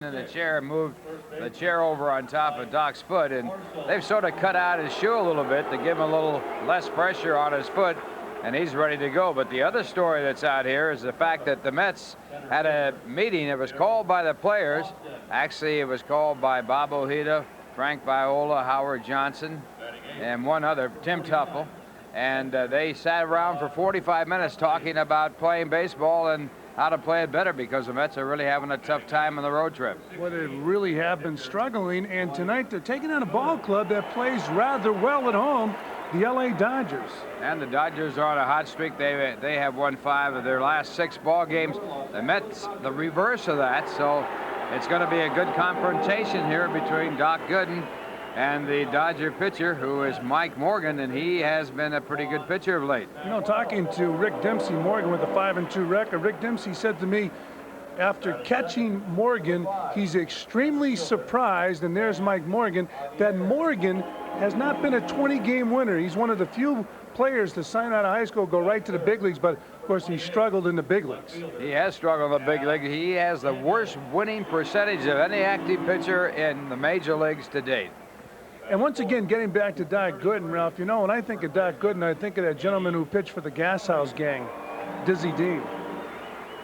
in the chair and moved the chair over on top of Doc's foot, and they've sort of cut out his shoe a little bit to give him a little less pressure on his foot, and he's ready to go. But the other story that's out here is the fact that the Mets had a meeting. It was called by the players. Actually, it was called by Bob Ojeda, Frank Viola, Howard Johnson, and one other, Tim Tuffle. And they sat around for 45 minutes talking about playing baseball and how to play it better, because the Mets are really having a tough time on the road trip. Well, they really have been struggling, and tonight they're taking on a ball club that plays rather well at home, the LA Dodgers. And the Dodgers are on a hot streak. They have won 5 of their last 6 ball games. The Mets, the reverse of that, so it's going to be a good confrontation here between Doc Gooden and the Dodger pitcher, who is Mike Morgan, and he has been a pretty good pitcher of late. You know, talking to Rick Dempsey, Morgan with a 5-2 record, Rick Dempsey said to me, after catching Morgan, he's extremely surprised, and there's Mike Morgan, that Morgan has not been a 20-game winner. He's one of the few players to sign out of high school, go right to the big leagues, but of course he struggled in the big leagues. He has struggled in the big league. He has the worst winning percentage of any active pitcher in the major leagues to date. And once again, getting back to Doc Gooden, Ralph, you know, when I think of Doc Gooden, I think of that gentleman who pitched for the Gas House Gang, Dizzy Dean,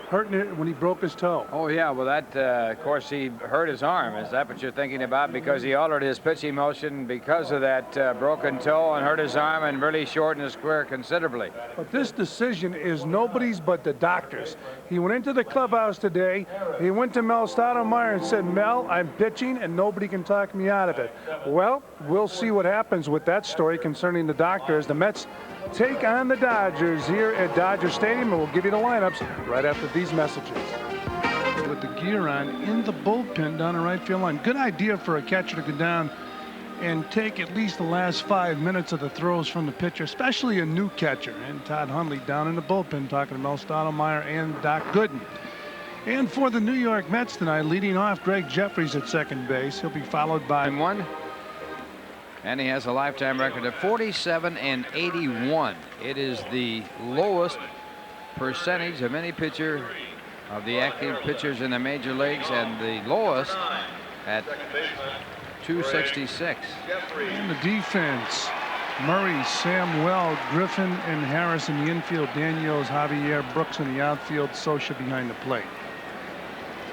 hurting it when he broke his toe. Oh, yeah, well, that, of course, he hurt his arm. Is that what you're thinking about? Because he altered his pitching motion because of that broken toe and hurt his arm and really shortened his career considerably. But this decision is nobody's but the doctor's. He went into the clubhouse today. He went to Mel Stoudemire and said, Mel, I'm pitching and nobody can talk me out of it. Well, we'll see what happens with that story concerning the doctor as the Mets take on the Dodgers here at Dodger Stadium, and we'll give you the lineups right after these messages. With the gear on in the bullpen down the right field line. Good idea for a catcher to go down and take at least the last 5 minutes of the throws from the pitcher, especially a new catcher. And Todd Hundley down in the bullpen talking to Mel Stoudemire and Doc Gooden. And for the New York Mets tonight, leading off Greg Jeffries at second base. He'll be followed by one. And he has a lifetime record of 47 and 81. It is the lowest percentage of any pitcher of the active pitchers in the major leagues, and the lowest at 266. And the defense, Murray, Samuel, Griffin, and Harris in the infield. Daniels, Javier, Brooks in the outfield. Socha behind the plate.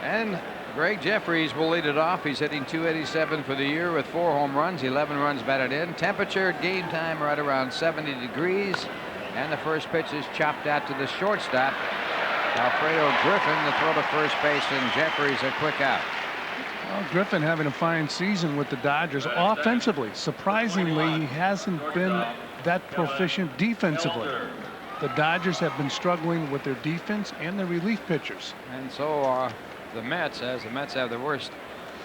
And Greg Jeffries will lead it off. He's hitting .287 for the year with 4 home runs, 11 runs batted in. Temperature at game time right around 70 degrees. And the first pitch is chopped out to the shortstop, Alfredo Griffin, to throw to first base, and Jeffries a quick out. Well, Griffin having a fine season with the Dodgers offensively. Surprisingly, he hasn't been that proficient defensively. The Dodgers have been struggling with their defense and their relief pitchers. And so are the Mets, as the Mets have the worst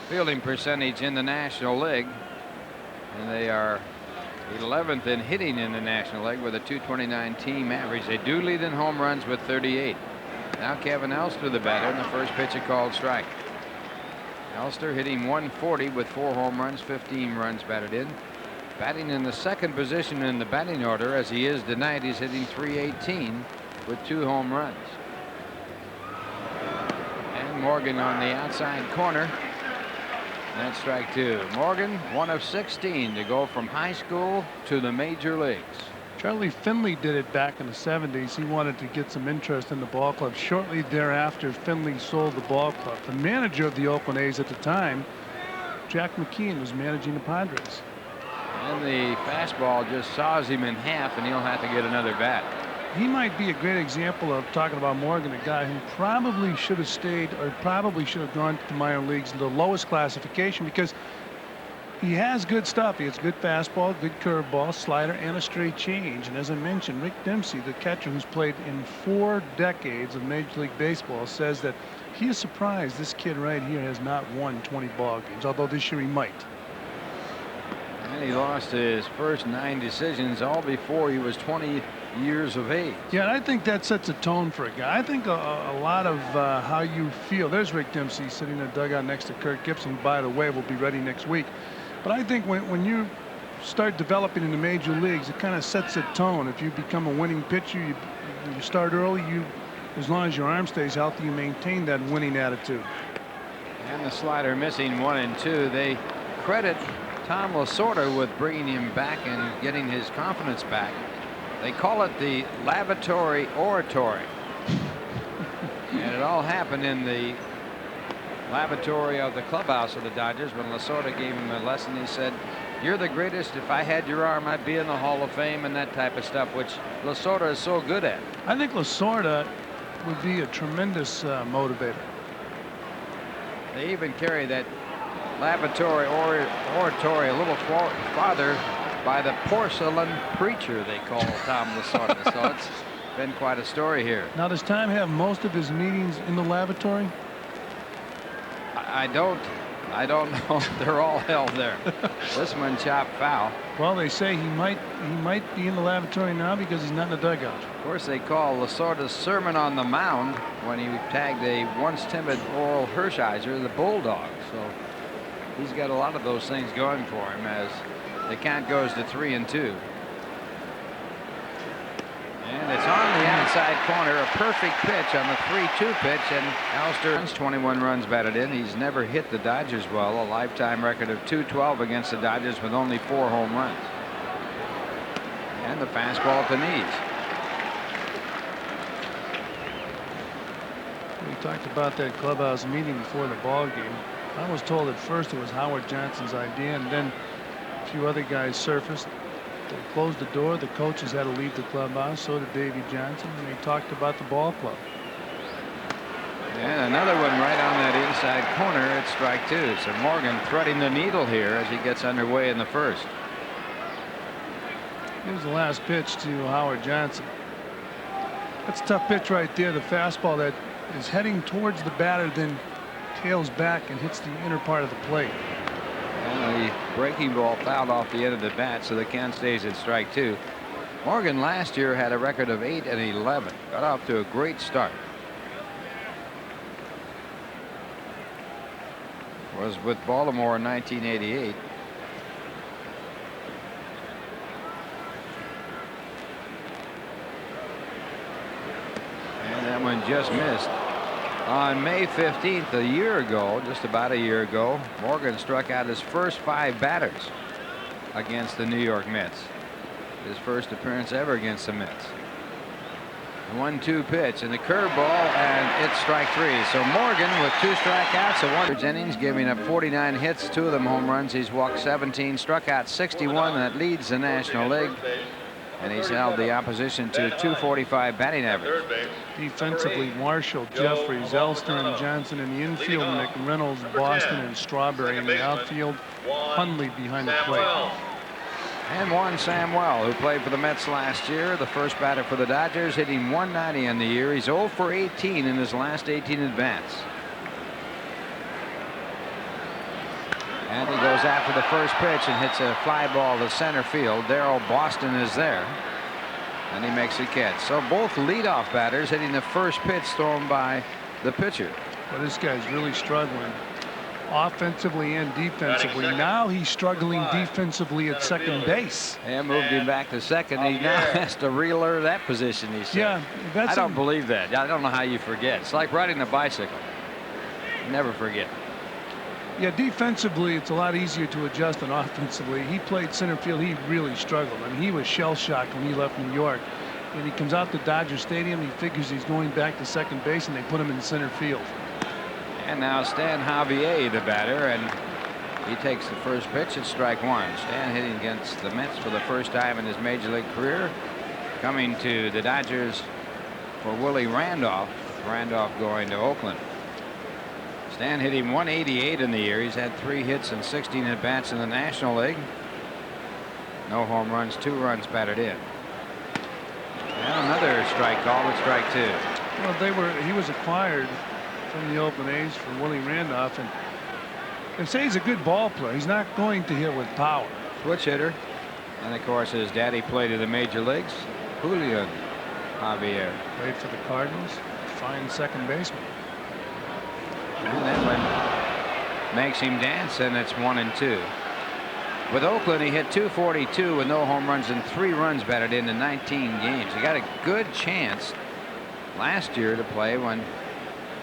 fielding percentage in the National League. And they are 11th in hitting in the National League with a .229 team average. They do lead in home runs with 38. Now Kevin Elster, the batter, and the first pitch a called strike. Elster hitting .140 with 4 home runs, 15 runs batted in. Batting in the second position in the batting order, as he is tonight. He's hitting .318 with 2 home runs. And Morgan on the outside corner. That's strike 2. Morgan, 1 of 16 to go from high school to the major leagues. Charlie Finley did it back in the 70s. He wanted to get some interest in the ball club. Shortly thereafter, Finley sold the ball club. The manager of the Oakland A's at the time, Jack McKeon, was managing the Padres. And the fastball just saws him in half, and he'll have to get another bat. He might be a great example of talking about Morgan, a guy who probably should have stayed or probably should have gone to the minor leagues in the lowest classification, because he has good stuff. He has good fastball, good curveball, slider, and a straight change. And as I mentioned, Rick Dempsey, the catcher who's played in 4 decades of Major League Baseball, says that he is surprised this kid right here has not won 20 ball games, although this year he might. And he lost his first 9 decisions all before he was 20 years of age. Yeah, and I think that sets a tone for a guy. I think a lot of how you feel. There's Rick Dempsey sitting in the dugout next to Kirk Gibson, who, by the way, will be ready next week. But I think when you start developing in the major leagues, it kind of sets a tone. If you become a winning pitcher, you start early, as long as your arm stays healthy, you maintain that winning attitude. And the slider missing 1 and 2. They credit Tom Lasorda with bringing him back and getting his confidence back. They call it the lavatory oratory. And it all happened in the lavatory of the clubhouse of the Dodgers when Lasorda gave him a lesson. He said, "You're the greatest. If I had your arm, I'd be in the Hall of Fame," and that type of stuff, which Lasorda is so good at. I think Lasorda would be a tremendous motivator. They even carry that lavatory oratory a little farther by the porcelain preacher, they call Tom Lasorda. So it's been quite a story here. Now, does Tom have most of his meetings in the lavatory? I don't know. They're all held there. This one chopped foul. Well, they say he might be in the lavatory now because he's not in the dugout. Of course, they call Lasorda's sermon on the mound when he tagged a once timid Oral Hershiser, the Bulldog. So he's got a lot of those things going for him as the count goes to 3 and 2. And it's on the outside corner, a perfect pitch on the 3-2 pitch, and Alster 21 runs batted in. He's never hit the Dodgers well, a lifetime record of .212 against the Dodgers with only 4 home runs. And the fastball to knees. We talked about that clubhouse meeting before the ball game. I was told at first it was Howard Johnson's idea, and then a few other guys surfaced. They closed the door. The coaches had to leave the clubhouse. So did Davey Johnson. And they talked about the ball club. And another one right on that inside corner at strike 2. So Morgan threading the needle here as he gets underway in the first. Here's the last pitch to Howard Johnson. That's a tough pitch right there. The fastball that is heading towards the batter, then tails back and hits the inner part of the plate. And the breaking ball fouled off the end of the bat, so the count stays at strike 2. Morgan last year had a record of 8 and 11. Got off to a great start. Was with Baltimore in 1988. And that one just missed. On May 15th, a year ago, just about a year ago, Morgan struck out his first 5 batters against the New York Mets. His first appearance ever against the Mets. The 1-2 pitch and the curveball, and it's strike 3. So Morgan with 2 strikeouts and 1 innings, giving up 49 hits, 2 of them home runs. He's walked 17, struck out 61, and that leads the National League. And he's held the opposition to 245 batting average. Defensively, Marshall, Jeffries, Elster, and Johnson in the infield, Nick Reynolds, Boston, and Strawberry in the outfield, Hundley behind the plate. And Juan Samuel, who played for the Mets last year, the first batter for the Dodgers, hitting 190 in the year. He's 0 for 18 in his last 18 at-bats. And he goes after the first pitch and hits a fly ball to center field. Darrell Boston is there, and he makes a catch. So both leadoff batters hitting the first pitch thrown by the pitcher. Well, this guy's really struggling offensively and defensively. Now he's struggling defensively at second base. And moved him back to second. He now has to relearn that position, he said. Yeah, that's I don't believe that. I don't know how you forget. It's like riding a bicycle. You never forget. Yeah, defensively, it's a lot easier to adjust than offensively. He played center field. He really struggled. I mean, he was shell-shocked when he left New York. And he comes out to Dodger Stadium. He figures he's going back to second base, and they put him in center field. And now Stan Javier, the batter, and he takes the first pitch at strike 1. Stan hitting against the Mets for the first time in his major league career. Coming to the Dodgers for Willie Randolph. Randolph going to Oakland. Stan hit him 188 in the year. He's had 3 hits and 16 at-bats in the National League. No home runs, 2 runs batted in. And another strike call at strike 2. Well, he was acquired from the Oakland A's from Willie Randolph, and they say he's a good ball player. He's not going to hit with power. Switch hitter. And of course his daddy played in the major leagues. Julian Javier. Played for the Cardinals. Fine second baseman. And that one makes him dance, and it's 1 and 2. With Oakland, he hit 242 with no home runs and 3 runs batted in 19 games. He got a good chance last year to play when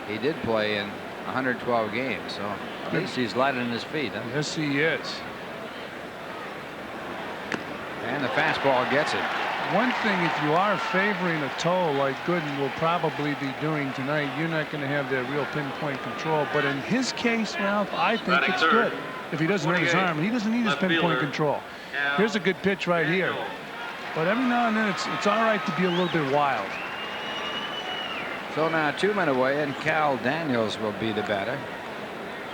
he did play in 112 games. So at least he's light on his feet. Huh? Yes, he is. And the fastball gets it. One thing, if you are favoring a toe like Gooden will probably be doing tonight, you're not going to have that real pinpoint control. But in his case, Ralph, I think it's good. If he doesn't hurt his arm, he doesn't need his pinpoint control. Here's a good pitch right here. But every now and then, it's all right to be a little bit wild. So now 2 men away, and Cal Daniels will be the batter.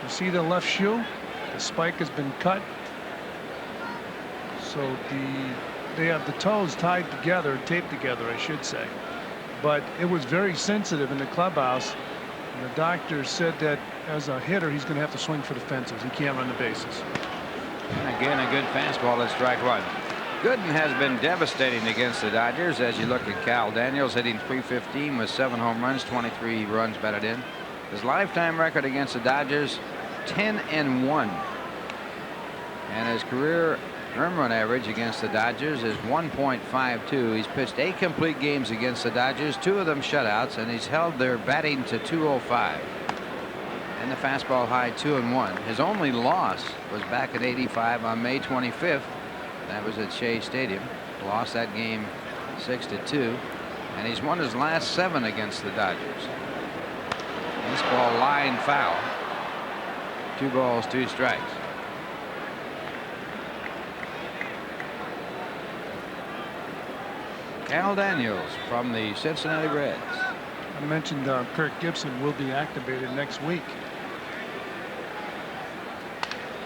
You see the left shoe? The spike has been cut. So they have the toes tied together, taped together, I should say. But it was very sensitive in the clubhouse. And the doctor said that as a hitter, he's going to have to swing for the fences. He can't run the bases. And again, a good fastball at strike one. Gooden has been devastating against the Dodgers. As you look at Cal Daniels hitting .315 with 7 home runs, 23 runs batted in. His lifetime record against the Dodgers, 10-1. And his career earned run average against the Dodgers is 1.52. He's pitched 8 complete games against the Dodgers, 2 of them shutouts, and he's held their batting to .205. And the fastball high 2-1. His only loss was back in '85 on May 25th. That was at Shea Stadium. Lost that game 6-2. And he's won his last 7 against the Dodgers. This ball line foul. 2 balls, 2 strikes. Cal Daniels from the Cincinnati Reds. I mentioned Kirk Gibson will be activated next week.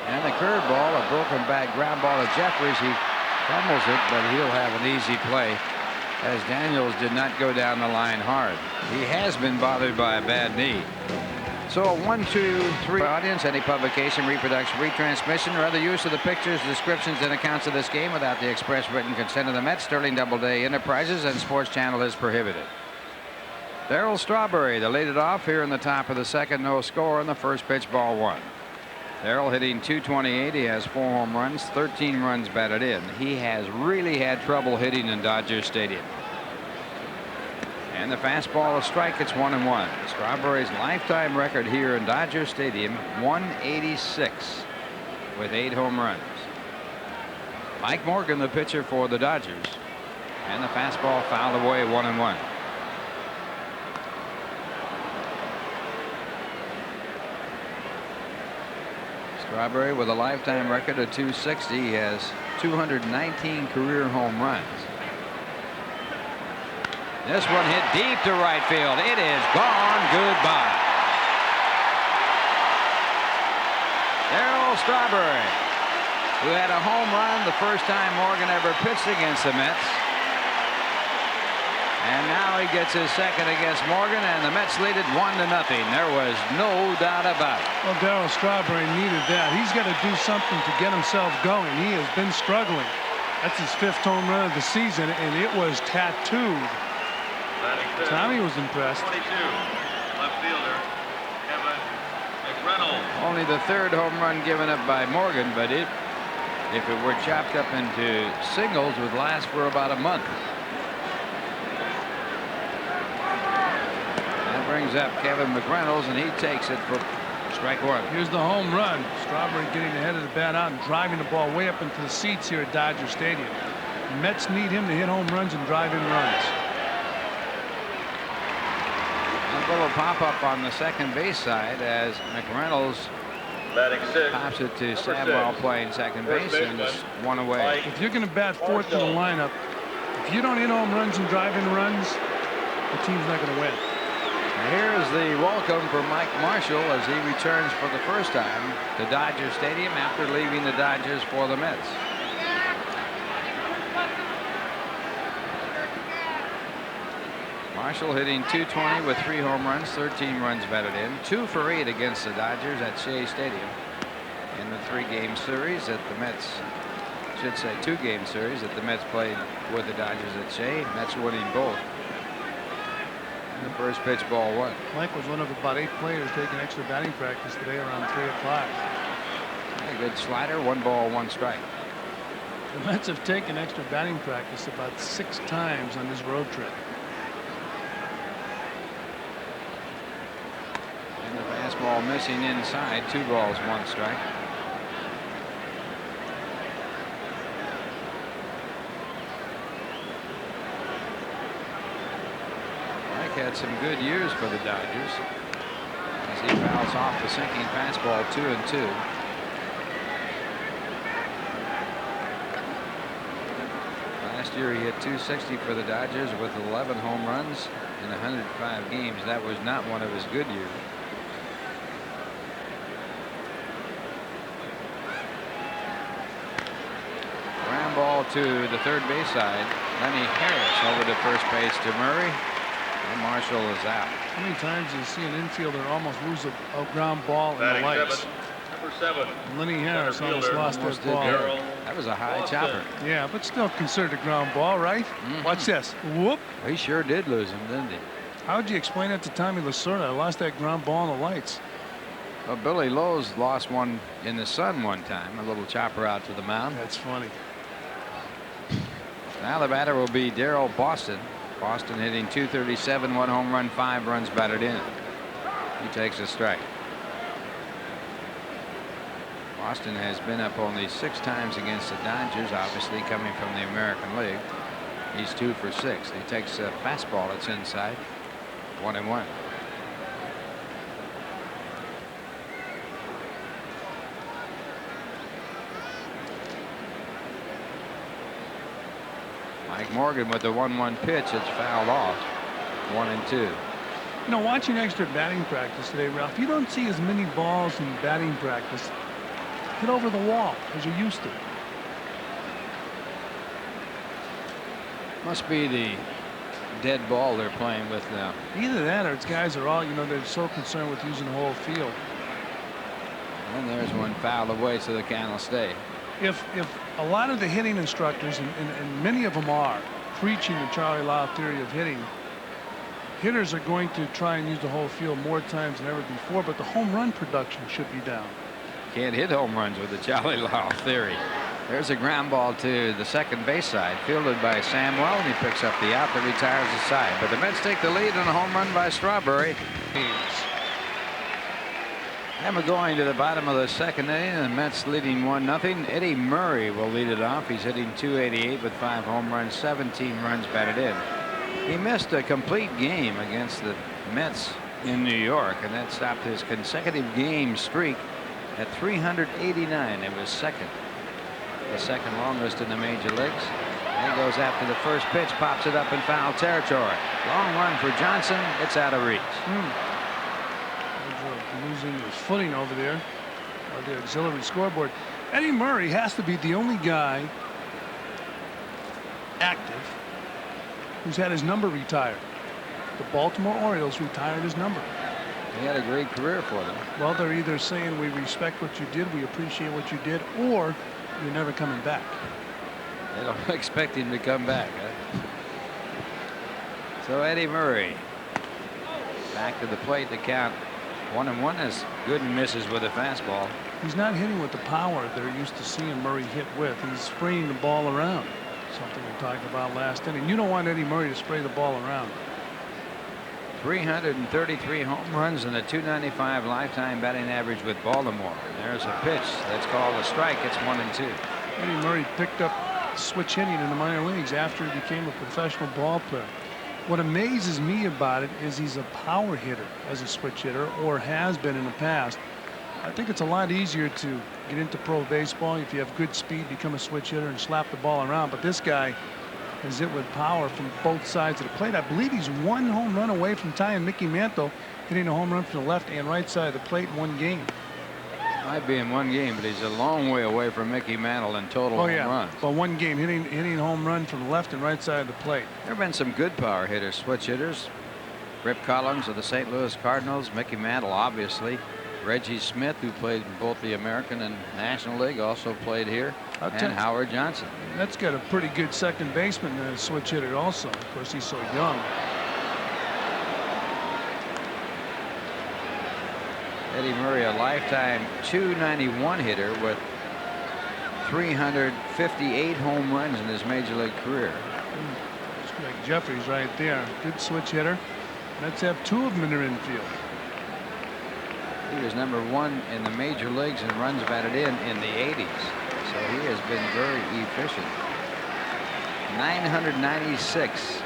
And the curveball, a broken back ground ball to Jeffries. He fumbles it, but he'll have an easy play, as Daniels did not go down the line hard. He has been bothered by a bad knee. So a 1, 2, 3 audience, any publication, reproduction, retransmission, or other use of the pictures, descriptions, and accounts of this game without the express written consent of the Mets, Sterling Doubleday Enterprises, and Sports Channel is prohibited. Darryl Strawberry, the lead it off here in the top of the second, no score, and the first pitch, ball 1. Darryl hitting .228. He has 4 home runs, 13 runs batted in. He has really had trouble hitting in Dodger Stadium. And the fastball, a strike. It's 1-1. Strawberry's lifetime record here in Dodger Stadium, 186 with 8 home runs. Mike Morgan, the pitcher for the Dodgers, and the fastball fouled away, 1-1. Strawberry with a lifetime record of .260. He has 219 career home runs. This one hit deep to right field. It is gone. Goodbye. Darryl Strawberry, who had a home run the first time Morgan ever pitched against the Mets. And now he gets his second against Morgan, and the Mets lead it 1-0. There was no doubt about it. Well, Darryl Strawberry needed that. He's got to do something to get himself going. He has been struggling. That's his 5th home run of the season, and it was tattooed. Tommy was impressed. 22, left fielder, Kevin McReynolds. Only the 3rd home run given up by Morgan, but if it were chopped up into singles, would last for about a month. That brings up Kevin McReynolds, and he takes it for strike 1. Here's the home run. Strawberry getting ahead of the bat out and driving the ball way up into the seats here at Dodger Stadium. The Mets need him to hit home runs and drive in runs. A little pop-up on the second base side as McReynolds pops it to Samwell playing second base, and it's 1 away. If you're going to bat 4th in the lineup, if you don't hit home runs and drive in runs, the team's not going to win. And here's the welcome for Mike Marshall as he returns for the first time to Dodger Stadium after leaving the Dodgers for the Mets. Marshall hitting .220 with 3 home runs, 13 runs batted in, 2 for 8 against the Dodgers at Shea Stadium in the 3-game series that the Mets, should say 2-game series that the Mets played with the Dodgers at Shea. Mets winning both. And the first pitch, ball 1. Mike was one of about 8 players taking extra batting practice today around 3 o'clock. A good slider, 1 ball, 1 strike. The Mets have taken extra batting practice about 6 times on this road trip. Fastball missing inside. 2 balls, 1 strike. Mike had some good years for the Dodgers as he fouls off the sinking fastball. 2-2. Last year he hit .260 for the Dodgers with 11 home runs in 105 games. That was not one of his good years. Ground ball to the third base side. Lenny Harris over to first base to Murray. And Marshall is out. How many times do you see an infielder almost lose a ground ball in the Batting lights? seventh, number 7. Lenny Harris Center almost fielder, lost Almost that did ball. there. That was a high chopper. Yeah, but still considered a ground ball, right? Watch this. Whoop. He sure did lose him, didn't he? How would you explain it to Tommy Lasorda? I lost that ground ball in the lights. Well, Billy Lowe's lost one in the sun one time. A little chopper out to the mound. That's funny. Now the batter will be Darrell Boston. Boston hitting .237, 1 home run, 5 runs batted in. He takes a strike. Boston has been up only 6 times against the Dodgers, obviously coming from the American League. He's 2 for 6. He takes a fastball that's inside. 1-1. Mike Morgan with the 1-1 pitch. It's fouled off. 1-2. You know, watching extra batting practice today, Ralph, you don't see as many balls in batting practice hit over the wall as you used to. Must be the dead ball they're playing with now. Either that or it's guys are all, you know, they're so concerned with using the whole field. And there's one fouled away, so the count will stay. If a lot of the hitting instructors, and many of them are, preaching the Charlie Lau theory of hitting, hitters are going to try and use the whole field more times than ever before, but the home run production should be down. Can't hit home runs with the Charlie Lau theory. There's a ground ball to the second base side, fielded by Samwell, and he picks up the out that retires the side. But the Mets take the lead on a home run by Strawberry. And we're going to the bottom of the second inning, and the Mets leading 1-0. Eddie Murray will lead it off. He's hitting .288 with 5 home runs, 17 runs batted in. He missed a complete game against the Mets in New York, and that stopped his consecutive game streak at 389. It was the second longest in the major leagues. And he goes after the first pitch, pops it up in foul territory. Long run for Johnson. It's out of reach. Losing his footing over there on the auxiliary scoreboard. Eddie Murray has to be the only guy active who's had his number retired. The Baltimore Orioles retired his number. He had a great career for them. Well, they're either saying we respect what you did, we appreciate what you did, or you're never coming back. They don't expect him to come back. Huh? So Eddie Murray back to the plate to count 1-1 as Gooden misses with a fastball. He's not hitting with the power they're used to seeing Murray hit with. He's spraying the ball around. Something we talked about last inning. You don't want Eddie Murray to spray the ball around. 333 home runs and a .295 lifetime batting average with Baltimore. There's a pitch that's called a strike. It's 1-2. Eddie Murray picked up switch hitting in the minor leagues after he became a professional ball player. What amazes me about it is he's a power hitter as a switch hitter, or has been in the past. I think it's a lot easier to get into pro baseball. If you have good speed, become a switch hitter and slap the ball around. But this guy is it with power from both sides of the plate. I believe he's 1 home run away from tying Mickey Mantle, hitting a home run from the left and right side of the plate in 1 game. Might be in 1 game, but he's a long way away from Mickey Mantle in total home runs. But 1 game hitting home run from the left and right side of the plate. There have been some good power hitters, switch hitters. Rip Collins of the St. Louis Cardinals, Mickey Mantle, obviously. Reggie Smith, who played in both the American and National League, also played here. And Howard Johnson. That's got a pretty good second baseman switch hitter also. Of course, he's so young. Eddie Murray, a lifetime .291 hitter with 358 home runs in his major league career. It's like Jeffries right there. Good switch hitter. Let's have 2 of them in their infield. He was #1 in the major leagues in runs batted in the 80s. So he has been very efficient. 996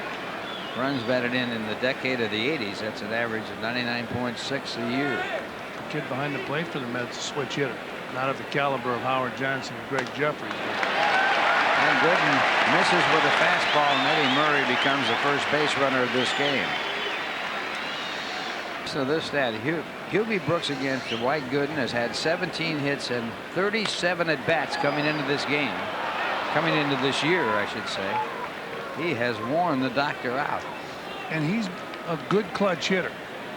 runs batted in the decade of the 80s. That's an average of 99.6 a year. The kid behind the plate for the Mets, a switch hitter. Not of the caliber of Howard Johnson and Greg Jeffries. And Gooden misses with a fastball, and Eddie Murray becomes the first base runner of this game. So this stat, Hubie Brooks against Dwight Gooden has had 17 hits and 37 at-bats coming into this game. Coming into this year, I should say. He has worn the doctor out. And he's a good clutch hitter.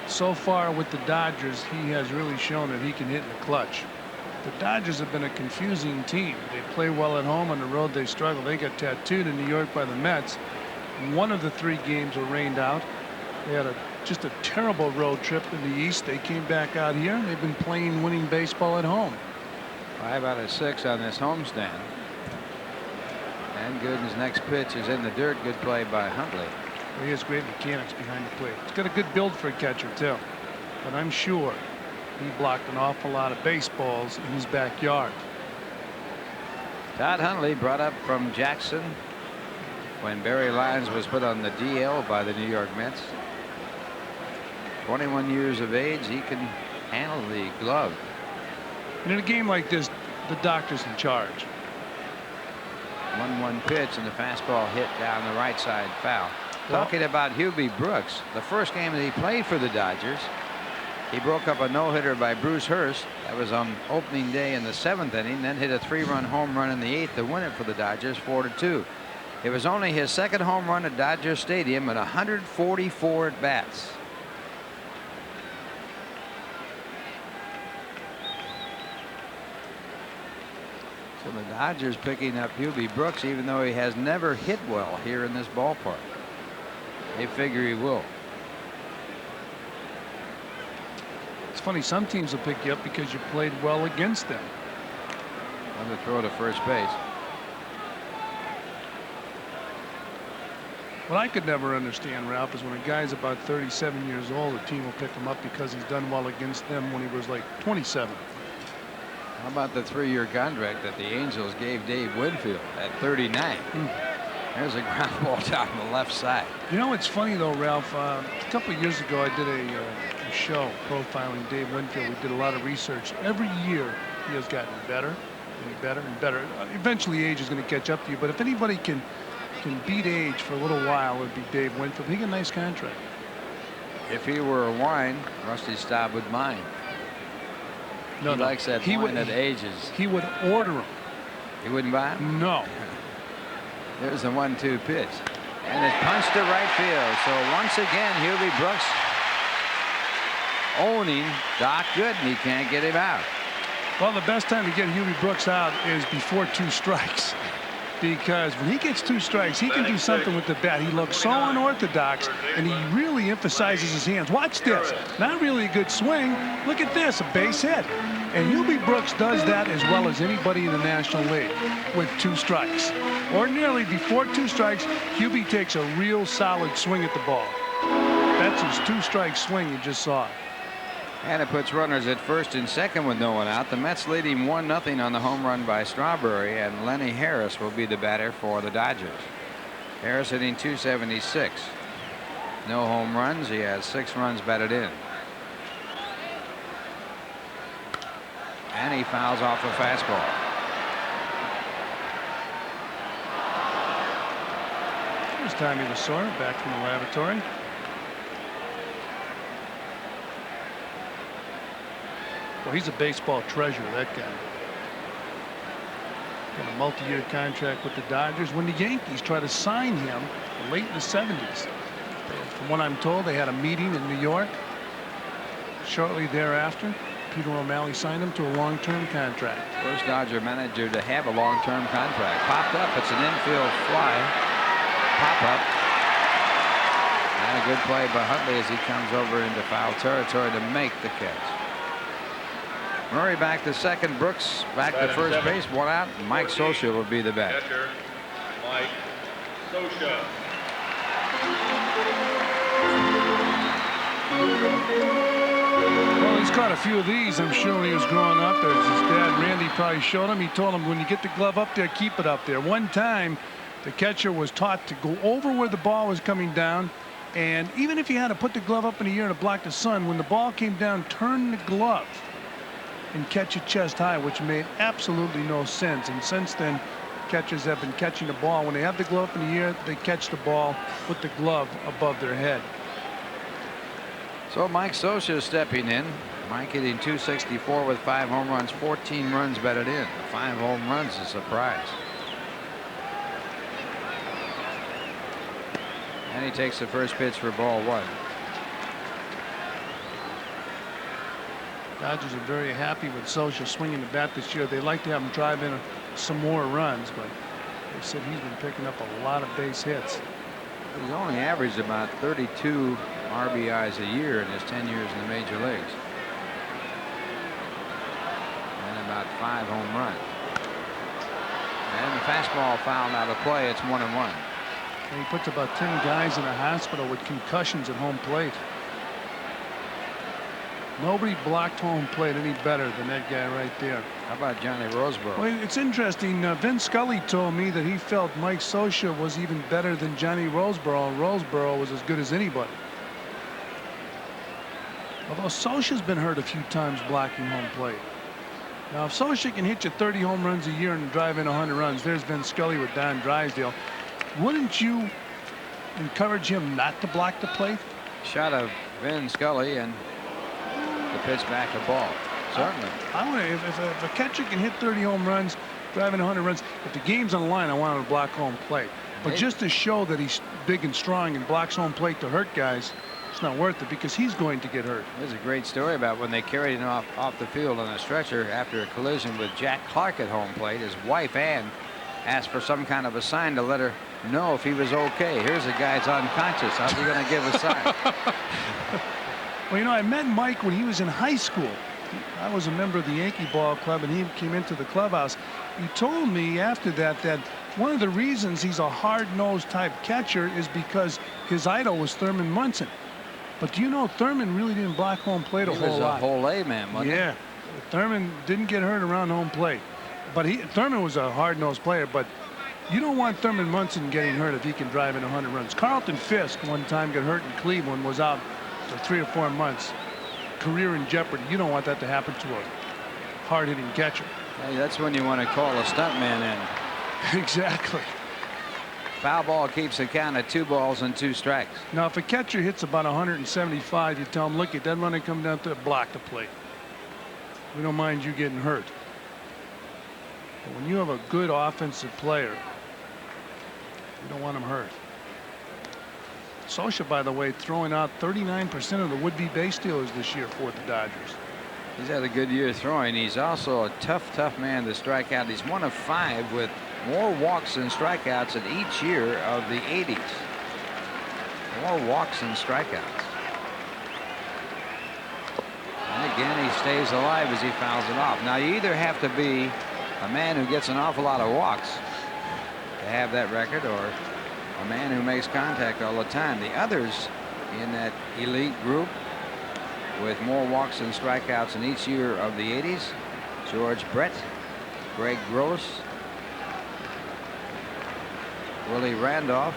So far with the Dodgers, he has really shown that he can hit in the clutch. The Dodgers have been a confusing team. They play well at home. On the road, they struggle. They got tattooed in New York by the Mets. One of the 3 games were rained out. They had just a terrible road trip in the East. They came back out here, and they've been playing winning baseball at home. 5 out of 6 on this homestand. And Gooden's next pitch is in the dirt. Good play by Huntley. He has great mechanics behind the plate. He's got a good build for a catcher, too. But I'm sure he blocked an awful lot of baseballs in his backyard. Todd Huntley, brought up from Jackson when Barry Lyons was put on the DL by the New York Mets. 21 years of age. He can handle the glove. And in a game like this, the doctor's in charge. 1-1 pitch, and the fastball hit down the right side, foul. Talking about Hubie Brooks, the first game that he played for the Dodgers, he broke up a no-hitter by Bruce Hurst. That was on opening day in the 7th inning, then hit a 3-run home run in the 8th to win it for the Dodgers 4-2. It was only his 2nd home run at Dodger Stadium in 144 at-bats. So the Dodgers picking up Hubie Brooks, even though he has never hit well here in this ballpark. They figure he will. It's funny, some teams will pick you up because you played well against them. On the throw to first base. What I could never understand, Ralph, is when a guy's about 37 years old, a team will pick him up because he's done well against them when he was like 27. How about the 3-year contract that the Angels gave Dave Winfield at 39? There's a ground ball down the left side. You know, it's funny, though, Ralph. A couple of years ago, I did a show profiling Dave Winfield. We did a lot of research. Every year, he has gotten better and better and better. Eventually, age is going to catch up to you. But if anybody can beat age for a little while, it would be Dave Winfield. He got a nice contract. If he were a wine, Rusty Staub would mind. No, he likes that wine that ages. He would order them. He wouldn't buy them? No. There's the 1-2 pitch. And it's punched to right field. So once again, Hubie Brooks owning Doc Gooden. He can't get him out. Well, the best time to get Hubie Brooks out is before 2 strikes. Because when he gets 2 strikes, he can do something with the bat. He looks so unorthodox, and he really emphasizes his hands. Watch this. Not really a good swing. Look at this, a base hit. And Hubie Brooks does that as well as anybody in the National League with 2 strikes. Ordinarily, before 2 strikes, Hubie takes a real solid swing at the ball. That's his 2-strike swing you just saw. And it puts runners at first and second with no one out. The Mets lead him 1-0 on the home run by Strawberry, and Lenny Harris will be the batter for the Dodgers. Harris hitting .276. No home runs. He has 6 runs batted in. And he fouls off a fastball. Here's Tommy Lasorda back from the laboratory. Well, he's a baseball treasure, that guy. Got a multi-year contract with the Dodgers. When the Yankees tried to sign him late in the 70s, from what I'm told, they had a meeting in New York. Shortly thereafter, Peter O'Malley signed him to a long-term contract. First Dodger manager to have a long-term contract. Popped up. It's an infield fly. Pop-up. And a good play by Huntley as he comes over into foul territory to make the catch. Murray back to second. Brooks back to first base. 1 out. Mike Scioscia will be the batter. Catcher, Mike Scioscia. Well, he's caught a few of these, I'm sure, when he was growing up. As his dad, Randy, probably showed him. He told him, when you get the glove up there, keep it up there. One time, the catcher was taught to go over where the ball was coming down. And even if you had to put the glove up in the air to block the sun, when the ball came down, turn the glove and catch it chest high, which made absolutely no sense. And since then, catchers have been catching the ball. When they have the glove up in the air, they catch the ball with the glove above their head. So Mike Scioscia is stepping in. Mike hitting .264 with 5 home runs, 14 runs batted in. 5 home runs, a surprise. And he takes the first pitch for ball 1. Dodgers are very happy with Scioscia swinging the bat this year. They like to have him drive in some more runs, but they said he's been picking up a lot of base hits. He's only averaged about 32 RBIs a year in his 10 years in the major leagues. And about 5 home runs. And the fastball fouled out of play. It's 1-1. And he puts about 10 guys in the hospital with concussions at home plate. Nobody blocked home plate any better than that guy right there. How about Johnny Roseboro? Well, it's interesting. Vince Scully told me that he felt Mike Scioscia was even better than Johnny Roseboro, and Roseboro was as good as anybody. Although Scioscia's been hurt a few times blocking home plate. Now, if Scioscia can hit you 30 home runs a year and drive in 100 runs, there's Vince Scully with Don Drysdale. Wouldn't you encourage him not to block the plate? Shot of Vin Scully and the pitch back to ball. Certainly. I want to, if a catcher can hit 30 home runs, driving 100 runs, if the game's on the line, I want him to block home plate. But just to show that he's big and strong and blocks home plate to hurt guys, it's not worth it, because he's going to get hurt. There's a great story about when they carried him off the field on a stretcher after a collision with Jack Clark at home plate. His wife, Ann, asked for some kind of a sign to let her know if he was okay. Here's a guy that's unconscious. How's he going to give a sign? Well, you know, I met Mike when he was in high school. I was a member of the Yankee Ball Club, and he came into the clubhouse. He told me after that one of the reasons he's a hard-nosed type catcher is because his idol was Thurman Munson. But do you know Thurman really didn't block home plate a whole lot? He was a whole A man, wasn't he? Yeah. Thurman didn't get hurt around home plate. But Thurman was a hard-nosed player, but you don't want Thurman Munson getting hurt if he can drive in 100 runs. Carlton Fisk one time got hurt in Cleveland, was out for 3 or 4 months. Career in jeopardy. You don't want that to happen to a hard-hitting catcher. Hey, that's when you want to call a stuntman in. Exactly. Foul ball keeps the count at 2 balls and 2 strikes. Now, if a catcher hits about 175, you tell him, look, at that runner come down to block the plate. We don't mind you getting hurt. But when you have a good offensive player, you don't want him hurt. Scioscia, by the way, throwing out 39% of the would-be base stealers this year for the Dodgers. He's had a good year throwing. He's also a tough man to strike out. He's 1 of 5 with more walks than strikeouts in each year of the 80s. More walks than strikeouts. And again, he stays alive as he fouls it off. Now, you either have to be a man who gets an awful lot of walks to have that record, or a man who makes contact all the time. The others in that elite group with more walks and strikeouts in each year of the 80s: George Brett, Greg Gross, Willie Randolph,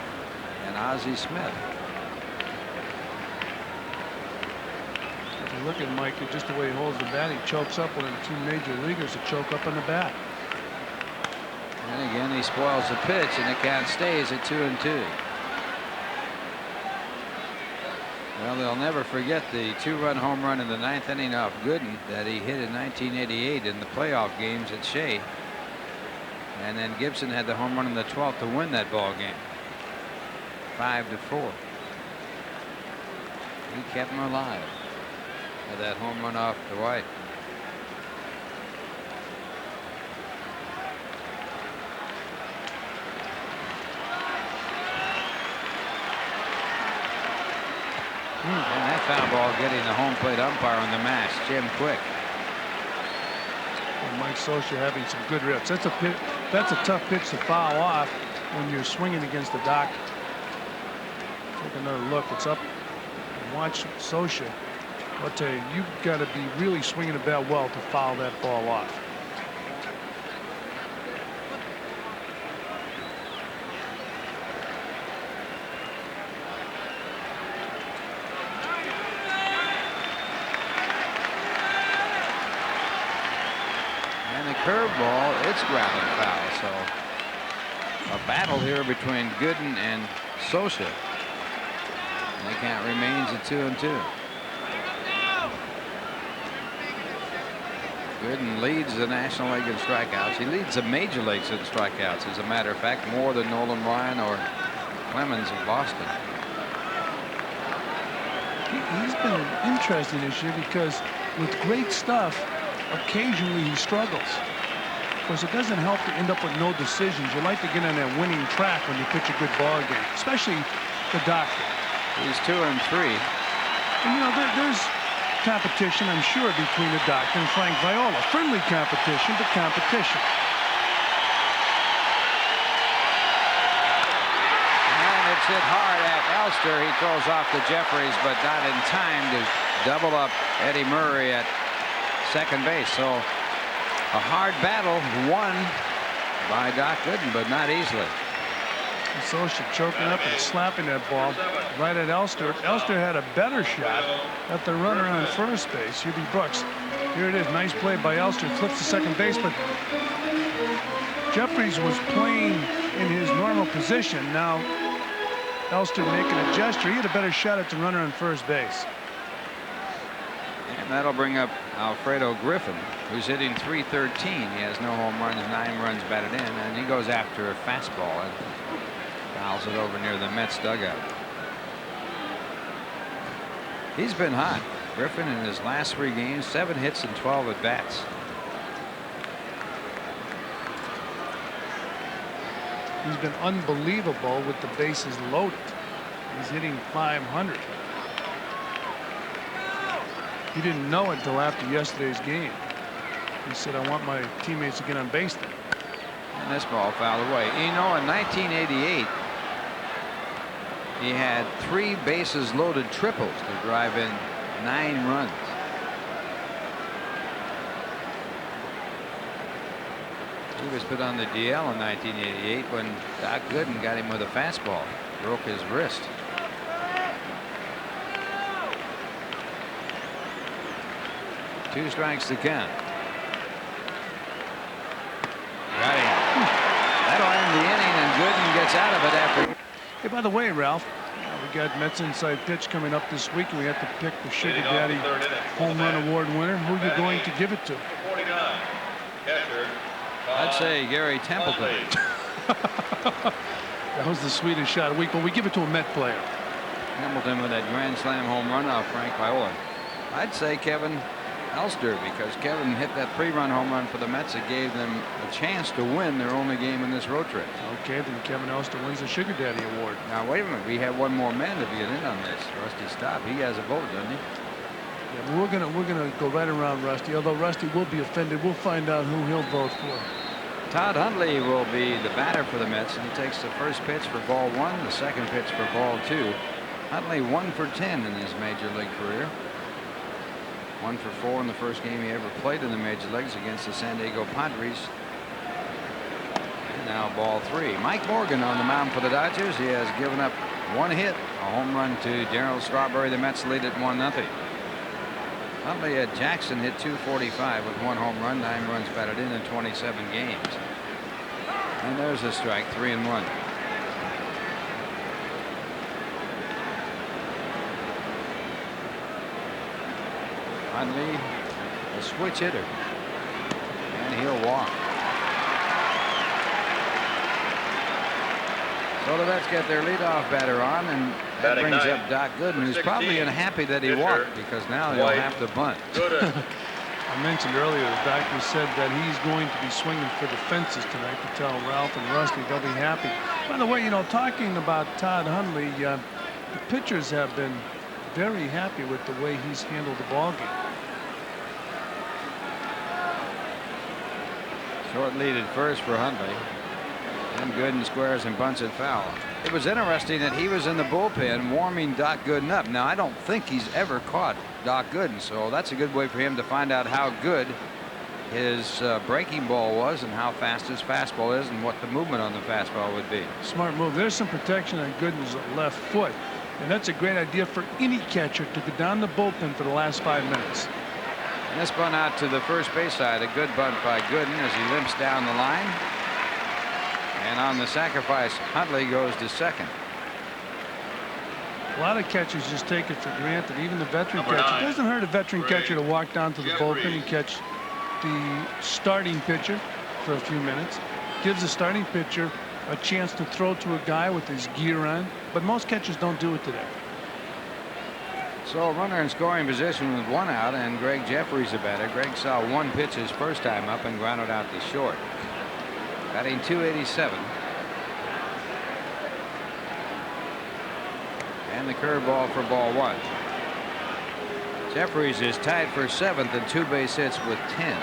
and Ozzie Smith. If you look at Mike, just the way he holds the bat, he chokes up one of the 2 major leaguers to choke up on the bat. And again, he spoils the pitch, and the count stays at 2-2. Well, they'll never forget the 2-run home run in the 9th inning off Gooden that he hit in 1988 in the playoff games at Shea. And then Gibson had the home run in the 12th to win that ball game, 5-4. He kept him alive with that home run off Dwight. And that foul ball getting the home plate umpire on the mask, Jim Quick. And Mike Scioscia having some good rips. That's a tough pitch to foul off when you're swinging against the doctor. Take another look. It's up. And watch Scioscia I'll tell you, you've got to be really swinging the bat well to foul that ball off. And the curveball, it's grounding foul. So a battle here between Gooden and Socha. And the count remains at 2-2. Gooden leads the National League in strikeouts. He leads the major leagues in strikeouts, as a matter of fact, more than Nolan Ryan or Clemens of Boston. He's been interesting this year because with great stuff, occasionally he struggles. Of course, it doesn't help to end up with no decisions. You like to get on that winning track when you pitch a good ball game, especially the doctor. He's 2-3. And you know, there's competition, I'm sure, between the doctor and Frank Viola. Friendly competition, but competition. And it's hit hard at Elster. He throws off to Jeffries, but not in time to double up Eddie Murray at second base. So a hard battle won by Doc Gooden, but not easily. Socha choking up and slapping that ball right at Elster. Elster had a better shot at the runner on first base, Hubie Brooks. Here it is, nice play by Elster, flips to second base, but Jeffries was playing in his normal position. Now Elster making a gesture. He had a better shot at the runner on first base. And that'll bring up Alfredo Griffin, who's hitting .313. He has no home runs, 9 runs batted in, and he goes after a fastball and fouls it over near the Mets dugout. He's been hot. Griffin in his last 3 games, 7 hits and 12 at bats. He's been unbelievable with the bases loaded. He's hitting .500. He didn't know it until after yesterday's game. He said, I want my teammates to get on base then. And this ball fouled away. You know, in 1988, he had 3 bases loaded triples to drive in 9 runs. He was put on the DL in 1988 when Doc Gooden got him with a fastball, broke his wrist. Two strikes to count. Got him. That'll end the inning, and Gooden gets out of it after. Hey, by the way, Ralph, we got Mets Inside Pitch coming up this week, and we have to pick the Sugar Daddy Home Run Award winner. Who are you going to give it to? 49. Catcher. I'd say Gary Templeton. That was the sweetest shot of the week, but we give it to a Met player. Hamilton with that grand slam home run off Frank Viola. I'd say Kevin Elster, because Kevin hit that 3-run home run for the Mets. It gave them a chance to win their only game in this road trip. Okay, then Kevin Elster wins the Sugar Daddy Award. Now wait a minute, we have one more man to get in on this. Rusty Staub. He has a vote, doesn't he? Yeah, we're gonna go right around Rusty. Although Rusty will be offended, we'll find out who he'll vote for. Todd Hundley will be the batter for the Mets, and he takes the first pitch for ball 1, the second pitch for ball 2. Hundley 1 for 10 in his major league career. 1 for 4 in the first game he ever played in the major leagues against the San Diego Padres. And now ball 3. Mike Morgan on the mound for the Dodgers. He has given up 1 hit, a home run to Darryl Strawberry. The Mets lead at 1-0. Huntley at Jackson hit .245 with 1 home run, 9 runs batted in 27 games. And there's a strike, 3-1. Hundley, a switch hitter, and he'll walk. So the Mets get their leadoff batter on, and that brings up Doc Gooden, who's probably unhappy that he walked, because now he'll have to bunt. I mentioned earlier the doctor said that he's going to be swinging for the fences tonight to tell Ralph and Rusty they'll be happy. By the way, you know, talking about Todd Hundley, the pitchers have been very happy with the way he's handled the ball game. Short lead at first for Hundley. And Gooden squares and bunts it foul. It was interesting that he was in the bullpen warming Doc Gooden up. Now, I don't think he's ever caught Doc Gooden. So that's a good way for him to find out how good his breaking ball was and how fast his fastball is and what the movement on the fastball would be. Smart move. There's some protection on Gooden's left foot. And that's a great idea for any catcher to go down the bullpen for the last 5 minutes. And this bunt out to the first base side. A good bunt by Gooden as he limps down the line. And on the sacrifice, Huntley goes to second. A lot of catchers just take it for granted. Even the veteran catcher. It doesn't hurt a veteran catcher to walk down to the bullpen and catch the starting pitcher for a few minutes. Gives the starting pitcher a chance to throw to a guy with his gear on. But most catchers don't do it today. So a runner in scoring position with 1 out, and Greg Jeffries a batter. Greg saw 1 pitch his first time up and grounded out to short. Batting .287. And the curveball for ball 1. Jeffries is tied for 7th and 2 base hits with 10.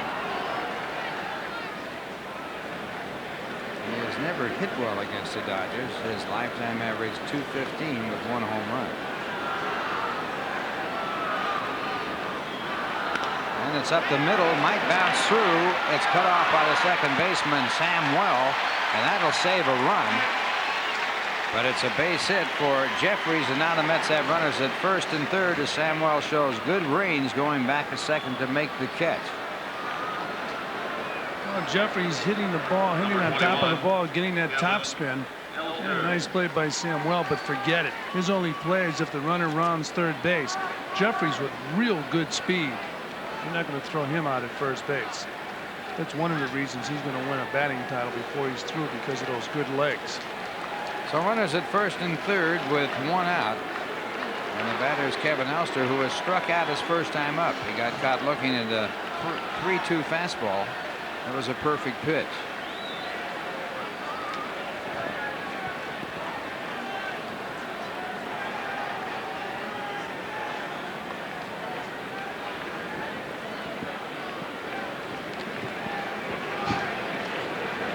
He has never hit well against the Dodgers. His lifetime average .215 with 1 home run. And it's up the middle. Might bounce through. It's cut off by the second baseman, Sam Well, and that'll save a run. But it's a base hit for Jeffries, and now the Mets have runners at first and third as Samwell shows good range going back a second to make the catch. Well, Jeffries hitting the ball, hitting on top of the ball, getting that top spin. Yeah, nice play by Samwell, but forget it. His only play is if the runner rounds third base. Jeffries with real good speed. You're not going to throw him out at first base. That's one of the reasons he's going to win a batting title before he's through, because of those good legs. So runners at first and third with 1 out. And the batter is Kevin Elster, who has struck out his first time up. He got caught looking at a 3-2 fastball. That was a perfect pitch.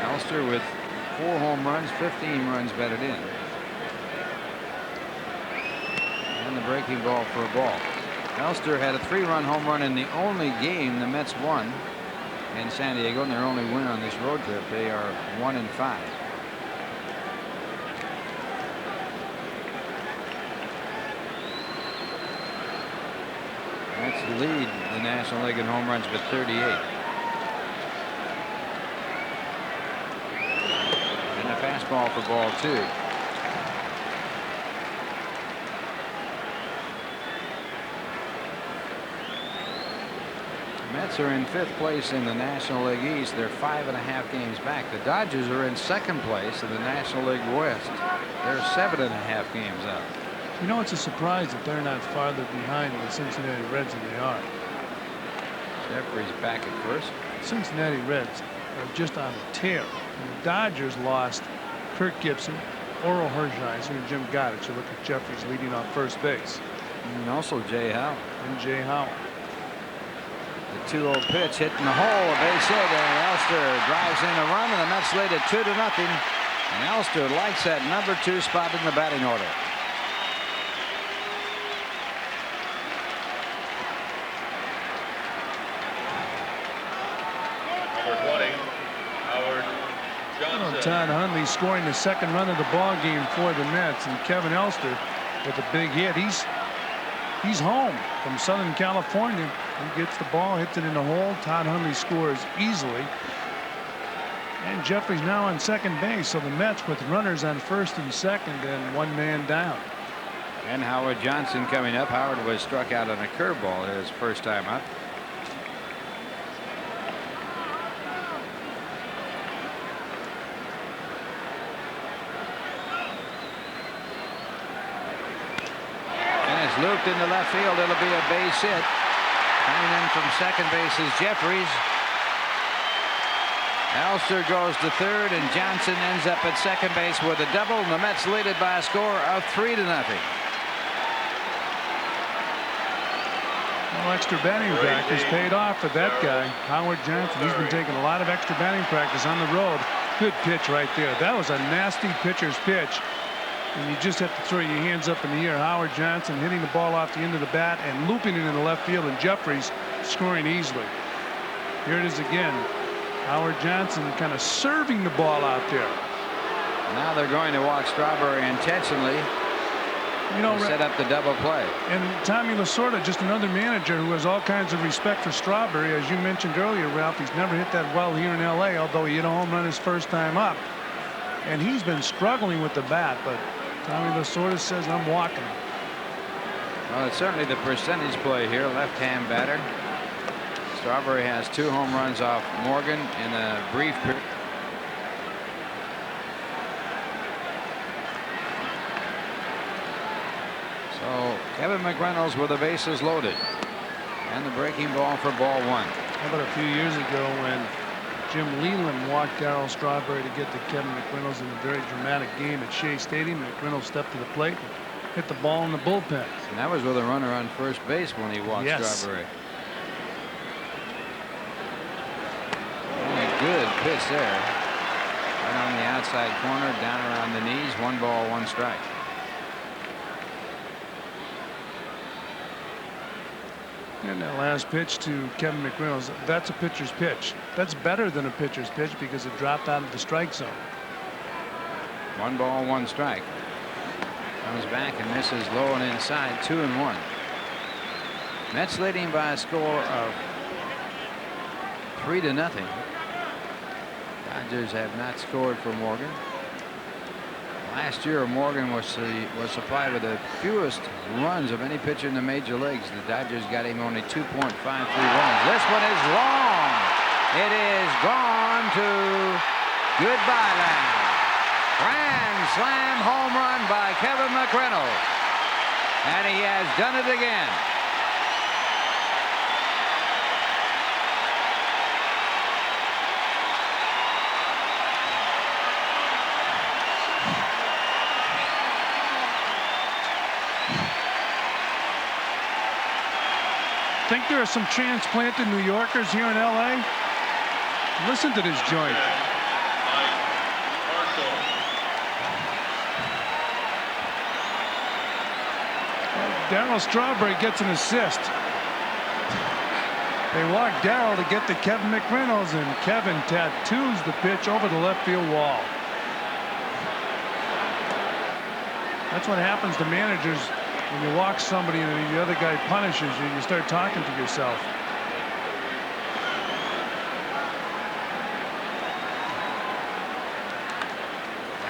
Elster with 4 home runs, 15 runs batted in. And the breaking ball for a ball. Elster had a 3-run home run in the only game the Mets won in San Diego, and their only win on this road trip. They are 1-5. Mets lead the National League in home runs with 38. Fastball for ball 2. Mets are in 5th place in the National League East. They're 5.5 games back. The Dodgers are in 2nd place in the National League West. They're 7.5 games out. You know, it's a surprise that they're not farther behind the Cincinnati Reds than they are. Jeffries back at first. Cincinnati Reds are just on a tear. And the Dodgers lost Kirk Gibson, Oral Hershiser, and Jim Goddard. You look at Jeffries leading off first base. And also Jay Howell. And Jay Howell. The 2-0 pitch hit in the hole, a base hit, and Elster drives in a run, and the Mets lead it 2-0. And Elster likes that number 2 spot in the batting order. Todd Hundley scoring the 2nd run of the ball game for the Mets, and Kevin Elster with a big hit. He's home from Southern California. He gets the ball, hits it in the hole. Todd Hundley scores easily, and Jeffries now on second base. So the Mets with runners on first and second and 1 man down. And Howard Johnson coming up. Howard was struck out on a curveball his first time up. Looped into left field. It'll be a base hit. Coming in from second base is Jeffries. Elster goes to third, and Johnson ends up at second base with a double, and the Mets lead it by a score of 3-0. Well, extra batting practice paid off for that guy, Howard Johnson. He's been taking a lot of extra batting practice on the road. Good pitch right there. That was a nasty pitcher's pitch. and you just have to throw your hands up in the air. Howard Johnson hitting the ball off the end of the bat and looping it in the left field, and Jeffries scoring easily. Here it is again. Howard Johnson kind of serving the ball out there. Now they're going to walk Strawberry intentionally. You know, set up the double play. And Tommy Lasorda, just another manager who has all kinds of respect for Strawberry. As you mentioned earlier, Ralph, he's never hit that well here in L.A., although he hit a home run his first time up. And he's been struggling with the bat, but Tommy Lasorda says, I'm walking him. Well, it's certainly the percentage play here. Left-hand batter. Strawberry has 2 home runs off Morgan in a brief period. So Kevin McReynolds with the bases loaded. And the breaking ball for ball 1. How about a few years ago when Jim Leland walked Darryl Strawberry to get to Kevin McReynolds in a very dramatic game at Shea Stadium. McReynolds stepped to the plate and hit the ball in the bullpen. And that was with a runner on first base when he walked Strawberry. Good pitch there. Right on the outside corner, down around the knees. 1 ball, 1 strike. And that last pitch to Kevin McReynolds, that's a pitcher's pitch. That's better than a pitcher's pitch because it dropped out of the strike zone. 1 ball, 1 strike. Comes back and misses low and inside. 2-1. Mets leading by a score of 3-0. Dodgers have not scored for Morgan. Last year, Morgan was supplied with the fewest runs of any pitcher in the major leagues. The Dodgers got him only 2.53 runs. This one is long. It is gone to goodbye land. Grand slam home run by Kevin McReynolds. And he has done it again. Think there are some transplanted New Yorkers here in L.A.? Listen to this joint. Darryl Strawberry gets an assist. They walk Darryl to get to Kevin McReynolds, and Kevin tattoos the pitch over the left field wall. That's what happens to managers. When you walk somebody and the other guy punishes you, you start talking to yourself.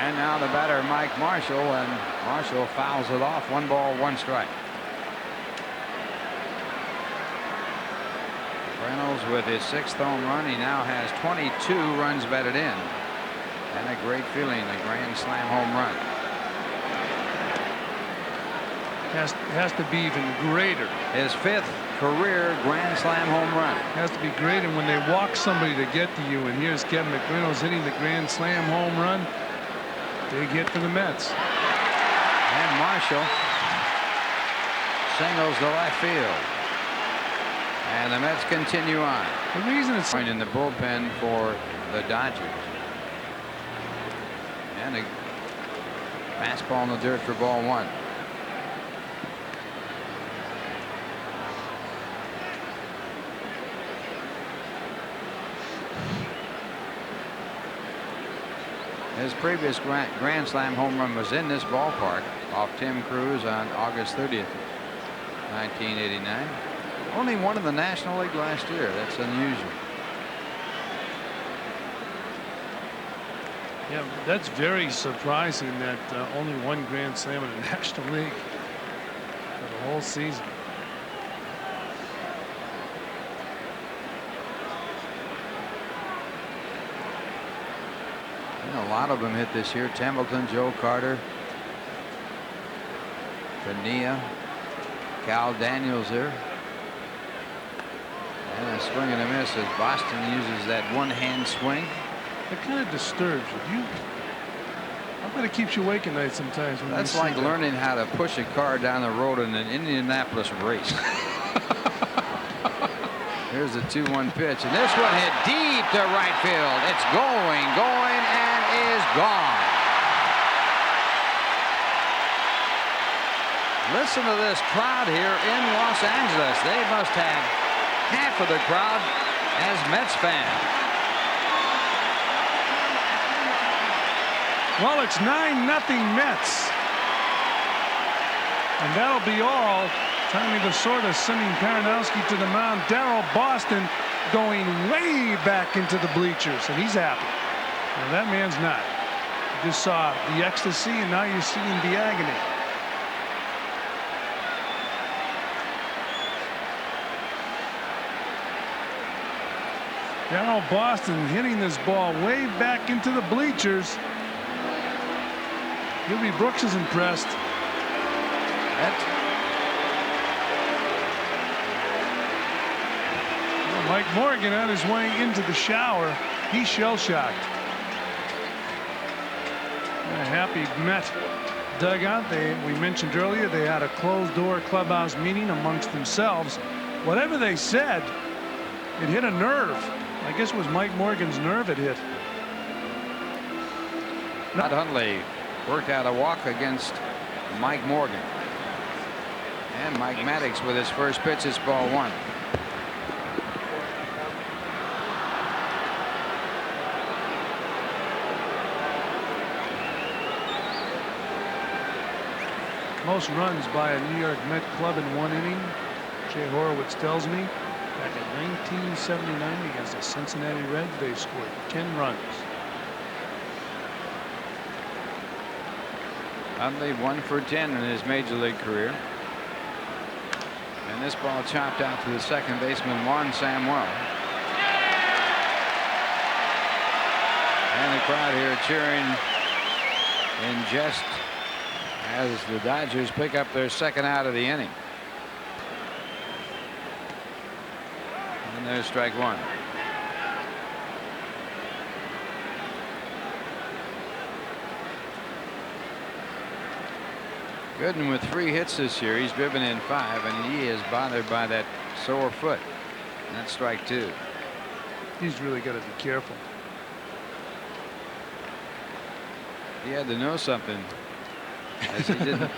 And now the batter, Mike Marshall, and Marshall fouls it off. 1 ball, 1 strike. Reynolds with his 6th home run. He now has 22 runs batted in. And a great feeling, a grand slam home run. Has to be even greater. His 5th career grand slam home run. Has to be greater when they walk somebody to get to you, and here's Kevin McReynolds hitting the grand slam home run. Big hit for the Mets. And Marshall singles to left field. And the Mets continue on. The reason it's in the bullpen for the Dodgers. And a fastball in the dirt for ball 1. His previous grand slam home run was in this ballpark off Tim Cruz on August 30th, 1989. Only one in the National League last year. That's unusual. Yeah, that's very surprising that only 1 grand slam in the National League for the whole season. A lot of them hit this year. Templeton, Joe Carter, Pania, Cal Daniels there. And a swing and a miss as Boston uses that 1-hand swing. It kind of disturbs you. I bet it keeps you awake at night sometimes. When that's like learning how to push a car down the road in an Indianapolis race. Here's the 2-1 pitch, and this one hit deep to right field. It's going, and is gone. Listen to this crowd here in Los Angeles. They must have half of the crowd as Mets fans. Well, it's 9-0 Mets. And that'll be all. Tommy Lasorda sending Karinowski to the mound. Darryl Boston going way back into the bleachers, and he's happy. Now that man's not. You just saw the ecstasy, and now you're seeing the agony. Darryl Boston hitting this ball way back into the bleachers. Gilby Brooks is impressed. Well, Mike Morgan on his way into the shower. He's shell-shocked. A happy Met dugout. We mentioned earlier they had a closed-door clubhouse meeting amongst themselves. Whatever they said, it hit a nerve. I guess it was Mike Morgan's nerve it hit. Todd Hundley worked out a walk against Mike Morgan. And Mike Maddox with his first pitch is ball one. Most runs by a New York Met club in one inning, Jay Horowitz tells me, back in 1979 against the Cincinnati Reds, they scored 10 runs. Hundley 1 for 10 in his major league career. And this ball chopped out to the second baseman Juan Samuel. And the crowd here cheering in jest as the Dodgers pick up their second out of the inning. And there's strike one. Gooden with 3 hits this year. He's driven in 5, and he is bothered by that sore foot. And that's strike 2. He's really got to be careful. He had to know something, as he didn't.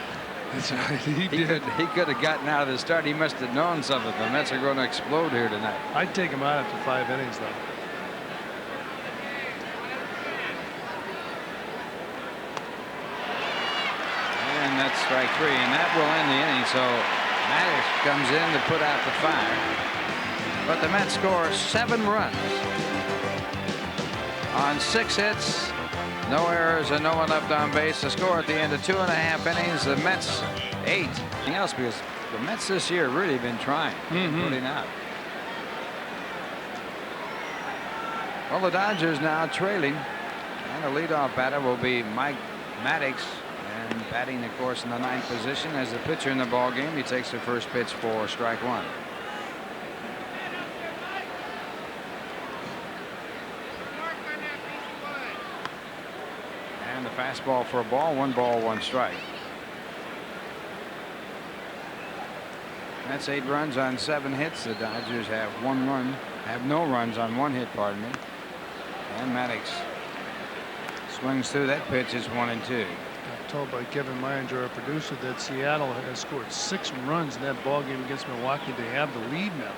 That's right, he could have gotten out of the start. He must have known something. The Mets are going to explode here tonight. I'd take him out after 5 innings, though. And that's strike 3, and that will end the inning. So Maddox comes in to put out the fire. But the Mets score 7 runs on 6 hits, no errors, and no one left on base. The score at the end of 2.5 innings. The Mets 8. Anything else, because the Mets this year really been trying, putting out. Well, the Dodgers now trailing, and the leadoff batter will be Mike Maddox. And batting, of course, in the 9th position as the pitcher in the ball game. He takes the first pitch for strike 1. And the fastball for a ball. 1 ball, 1 strike. That's 8 runs on 7 hits. The Dodgers have no runs on 1 hit, pardon me. And Maddox swings through that pitch. It's 1-2. Told by Kevin Meininger, our producer, that Seattle has scored 6 runs in that ball game against Milwaukee. They have the lead now.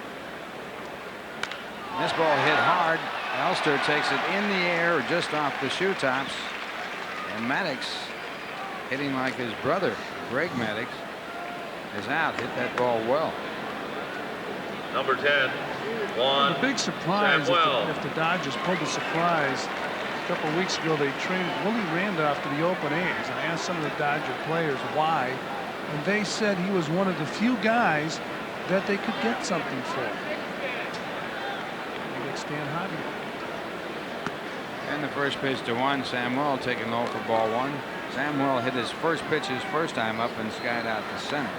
This ball hit hard. Elster takes it in the air just off the shoe tops. And Maddox, hitting like his brother, Greg Maddox, is out. Hit that ball well. Number 10, Juan The big surprise Samuel. if the Dodgers pulled the surprise. A couple of weeks ago, they traded Willie Randolph to the Oakland A's. I asked some of the Dodger players why, and they said he was one of the few guys that they could get something for. Like Stan Hobby. And the first pitch to Juan Samuel, taken low for ball 1. Samuel hit his first pitch his first time up and skied out to center.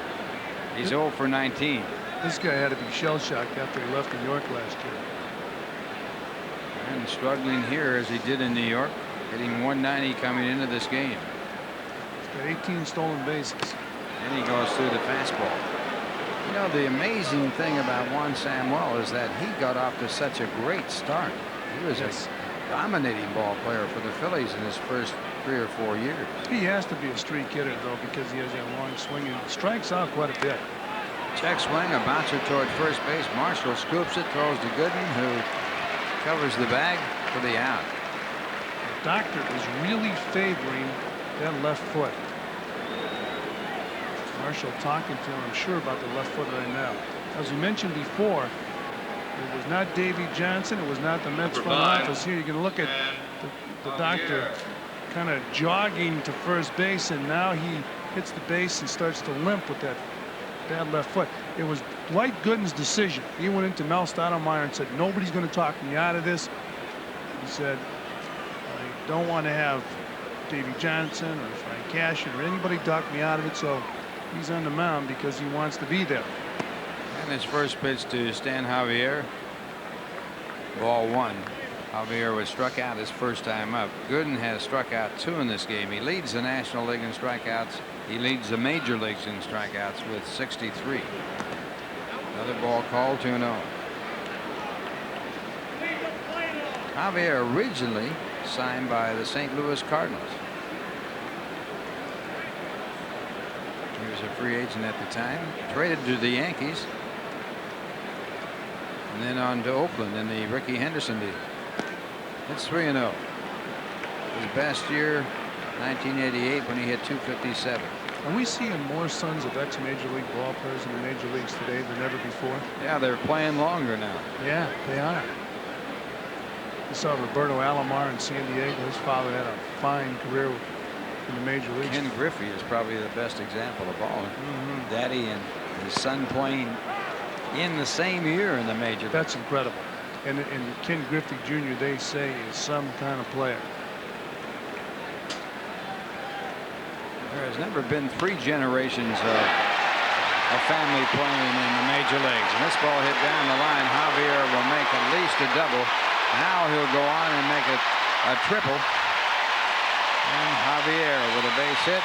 He's 0 for 19. This guy had to be shell-shocked after he left New York last year. And struggling here as he did in New York, hitting 190 coming into this game. He's got 18 stolen bases. And he goes through the fastball. You know, the amazing thing about Juan Samuel is that he got off to such a great start. He was dominating ball player for the Phillies in his first 3 or 4 years. He has to be a streak hitter, though, because he has that long swing and strikes out quite a bit. Check swing, a bouncer toward first base. Marshall scoops it, throws to Gooden, who covers the bag for the out. The doctor is really favoring that left foot. Marshall talking to him, I'm sure, about the left foot right now. As we mentioned before, it was not Davey Johnson. It was not the Mets front office. Here you can look at the doctor kind of jogging to first base, and now he hits the base and starts to limp with that bad left foot. It was Dwight Gooden's decision. He went into Mel Stottlemyre and said, nobody's going to talk me out of this. He said, I don't want to have Davey Johnson or Frank Cashin or anybody talk me out of it, so he's on the mound because he wants to be there. And his first pitch to Stan Javier. Ball 1. Javier was struck out his first time up. Gooden has struck out 2 in this game. He leads the National League in strikeouts. He leads the major leagues in strikeouts with 63. Another ball called, 2-0. Javier originally signed by the St. Louis Cardinals. He was a free agent at the time, traded to the Yankees, and then on to Oakland in the Ricky Henderson deal. It's 3-0. His best year, 1988, when he hit 257. Are we seeing more sons of ex-major league ball players in the major leagues today than ever before? Yeah, they're playing longer now. Yeah, they are. You saw Roberto Alomar in San Diego. His father had a fine career in the major leagues. Ken Griffey is probably the best example of all. Daddy and his son playing in the same year in the major leagues. That's incredible. And Ken Griffey Jr., they say, is some kind of player. There has never been 3 generations of family playing in the major leagues. And this ball hit down the line. Javier will make at least a double. Now he'll go on and make it a triple. And Javier with a base hit.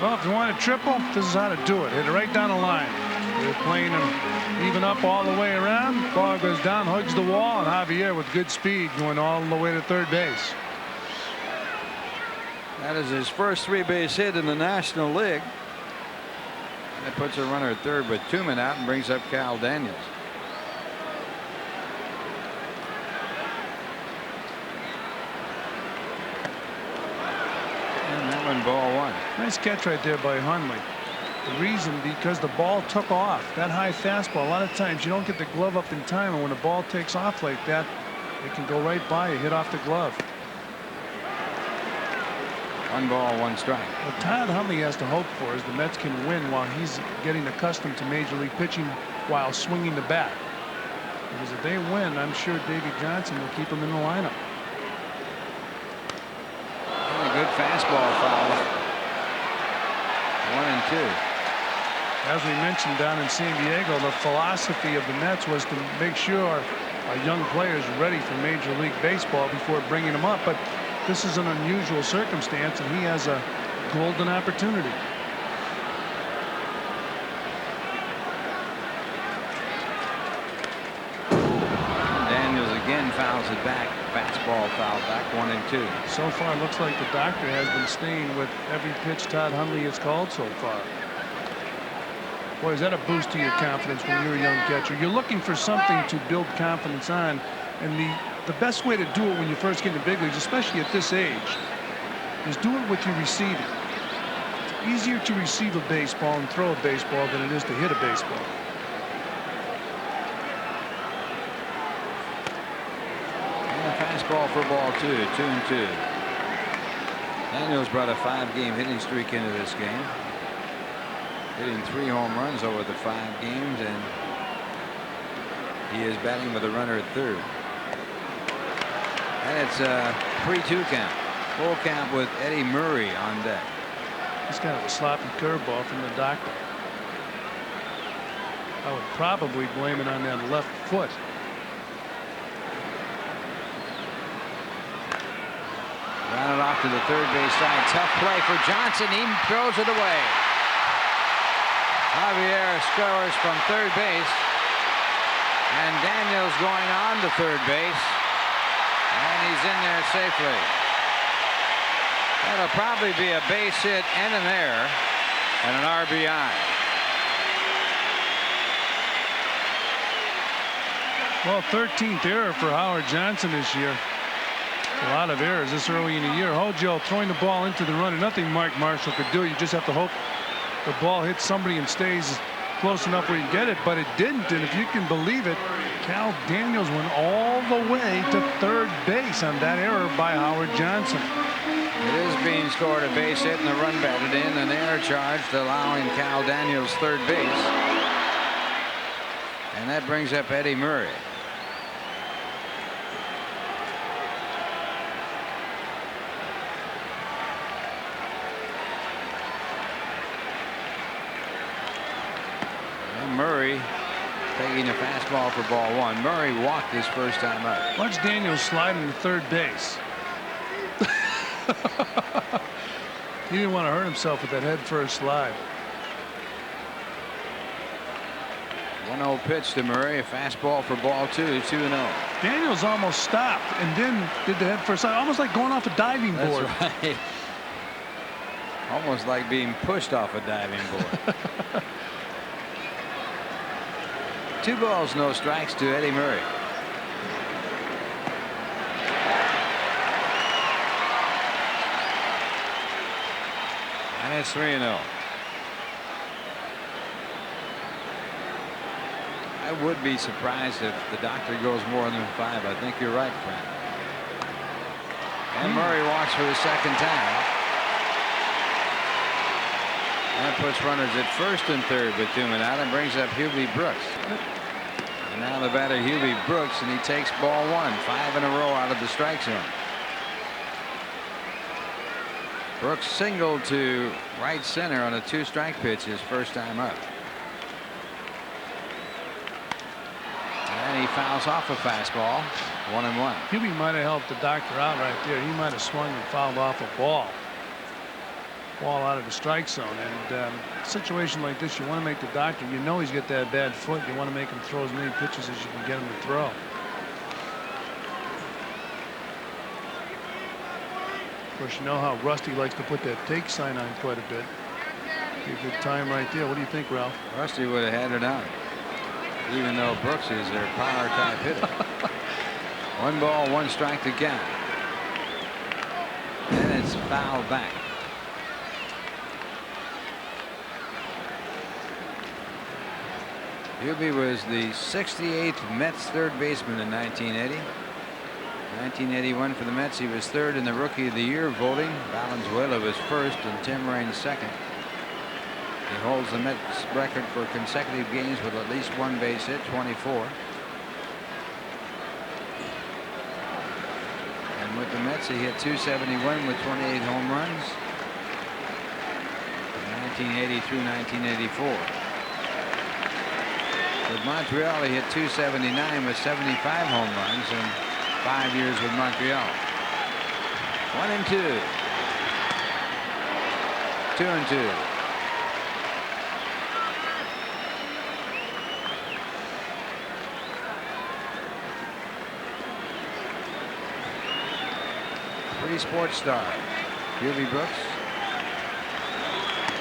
Well, if you want a triple, this is how to do it. Hit it right down the line. They're playing him even up all the way around. Ball goes down, hugs the wall, and Javier with good speed going all the way to third base. That is his first 3-base hit in the National League. That puts a runner at third with 2 men out and brings up Cal Daniels. And that one, ball 1. Nice catch right there by Hundley. The reason, because the ball took off. That high fastball, a lot of times you don't get the glove up in time, and when the ball takes off like that, it can go right by you, hit off the glove. 1 ball, 1 strike. What Todd Hundley has to hope for is the Mets can win while he's getting accustomed to major league pitching while swinging the bat. Because if they win, I'm sure Davey Johnson will keep him in the lineup. And a good fastball foul. 1 and 2. As we mentioned down in San Diego, the philosophy of the Mets was to make sure our young players are ready for Major League Baseball before bringing them up. But this is an unusual circumstance, and he has a golden opportunity. Daniels again fouls it back. Fastball foul back, 1 and 2. So far, it looks like the doctor has been staying with every pitch Todd Hundley has called so far. Boy, is that a boost to your confidence when you're a young catcher. You're looking for something to build confidence on, and the best way to do it when you first get into big leagues, especially at this age, is do it with your receiving. It's easier to receive a baseball and throw a baseball than it is to hit a baseball. Fastball for ball 2, 2 and 2. Daniels brought a 5-game hitting streak into this game, hitting 3 home runs over the 5 games, and he is batting with a runner at third. And it's a 3-2 count. Full count with Eddie Murray on deck. He's kind of a sloppy curveball from the doctor. I would probably blame it on that left foot. off to the third base side. Tough play for Johnson. He throws it away. Javier scores from third base. And Daniels going on to third base. And he's in there safely. That'll probably be a base hit and an error and an RBI. Well, 13th error for Howard Johnson this year. A lot of errors this early in the year. Hojo throwing the ball into the runner. Nothing Mark Marshall could do. You just have to hope the ball hits somebody and stays close enough where you get it, but it didn't. And if you can believe it, Cal Daniels went all the way to third base on that error by Howard Johnson. It is being scored a base hit and a run batted in, an error charged, allowing Cal Daniels third base. And that brings up Eddie Murray. Murray taking a fastball for ball one. Murray walked his first time up. Watch Daniels sliding to third base. He didn't want to hurt himself with that head first slide. 1-0 pitch to Murray, a fastball for ball two, 2-0. Daniels almost stopped and then did the head first slide, almost like going off a diving board. That's right. Almost like being pushed off a diving board. 2 balls, no strikes to Eddie Murray. And it's 3-0. I would be surprised if the doctor goes more than 5. I think you're right, Frank. And Murray walks for the second time. That puts runners at first and third with 2 men out and brings up Hubie Brooks. And now the batter Hubie Brooks, and he takes ball one, 5 in a row out of the strike zone. Brooks singled to right center on a 2-strike pitch his first time up. And he fouls off a fastball, 1-1. Hubie might have helped the doctor out right there. He might have swung and fouled off a ball out of the strike zone. And a situation like this, you want to make the doctor, you know he's got that bad foot. You want to make him throw as many pitches as you can get him to throw. Of course, you know how Rusty likes to put that take sign on quite a bit. Be a good time right there. What do you think, Ralph? Rusty would have had it on, even though Brooks is their power type hitter. 1 ball, 1 strike to count. And it's fouled back. Hubie was the 68th Mets third baseman in 1980. 1981 for the Mets, he was third in the Rookie of the Year voting. Valenzuela was first and Tim Raines second. He holds the Mets record for consecutive games with at least 1 base hit, 24. And with the Mets, he hit .271 with 28 home runs in 1980 through 1984. With Montreal, he hit .279 with 75 home runs in 5 years with Montreal. 1-2. 2-2. Free Sports Star, Hubie Brooks.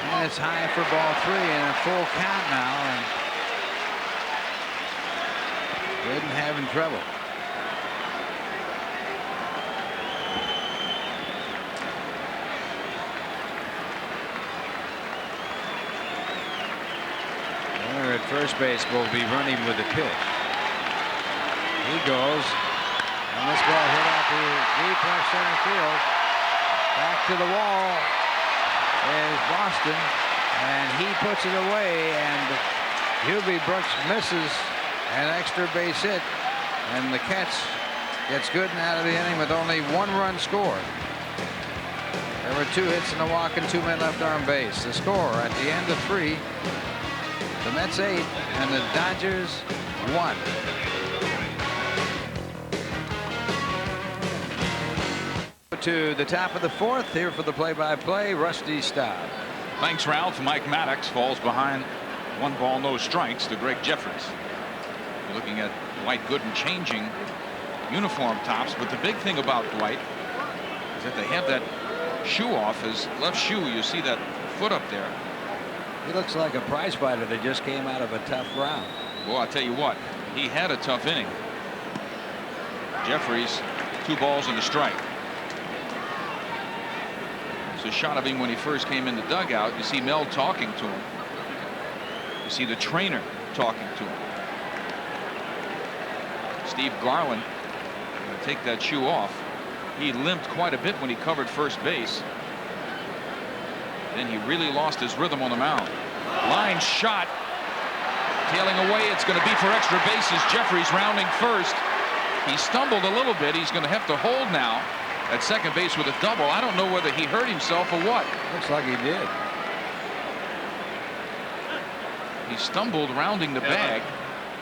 And it's high for ball 3 and a full count now. And Gooden having trouble. Runner at first base will be running with the pitch. He goes. And this ball hit out to deep left center field. Back to the wall is Boston. And he puts it away. And Hubie Brooks misses an extra base hit. And the catch gets Gooden out of the inning with only 1 run scored. There were 2 hits and a walk and 2 men left on base. The score at the end of 3. The Mets 8 and the Dodgers 1. to the top of the fourth. Here for the play-by-play, Rusty Staub. Thanks, Ralph. Mike Maddox falls behind 1 ball, no strikes to Greg Jeffries. You're looking at Dwight Gooden changing uniform tops, but the big thing about Dwight is that they have that shoe off, his left shoe. You see that foot up there. He looks like a prize fighter that just came out of a tough round. Well, I'll tell you what, he had a tough inning. Jeffries, 2 balls and a strike. It's a shot of him when he first came in the dugout. You see Mel talking to him. You see the trainer talking to him. Steve Garland going to take that shoe off. He limped quite a bit when he covered first base. Then he really lost his rhythm on the mound. Line shot. Tailing away. It's going to be for extra bases. Jeffries rounding first. He stumbled a little bit. He's going to have to hold now at second base with a double. I don't know whether he hurt himself or what. Looks like he did. He stumbled rounding the bag.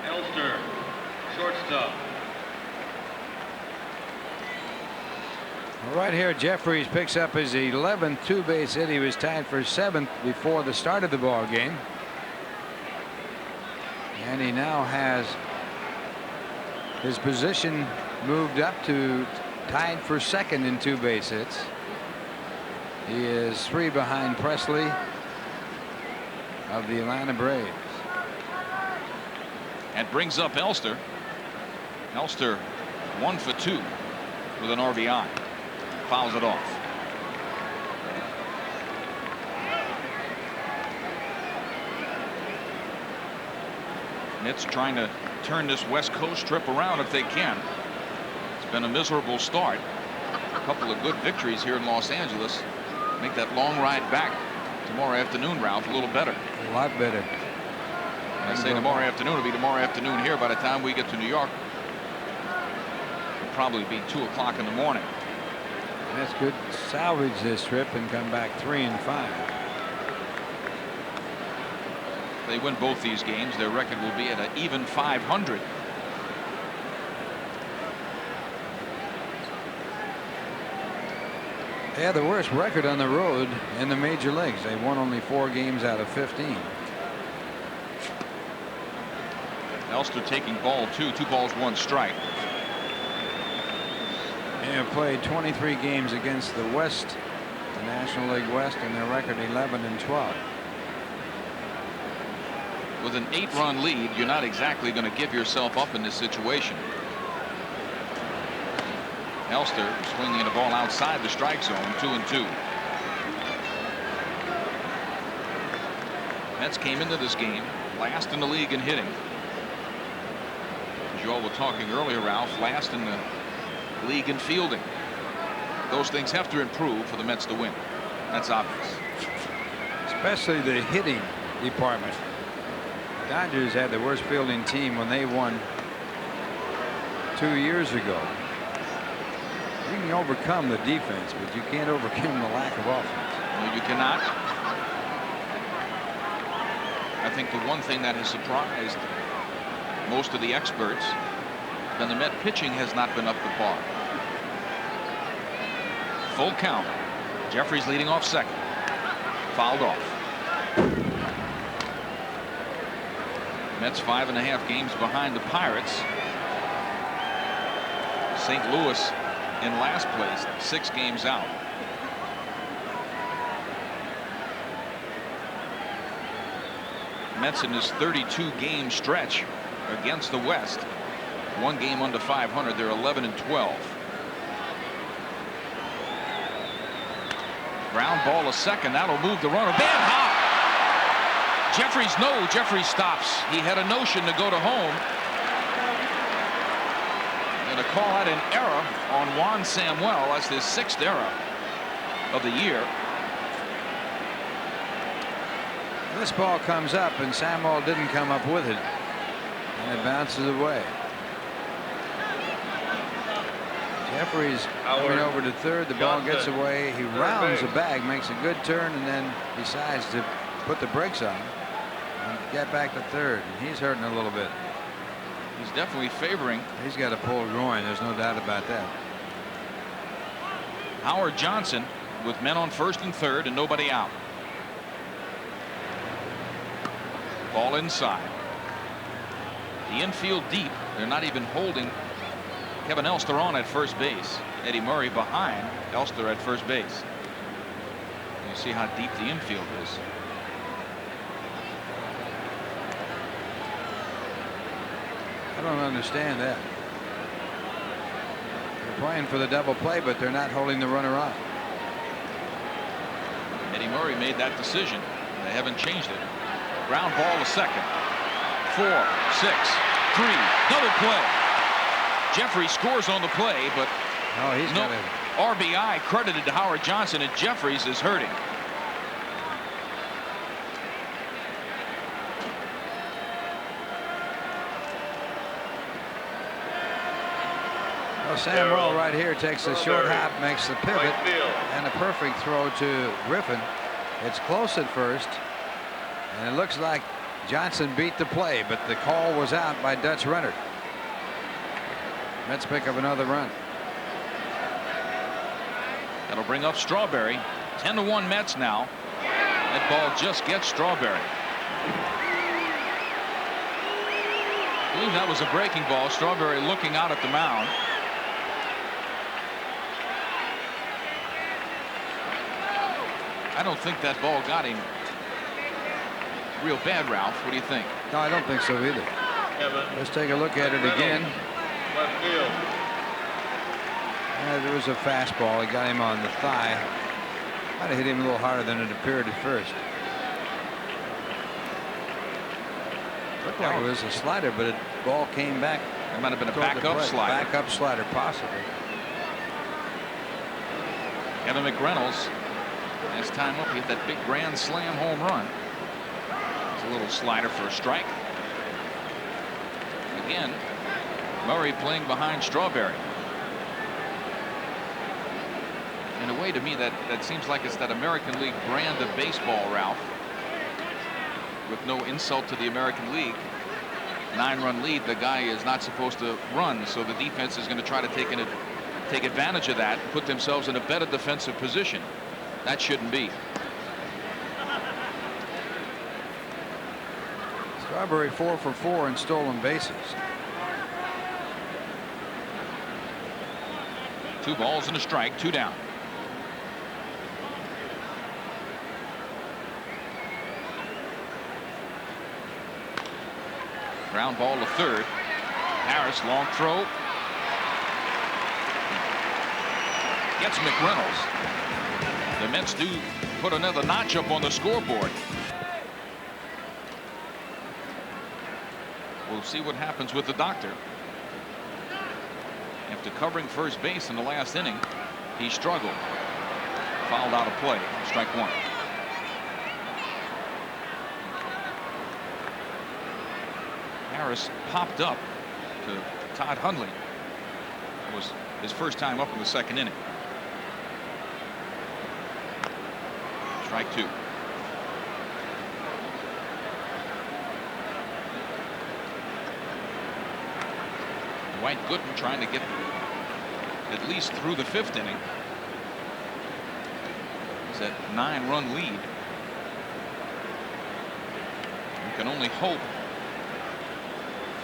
Elster, shortstop. Right here, Jeffries picks up his 11th 2-base hit. He was tied for 7th before the start of the ball game. And he now has his position moved up to tied for 2nd in 2-base hits. He is 3 behind Presley of the Atlanta Braves. And brings up Elster. Elster 1 for 2 with an RBI. Fouls it off. Mets trying to turn this West Coast trip around if they can. It's been a miserable start. A couple of good victories here in Los Angeles. Make that long ride back tomorrow afternoon, Ralph, a little better. A lot better. I say tomorrow afternoon. It'll be tomorrow afternoon here. By the time we get to New York, it'll probably be 2 o'clock in the morning. That's good. Salvage this trip and come back 3 and 5. If they win both these games, their record will be at an even 500. They had the worst record on the road in the major leagues. They won only 4 games out of 15. Elster taking ball 2, 2 balls, 1 strike. They have played 23 games against the West, the National League West, and their record 11 and 12. With an 8-run lead, you're not exactly going to give yourself up in this situation. Elster swinging a ball outside the strike zone, 2 and 2. Mets came into this game last in the league in hitting. As you all were talking earlier, Ralph, last in the league in fielding. Those things have to improve for the Mets to win. That's obvious. Especially the hitting department. Dodgers had the worst fielding team when they won 2 years ago. You can overcome the defense, but you can't overcome the lack of offense. No, you cannot. I think the one thing that has surprised most of the experts, then the Met pitching has not been up to par. Full count. Jeffries leading off second. Fouled off. Mets 5.5 games behind the Pirates. St. Louis in last place, 6 games out. Mets in this 32-game stretch against the West. 1 game under 500. They're 11 and 12. Ground ball a second. That'll move the runner. Bad hop. Jeffries, no. Jeffries stops. He had a notion to go to home. And a call out an error on Juan Samuel. That's his 6th error of the year. This ball comes up and Samuel didn't come up with it. And it bounces away. Jeffries coming over to third. The ball gets away. He rounds the bag, makes a good turn, and then decides to put the brakes on and get back to third. And he's hurting a little bit. He's definitely favoring. He's got a pulled groin. There's no doubt about that. Howard Johnson with men on first and third and nobody out. Ball inside. The infield deep. They're not even holding Kevin Elster on at first base. Eddie Murray behind Elster at first base. You see how deep the infield is. I don't understand that. They're playing for the double play, but they're not holding the runner on. Eddie Murray made that decision. They haven't changed it. Ground ball to second. 4, 6, 3. Double play. Jeffrey scores on the play, but He's no got it. RBI credited to Howard Johnson, and Jeffries is hurting. Well, Samuel right here takes a short hop, makes the pivot, and a perfect throw to Griffin. It's close at first, and it looks like Johnson beat the play, but the call was out by Dutch Renner. Mets pick up another run. That'll bring up Strawberry. 10-1 Mets now. That ball just gets Strawberry. I believe that was a breaking ball. Strawberry looking out at the mound. I don't think that ball got him real bad, Ralph. What do you think? No, I don't think so either. Let's take a look at it again. Left field. There was a fastball. It got him on the thigh. Might have hit him a little harder than it appeared at first. Looked like it was a slider, but the ball came back. It might have been a toward the backup plate. slider. Backup slider, possibly. Kevin McReynolds, last time up, he hit that big grand slam home run. It's a little slider for a strike. Again, Murray playing behind Strawberry. In a way, to me, that seems like it's that American League brand of baseball, Ralph. With no insult to the American League. 9-run lead, the guy is not supposed to run, so the defense is going to try to take advantage of that, put themselves in a better defensive position. That shouldn't be. Strawberry 4 for 4 in stolen bases. 2 balls and a strike, 2 down. Ground ball to third. Harris, long throw. Gets McReynolds. The Mets do put another notch up on the scoreboard. We'll see what happens with the doctor. After covering first base in the last inning, he struggled. Fouled out of play. Strike 1. Harris popped up to Todd Hundley. It was his first time up in the second inning. Strike 2. Dwight Gooden trying to get at least through the 5th inning. It's that 9-run lead. You can only hope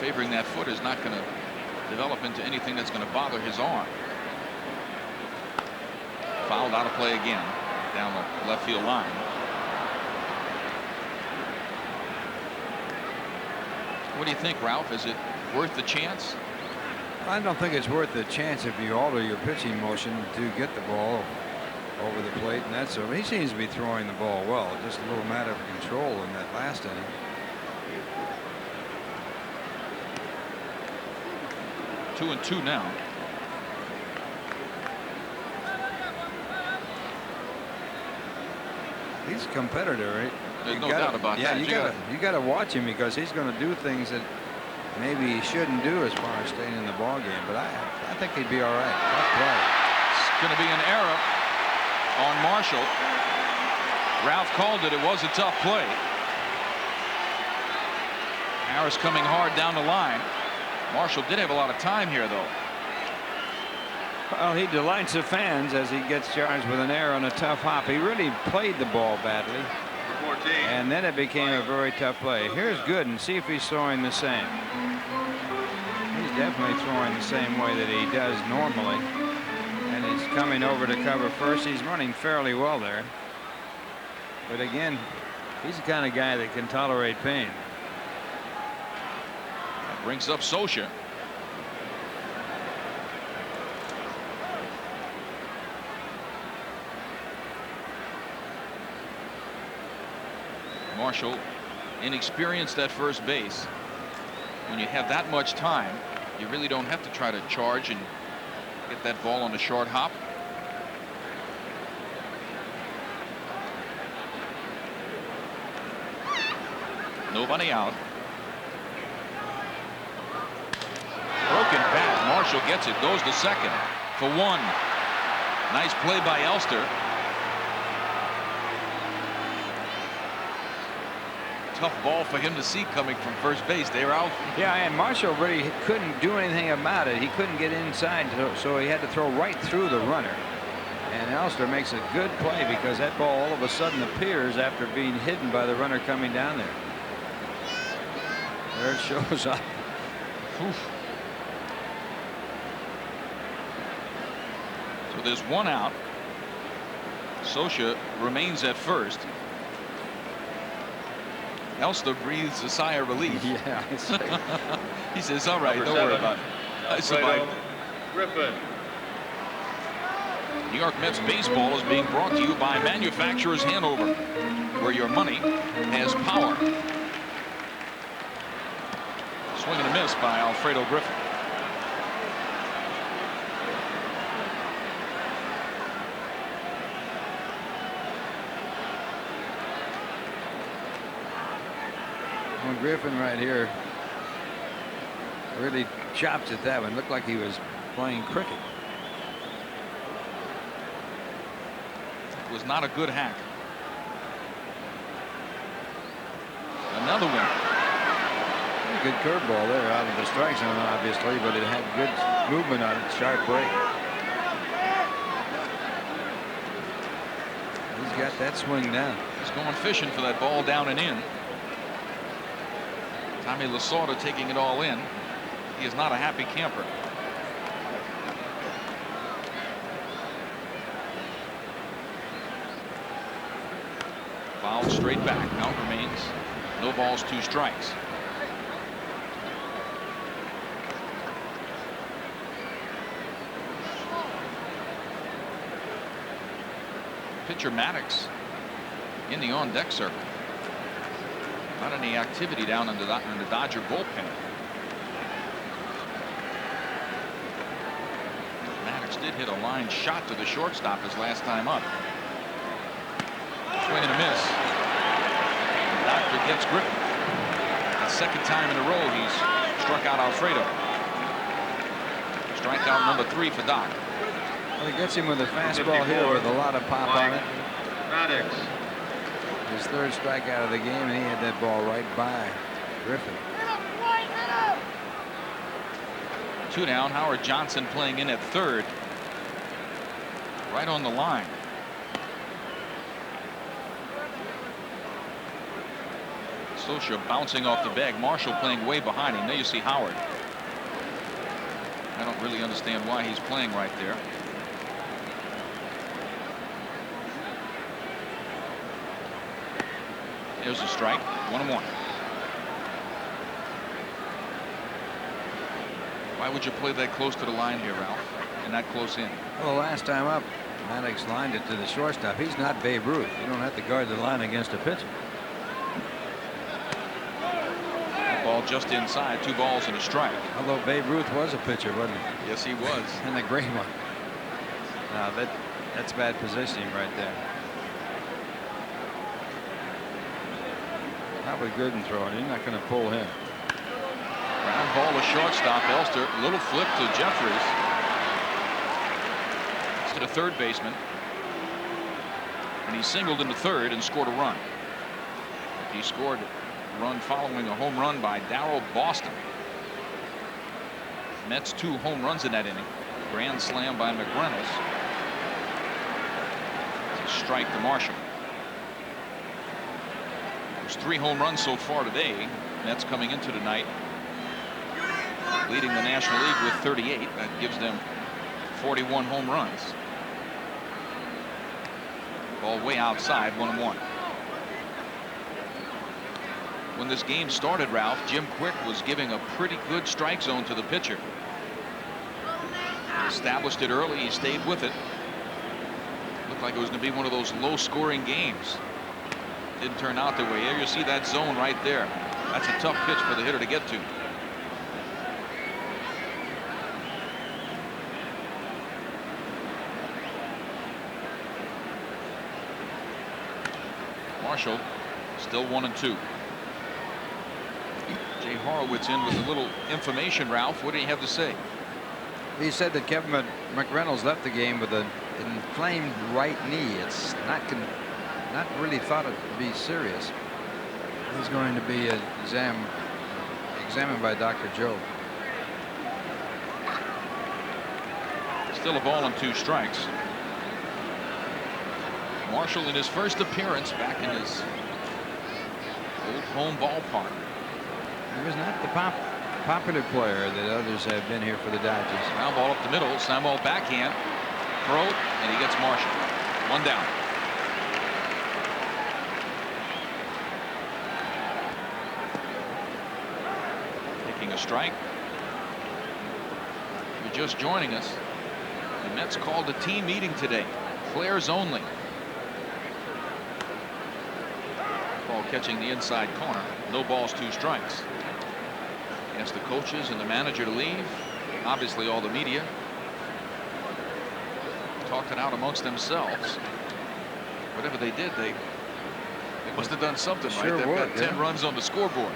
favoring that foot is not going to develop into anything that's going to bother his arm. Fouled out of play again down the left field line. What do you think, Ralph? Is it worth the chance? I don't think it's worth the chance if you alter your pitching motion to get the ball over the plate, and that's over. He seems to be throwing the ball well. Just a little matter of control in that last inning. Two and 2 now. He's a competitor, right? There's no doubt about that. You gotta watch him because he's going to do things that maybe he shouldn't do as far as staying in the ball game. But I think he'd be all right. Tough play. It's going to be an error on Marshall. Ralph called it. It was a tough play. Harris coming hard down the line. Marshall did have a lot of time here, though. Well, he delights the fans as he gets charged with an error on a tough hop. He really played the ball badly, and then it became a very tough play. Here's Gooden. See if he's throwing the same. He's definitely throwing the same way that he does normally, and he's coming over to cover first. He's running fairly well there, but again, he's the kind of guy that can tolerate pain. That brings up Scioscia. Marshall, inexperienced at first base. When you have that much time, you really don't have to try to charge and get that ball on a short hop. Nobody out. Broken bat. Marshall gets it. Goes to second for one. Nice play by Elster. Tough ball for him to see coming from first base. They were out. Yeah, and Marshall really couldn't do anything about it. He couldn't get inside, so he had to throw right through the runner. And Elster makes a good play because that ball all of a sudden appears after being hidden by the runner coming down there. There it shows up. Oof. So there's one out. Scioscia remains at first. Elster breathes a sigh of relief. Yeah. He says, all right, don't worry about it. I survived. Griffin. New York Mets baseball is being brought to you by Manufacturers Hanover, where your money has power. Swing and a miss by Alfredo Griffin. Well, Griffin right here really chops at that one. Looked like he was playing cricket. It was not a good hack. Another one. Good curveball there out of the strike zone, obviously, but it had good movement on it. Sharp break. He's got that swing down. He's going fishing for that ball down and in. Tommy Lasorda taking it all in. He is not a happy camper. Fouled straight back. Count remains no balls, 2 strikes. Pitcher Maddox in the on-deck circle. Not any activity down in the Dodger bullpen. Maddox did hit a line shot to the shortstop his last time up. Swing and a miss. Doctor gets Griffin. The second time in a row he's struck out Alfredo. Strikeout number 3 for Doc. Well, he gets him with a fastball here with a lot of pop on it. Maddox. His 3rd strikeout of the game, and he had that ball right by Griffin. 2 down. Howard Johnson playing in at 3rd. Right on the line. Scioscia bouncing off the bag. Marshall playing way behind him. There you see Howard. I don't really understand why he's playing right there. There's a strike. 1-1. Why would you play that close to the line here, Ralph, and that close in? Well, last time up, Maddox lined it to the shortstop. He's not Babe Ruth. You don't have to guard the line against a pitcher. That ball just inside. 2 balls and a strike. Although Babe Ruth was a pitcher, wasn't he? Yes, he was. And a great one. Now that's bad positioning right there. Probably Gooden throwing. You're not going to pull him. Ground ball to shortstop. Elster. Little flip to Jeffries. To the 3rd baseman. And he singled into 3rd and scored a run. He scored a run following a home run by Darrell Boston. Mets 2 home runs in that inning. Grand slam by McReynolds. It's a strike to Marshall. There's 3 home runs so far today. Mets coming into tonight leading the National League with 38. That gives them 41 home runs. Ball way outside, 1-1. When this game started, Ralph, Jim Quick was giving a pretty good strike zone to the pitcher. He established it early. He stayed with it. Looked like it was going to be one of those low-scoring games. Didn't turn out that way. Here you see that zone right there. That's a tough pitch for the hitter to get to. Marshall still 1-2. Jay Horowitz in with a little information. Ralph, what do you have to say? He said that Kevin McReynolds left the game with an inflamed right knee. It's not really thought it to be serious. He's going to be examined by Dr. Joe. Still a ball and 2 strikes. Marshall in his first appearance back in his old home ballpark. He was not the popular player that others have been here for the Dodgers. Ground ball up the middle. Samuel backhand. Throw, and he gets Marshall. 1 down. Taking a strike. If you're just joining us, the Mets called a team meeting today. Players only. Ball catching the inside corner. No balls, 2 strikes. Asked the coaches and the manager to leave. Obviously all the media talked it out amongst themselves. Whatever they did, they must have done something right. They've got 10 runs on the scoreboard.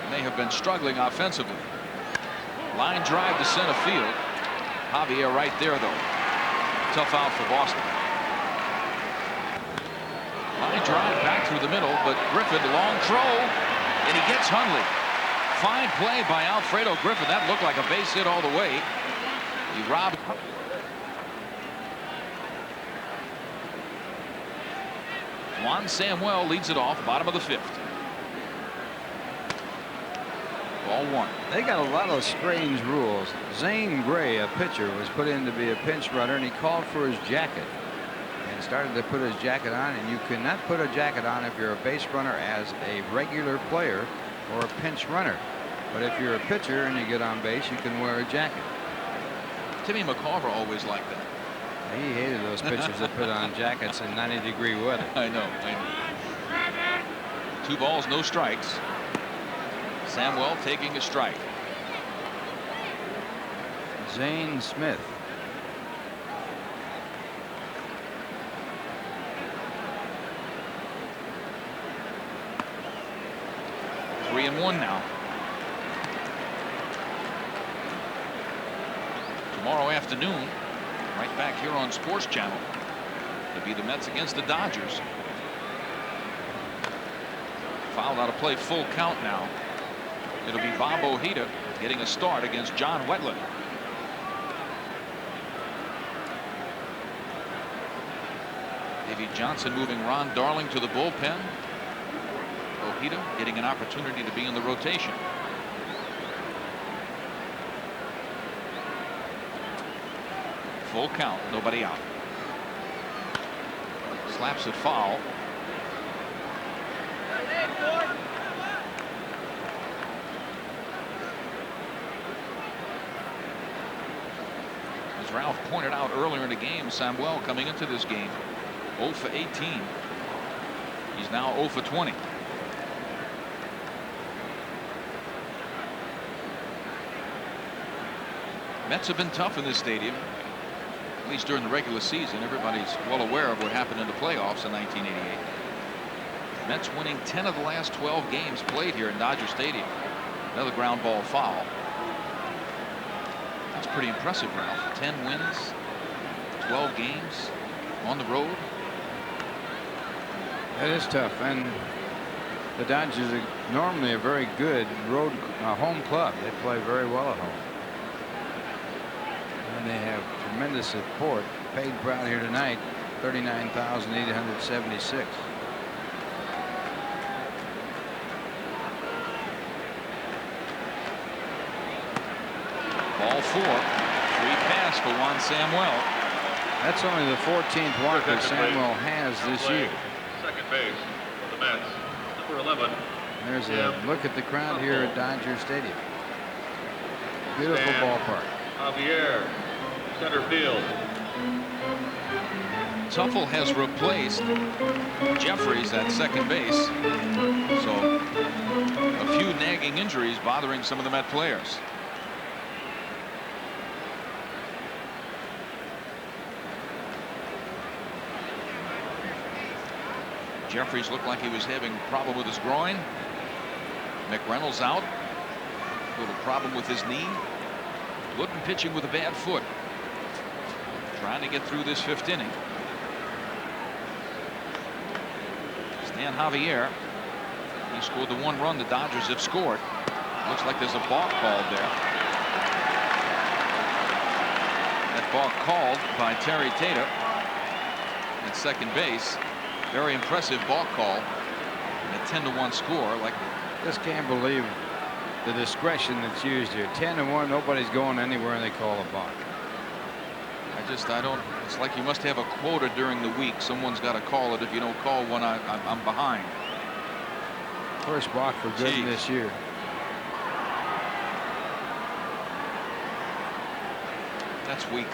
And they have been struggling offensively. Line drive to center field. Javier right there though. Tough out for Boston. Line drive back through the middle, but Griffin long throw, and he gets Hundley. Fine play by Alfredo Griffin. That looked like a base hit all the way. He robbed. Juan Samuel leads it off, bottom of the 5th. Ball 1. They got a lot of strange rules. Zane Gray, a pitcher, was put in to be a pinch runner, and he called for his jacket and started to put his jacket on. And you cannot put a jacket on if you're a base runner as a regular player or a pinch runner. But if you're a pitcher and you get on base, you can wear a jacket. Timmy McCarver always liked that. He hated those pitchers that put on jackets in 90-degree weather. I know. 2 balls, no strikes. Samuel taking a strike. Zane Smith. Three and 1 now. Tomorrow afternoon, right back here on SportsChannel, it'll be the Mets against the Dodgers. Fouled out of play, full count now. It'll be Bob Ojeda getting a start against John Wetland. Davey Johnson moving Ron Darling to the bullpen. Ojeda getting an opportunity to be in the rotation. Full count, nobody out. Slaps it foul. As Ralph pointed out earlier in the game, Samuel coming into this game 0 for 18. He's now 0 for 20. Mets have been tough in this stadium, at least during the regular season. Everybody's well aware of what happened in the playoffs in 1988. Mets winning 10 of the last 12 games played here in Dodger Stadium. Another ground ball foul. That's pretty impressive, Ralph. 10 wins, 12 games on the road. That is tough, and the Dodgers are normally a very good road home club. They play very well at home. they have tremendous support. Paid crowd here tonight, 39,876. Ball 4. Free pass for Juan Samuel. That's only the 14th walk that Samuel has this year. Second base for the Mets, number 11. There's a look at the crowd here at Dodger Stadium. Beautiful ballpark. Javier, center field. Tuffle has replaced Jeffries at second base. So a few nagging injuries bothering some of the Met players. Jeffries looked like he was having a problem with his groin. McReynolds out. A little problem with his knee. Gooden pitching with a bad foot. Trying to get through this 5th inning. Stan Javier. He scored the 1 run the Dodgers have scored. Looks like there's a balk called there. That balk called by Terry Tater at second base. Very impressive balk call. A 10-1 score. Like, just can't believe the discretion that's used here. 10-1, nobody's going anywhere, and they call a balk. I don't. It's like you must have a quota during the week. Someone's got to call it. If you don't call one, I'm behind. First balk for Gooden this year. That's weak.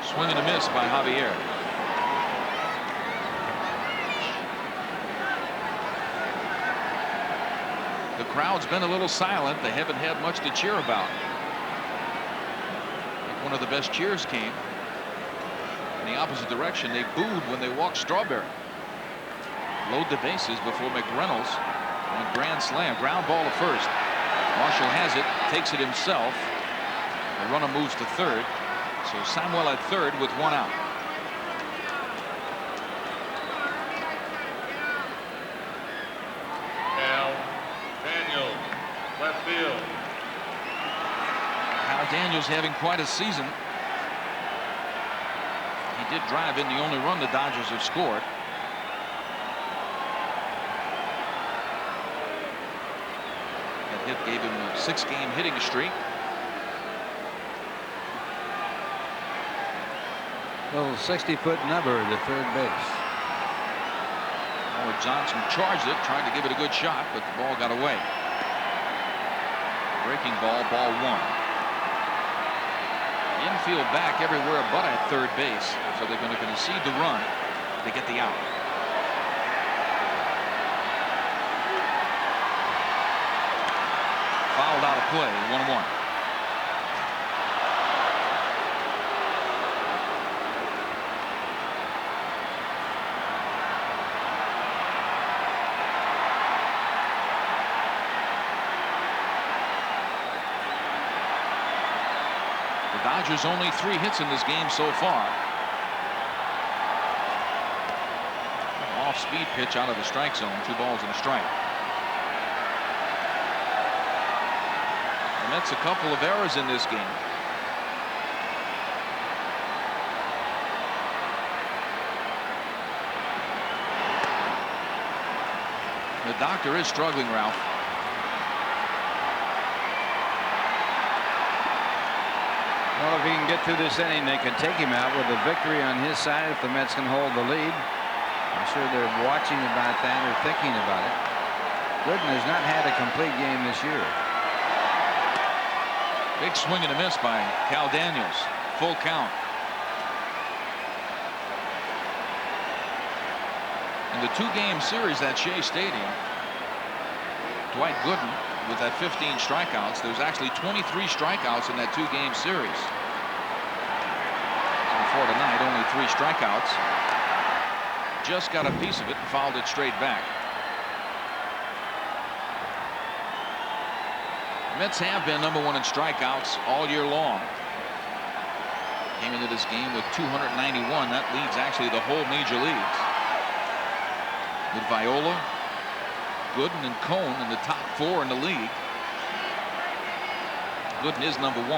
Swing and a miss by Javier. The crowd's been a little silent. They haven't had much to cheer about. I think one of the best cheers came in the opposite direction. They booed when they walked Strawberry. Load the bases before McReynolds on grand slam. Ground ball to first. Marshall has it, takes it himself. The runner moves to third. So Samuel at third with 1 out. Cal Daniels, left field. Cal Daniels having quite a season. He did drive in the only run the Dodgers have scored. That hit gave him a 6-game hitting streak. Little 60-foot number to third base. Howard Johnson charged it, tried to give it a good shot, but the ball got away. Breaking ball, ball 1. Infield back everywhere but at third base, so they're going to concede the run to get the out. Fouled out of play, 1-1. Dodgers only 3 hits in this game so far. Off-speed pitch out of the strike zone. 2 balls and a strike. The Mets a couple of errors in this game. The doctor is struggling, Ralph. Well, if he can get through this inning, they can take him out with a victory on his side if the Mets can hold the lead. I'm sure they're watching about that or thinking about it. Gooden has not had a complete game this year. Big swing and a miss by Cal Daniels. Full count. In the 2-game series at Shea Stadium, Dwight Gooden with that 15 strikeouts. There's actually 23 strikeouts in that 2-game series. Before tonight, only 3 strikeouts. Just got a piece of it and fouled it straight back. Mets have been #1 in strikeouts all year long. Came into this game with 291. That leads actually the whole major leagues. With Viola, Gooden and Cone in the top 4 in the league. Gooden is number 1.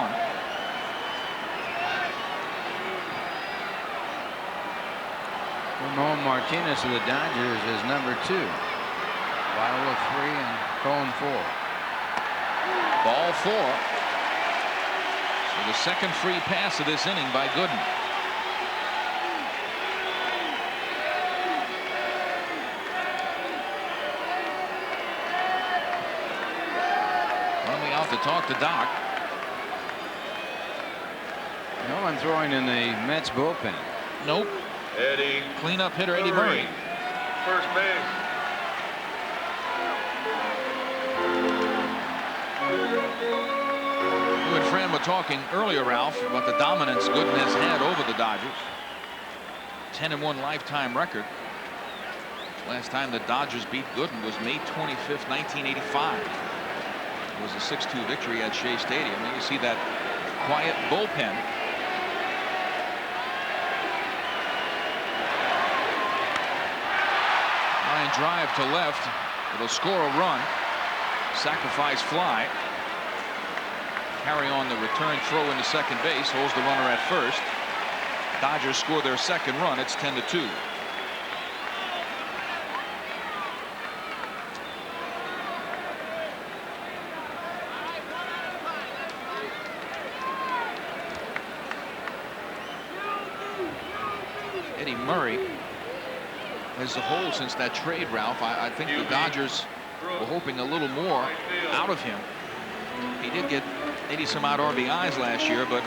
Ramon Martinez of the Dodgers is number 2. Viola 3 and Cone 4. Ball 4. So the second free pass of this inning by Gooden. Running out to talk to Doc. No one throwing in the Mets bullpen. Nope. Eddie. Cleanup hitter Eddie Murray. First base. You and Fran were talking earlier, Ralph, about the dominance Gooden has had over the Dodgers. 10-1 lifetime record. Last time the Dodgers beat Gooden was May 25th, 1985. It was a 6-2 victory at Shea Stadium. And you see that quiet bullpen. Line drive to left. It'll score a run. Sacrifice fly. Carry on the return throw into second base. Holds the runner at first. Dodgers score their second run. It's 10-2. Eddie Murray as a whole since that trade, Ralph, I think the Dodgers were hoping a little more out of him. He did get 80 some odd RBIs last year, but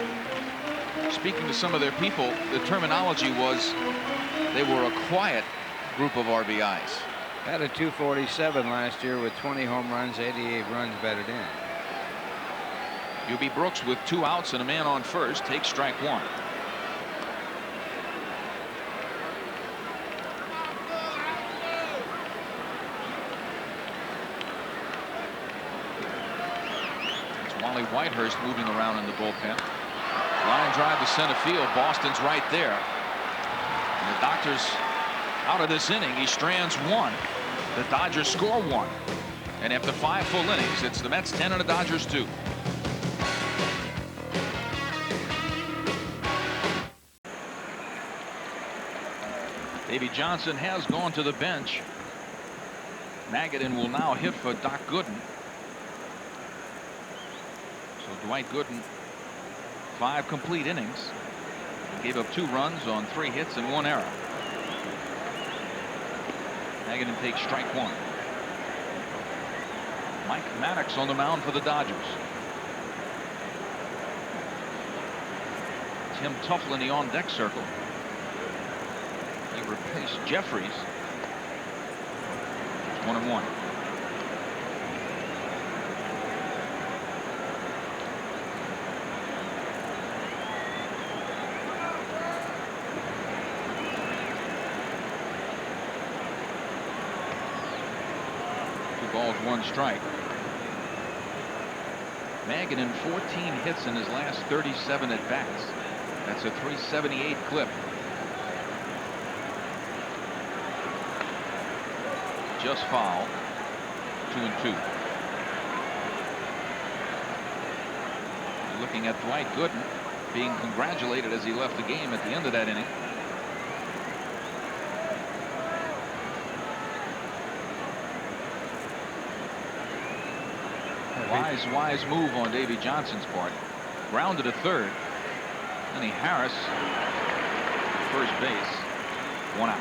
speaking to some of their people, the terminology was they were a quiet group of RBIs. Had a 247 last year with 20 home runs, 88 runs batted in. UB Brooks with 2 outs and a man on first takes strike 1. Whitehurst moving around in the bullpen. Line drive to center field. Boston's right there. And the Doctors out of this inning. He strands 1. The Dodgers score 1. And after 5 full innings, it's the Mets 10 and the Dodgers 2. Davey Johnson has gone to the bench. Magadan will now hit for Doc Gooden. Dwight Gooden, 5 complete innings. Gave up 2 runs on 3 hits and 1 error. Magadan takes strike 1. Mike Maddox on the mound for the Dodgers. Tim Tuffle in the on-deck circle. He replaced Jeffries. It's 1-1. Balls, 1 strike. Magadan 14 hits in his last 37 at bats. That's a .378 clip. Just foul. 2-2. You're looking at Dwight Gooden being congratulated as he left the game at the end of that inning. Wise move on Davey Johnson's part. Grounded to third. Lenny Harris, first base. 1 out.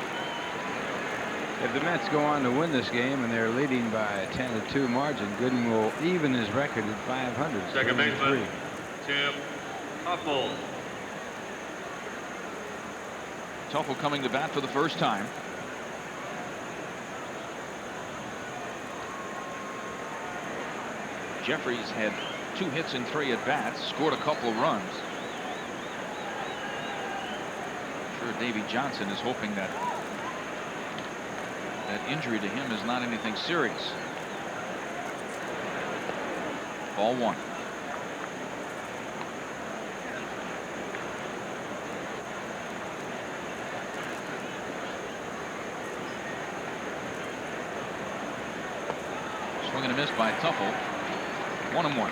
If the Mets go on to win this game and they're leading by a 10-2 margin, Gooden will even his record at 500. Second baseman, Tim Tuffle. Tuffle coming to bat for the first time. Jeffries had 2 hits and 3 at bats, scored a couple of runs. I'm sure Davey Johnson is hoping that injury to him is not anything serious. Ball 1. miss by Tuffle. 1-1.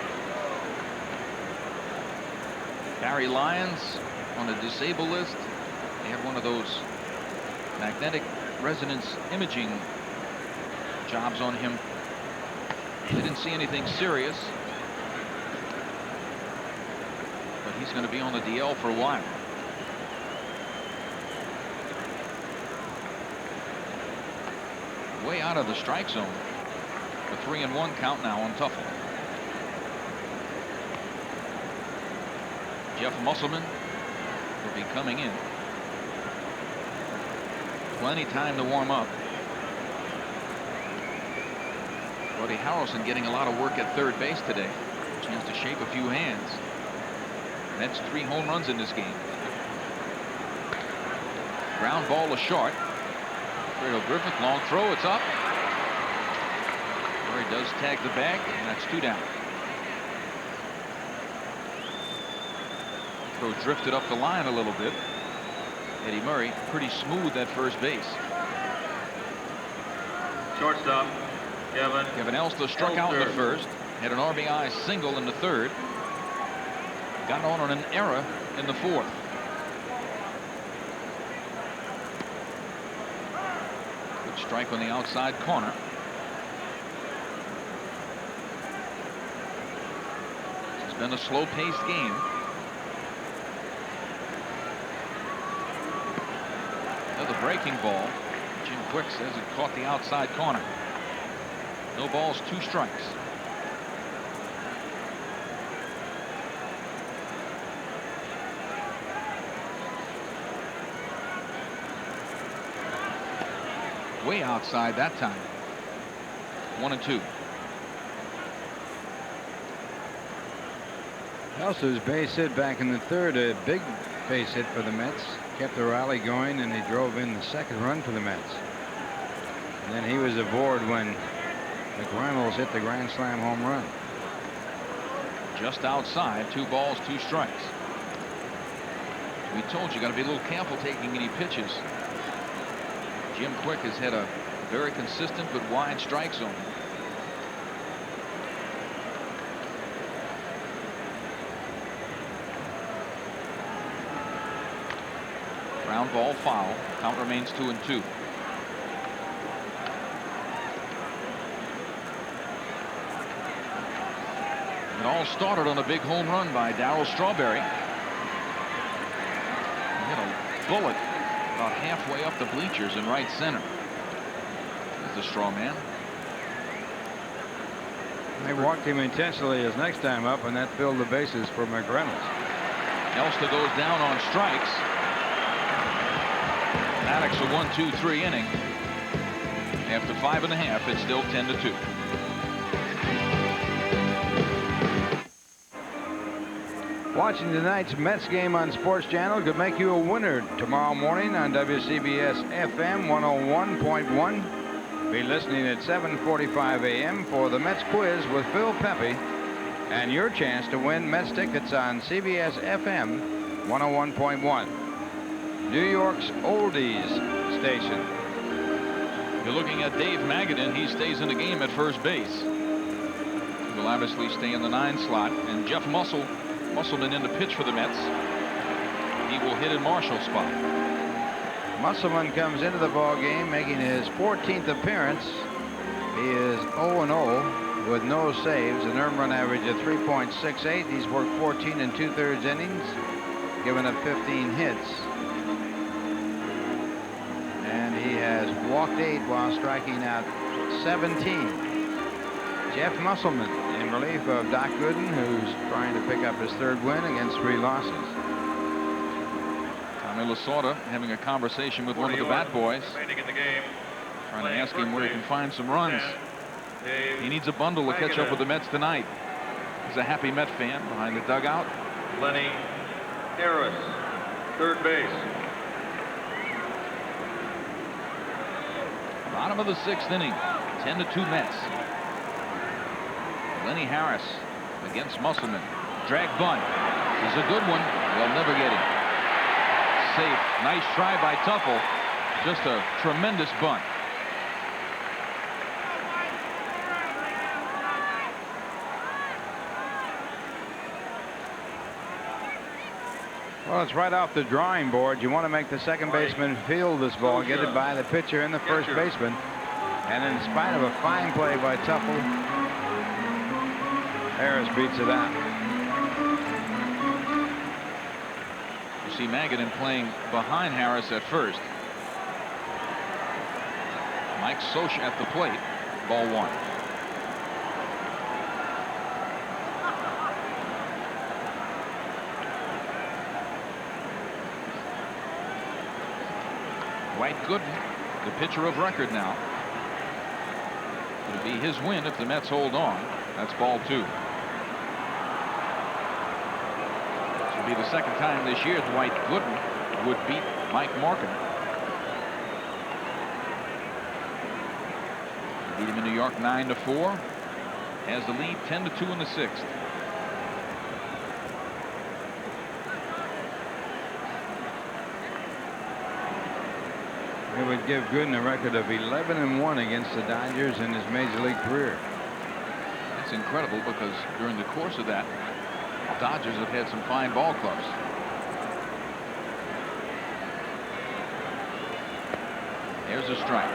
Barry Lyons on the disabled list. They had one of those magnetic resonance imaging jobs on him. They didn't see anything serious, but he's going to be on the DL for a while. Way out of the strike zone. The 3-1 count now on Tuffle. Jeff Musselman will be coming in. Plenty time to warm up. Buddy Harrelson getting a lot of work at third base today. Chance to shake a few hands. That's 3 home runs in this game. Ground ball to short. Fredo Griffith, long throw, it's up. Murray does tag the bag, and that's 2 down. Throw drifted up the line a little bit. Eddie Murray pretty smooth at first base. Shortstop, Kevin Elster struck out in the first, had an RBI single in the third, got on an error in the fourth. Good strike on the outside corner. It's been a slow-paced game. Another breaking ball. Jim Quick says it caught the outside corner. No balls, 2 strikes. Way outside that time. 1-2. Elster's base hit back in the third, a big base hit for the Mets. Kept the rally going, and he drove in the second run for the Mets. And then he was aboard when McReynolds hit the grand slam home run. Just outside, 2 balls, 2 strikes. We told you, got to be a little careful taking any pitches. Jim Quick has had a very consistent but wide strike zone. Ground ball foul. Count remains 2-2. It all started on a big home run by Darryl Strawberry. He hit a bullet about halfway up the bleachers in right center. There's the straw man. They walked him intentionally his next time up, and that filled the bases for McReynolds. Elster goes down on strikes. Maddox a 1-2-3 inning. After 5.5, it's still 10-2. Watching tonight's Mets game on Sports Channel could make you a winner tomorrow morning on WCBS FM 101.1. Be listening at 7:45 a.m. for the Mets quiz with Phil Pepe and your chance to win Mets tickets on CBS FM 101.1. New York's oldies station. You're looking at Dave Magadan. He stays in the game at first base. He will obviously stay in the 9 slot. And Jeff Musselman in the pitch for the Mets. He will hit in Marshall's spot. Musselman comes into the ball game making his 14th appearance. He is 0-0 with no saves, an earned run average of 3.68. He's worked 14 2/3 innings, given up 15 hits. And he has walked 8 while striking out 17. Jeff Musselman in relief of Doc Gooden, who's trying to pick up his 3rd win against 3 losses. Tommy Lasorda having a conversation with one of the bat boys, remaining in the game. trying to ask him where he can find some runs. He needs a bundle to catch up with the Mets tonight. He's a happy Met fan behind the dugout. Lenny Harris, third base. Bottom of the 6th inning, 10-2 Mets. Lenny Harris against Musselman. Drag bunt. This is a good one. They'll never get him. Safe. Nice try by Tuffle. Just a tremendous bunt. Well, it's right off the drawing board. You want to make the second baseman field this ball, get it by the pitcher and the first baseman. And in spite of a fine play by Tuffle, Harris beats it out. You see Magadan playing behind Harris at first. Mike Socha at the plate. Ball one. Dwight Gooden, the pitcher of record now. It'll be his win if the Mets hold on. That's ball two. This will be the second time this year Dwight Gooden would beat Mike Markin. Beat him in New York 9-4. Has the lead 10-2 in the sixth. It would give Gooden a record of 11-1 against the Dodgers in his major league career. That's incredible because during the course of that, the Dodgers have had some fine ball clubs. There's a strike.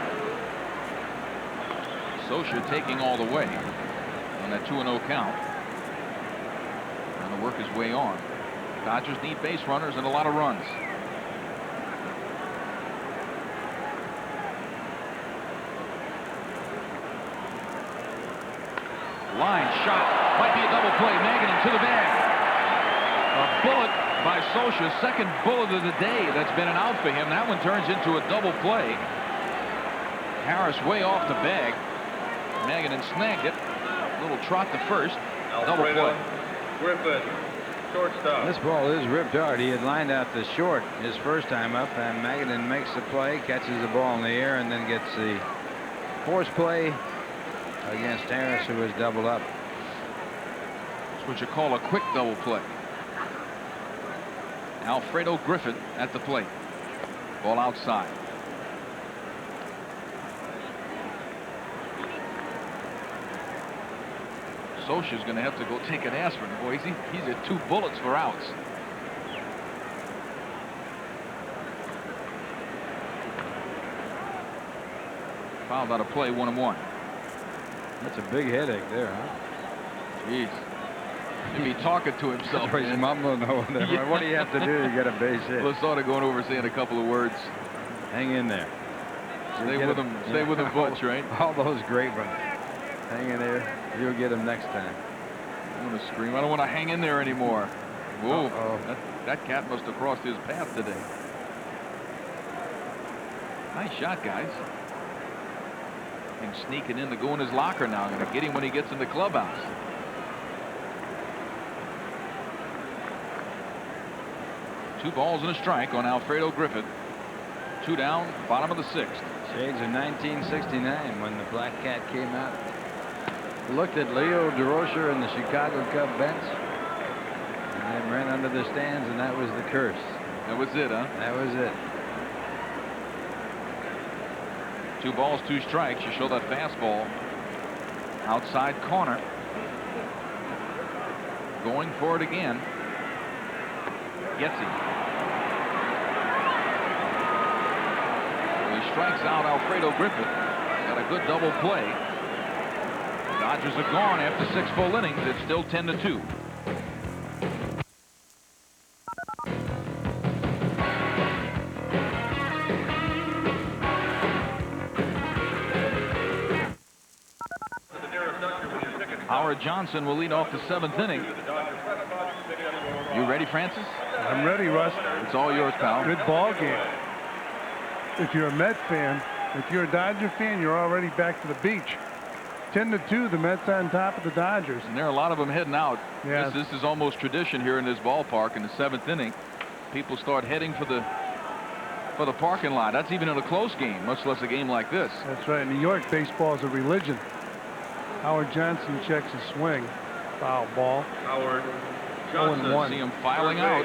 Socha taking all the way on that 2-0 count. Trying to work his way on. Dodgers need base runners and a lot of runs. Line shot, might be a double play. Magadan to the bag. A bullet by Socha, second bullet of the day. That's been an out for him. That one turns into a double play. Harris way off the bag. Magadan snagged it. A little trot to first. Double play. Griffin, shortstop. This ball is ripped hard. He had lined out the short his first time up, and Magadan makes the play, catches the ball in the air, and then gets the force play against Harris, who was doubled up. That's what you call a quick double play. Alfredo Griffin at the plate. Ball outside. Socha's going to have to go take an aspirin, boys. He's at 2 bullets for outs. Fouled out of play, 1-1. That's a big headache there, huh? Jeez. He'd be talking to himself. He's mumbling over there. Yeah. What do you have to do to get a base hit? Let's start going over saying a couple of words. Hang in there. Stay with them. Stay with them, folks, right? All those great ones. Hang in there. You'll get them next time. I'm going to scream. I don't want to hang in there anymore. Whoa. Uh-oh. That cat must have crossed his path today. Nice shot, guys. Him sneaking in to go in his locker now. Going to get him when he gets in the clubhouse. Two balls and a strike on Alfredo Griffin. 2 down, bottom of the 6th. Shades of 1969 when the Black Cat came out. Looked at Leo DeRocher and the Chicago Cub bench, and then ran under the stands, and that was the curse. That was it, huh? That was it. 2 balls, 2 strikes. You show that fastball. Outside corner. Going for it again. Gets him. Well, he strikes out Alfredo Griffin. Got a good double play. Dodgers are gone after 6 full innings. It's still 10-2. Howard Johnson will lead off the 7th inning. You ready, Francis? I'm ready, Russ. It's all yours, pal. Good ball game. If you're a Met fan, if you're a Dodger fan, you're already back to the beach. 10-2, the Mets on top of the Dodgers. And there are a lot of them heading out. Yeah. This is almost tradition here in this ballpark in the 7th inning. People start heading for the parking lot. That's even in a close game, much less a game like this. That's right. In New York, baseball is a religion. Howard Johnson checks his swing. Foul ball. Howard Johnson. 0-1. See him filing out.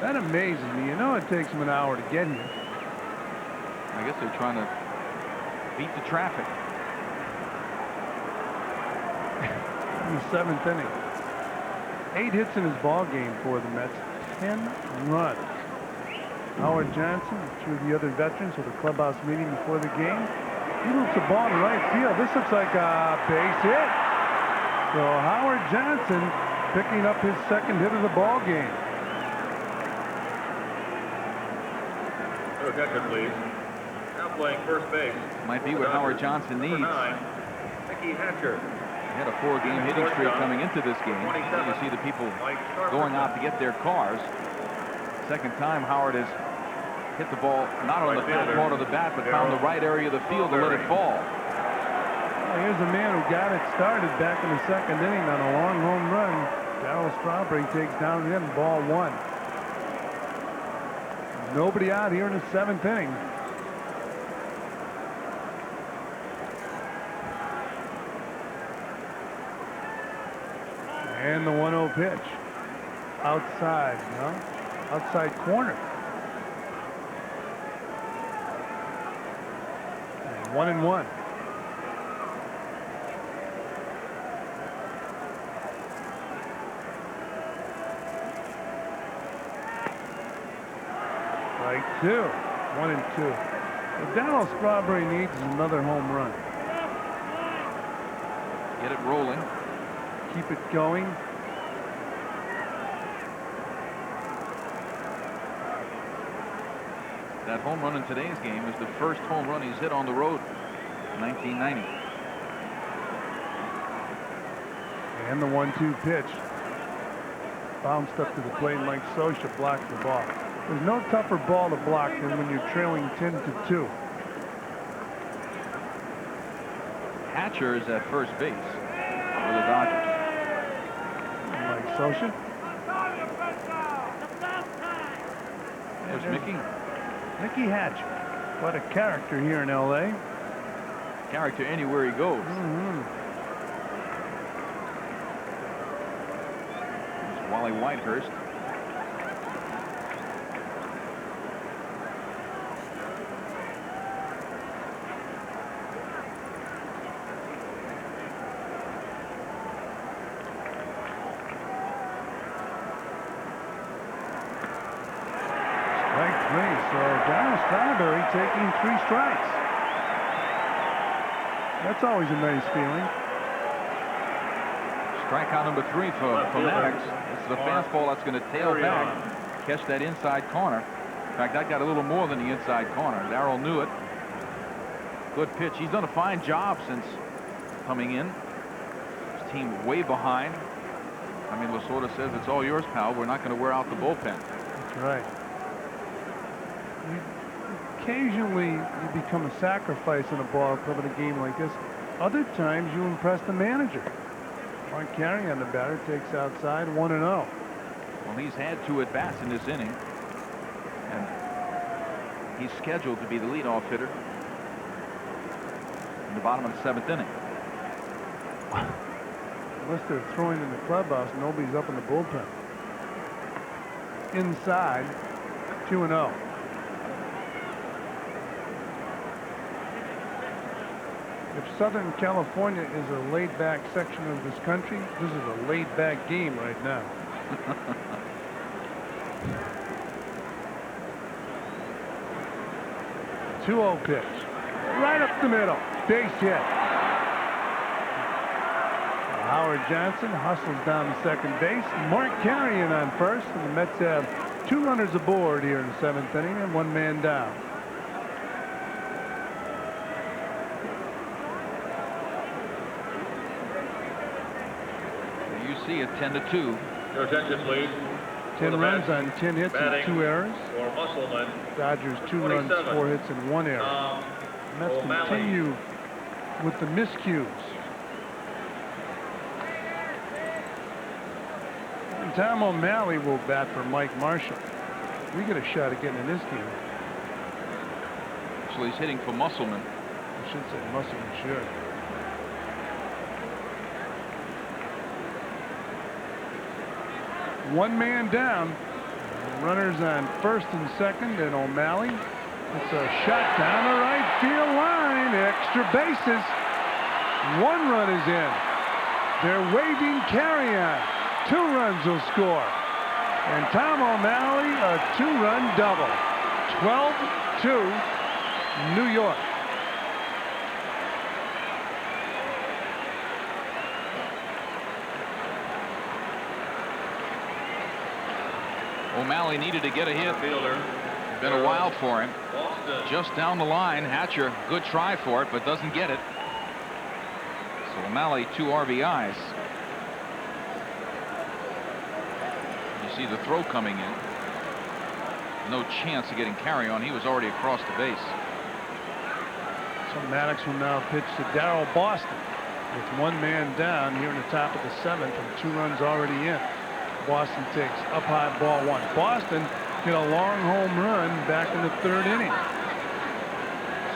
That amazes me. You know it takes them an hour to get here. I guess they're trying to beat the traffic. in the 7th inning. 8 hits in his ball game for the Mets. 10 runs. Howard Johnson, two of the other veterans with a clubhouse meeting before the game. He moves the ball to right field. This looks like a base hit. So Howard Johnson picking up his 2nd hit of the ball game. Your attention, please. Now playing first base. Might be what Howard Johnson needs. Number 9, Mickey Hatcher. He had a 4-game hitting streak coming into this game. You see the people going out to get their cars. Second time Howard has hit the ball not on the front part of the bat, but found the right area of the field to let it fall. Well, here's a man who got it started back in the 2nd inning on a long home run. Darryl Strawberry takes down him, ball 1. Nobody out here in the 7th inning. And the 1-0 pitch. Outside, outside corner. And 1-1. Strike 2. 1-2. What Darryl Strawberry needs is another home run. Get it rolling. Keep it going. That home run in today's game is the first home run he's hit on the road in 1990. And the 1-2 pitch. Bounced up to the plate. Mike Scioscia blocked the ball. There's no tougher ball to block than when you're trailing 10-2. Hatcher is at first base for the Dodgers. Mike Scioscia. There's Mickey. Mickey Hatcher. What a character here in L.A. Character anywhere he goes. There's Wally Whitehurst. Strawberry taking 3 strikes. That's always a nice feeling. Strikeout number 3 for Maddox. This is a fastball that's going to tail back, catch that inside corner. In fact, that got a little more than the inside corner. Darryl knew it. Good pitch. He's done a fine job since coming in. His team way behind. I mean, Lasorda says it's all yours, pal. We're not going to wear out the bullpen. That's right. Occasionally you become a sacrifice in a ball club in a game like this. Other times you impress the manager. Mark Carey on the batter takes outside 1-0. Well, he's had 2 at-bats in this inning, and he's scheduled to be the leadoff hitter in the bottom of the 7th inning. Unless they're throwing in the clubhouse, nobody's up in the bullpen. Inside, 2-0. If Southern California is a laid-back section of this country, this is a laid-back game right now. 2-0 pitch. Right up the middle. Base hit. Howard Johnson hustles down to second base. Mark Carey in on first. And the Mets have 2 runners aboard here in the 7th inning and 1 man down. See it 10-2. Your attention, please. 10 runs on 10 hits and 2 errors. For Musselman. Dodgers 2 runs, 4 hits and 1 error. Mets continue with the miscues. And Tom O'Malley will bat for Mike Marshall. We get a shot at getting in this game. So he's hitting for Musselman. I should say Musselman should. One man down. Runners on first and second, and O'Malley. It's a shot down the right field line. Extra bases. 1 run is in. They're waving carry-on. 2 runs will score. And Tom O'Malley, a 2-run double. 12-2, New York. O'Malley needed to get a hit. Been a while for him. Just down the line. Hatcher, good try for it, but doesn't get it. So O'Malley, 2 RBIs. You see the throw coming in. No chance of getting carry on. He was already across the base. So Maddox will now pitch to Darrell Boston with 1 man down here in the top of the 7th and 2 runs already in. Boston takes up high, ball 1. Boston hit a long home run back in the 3rd inning.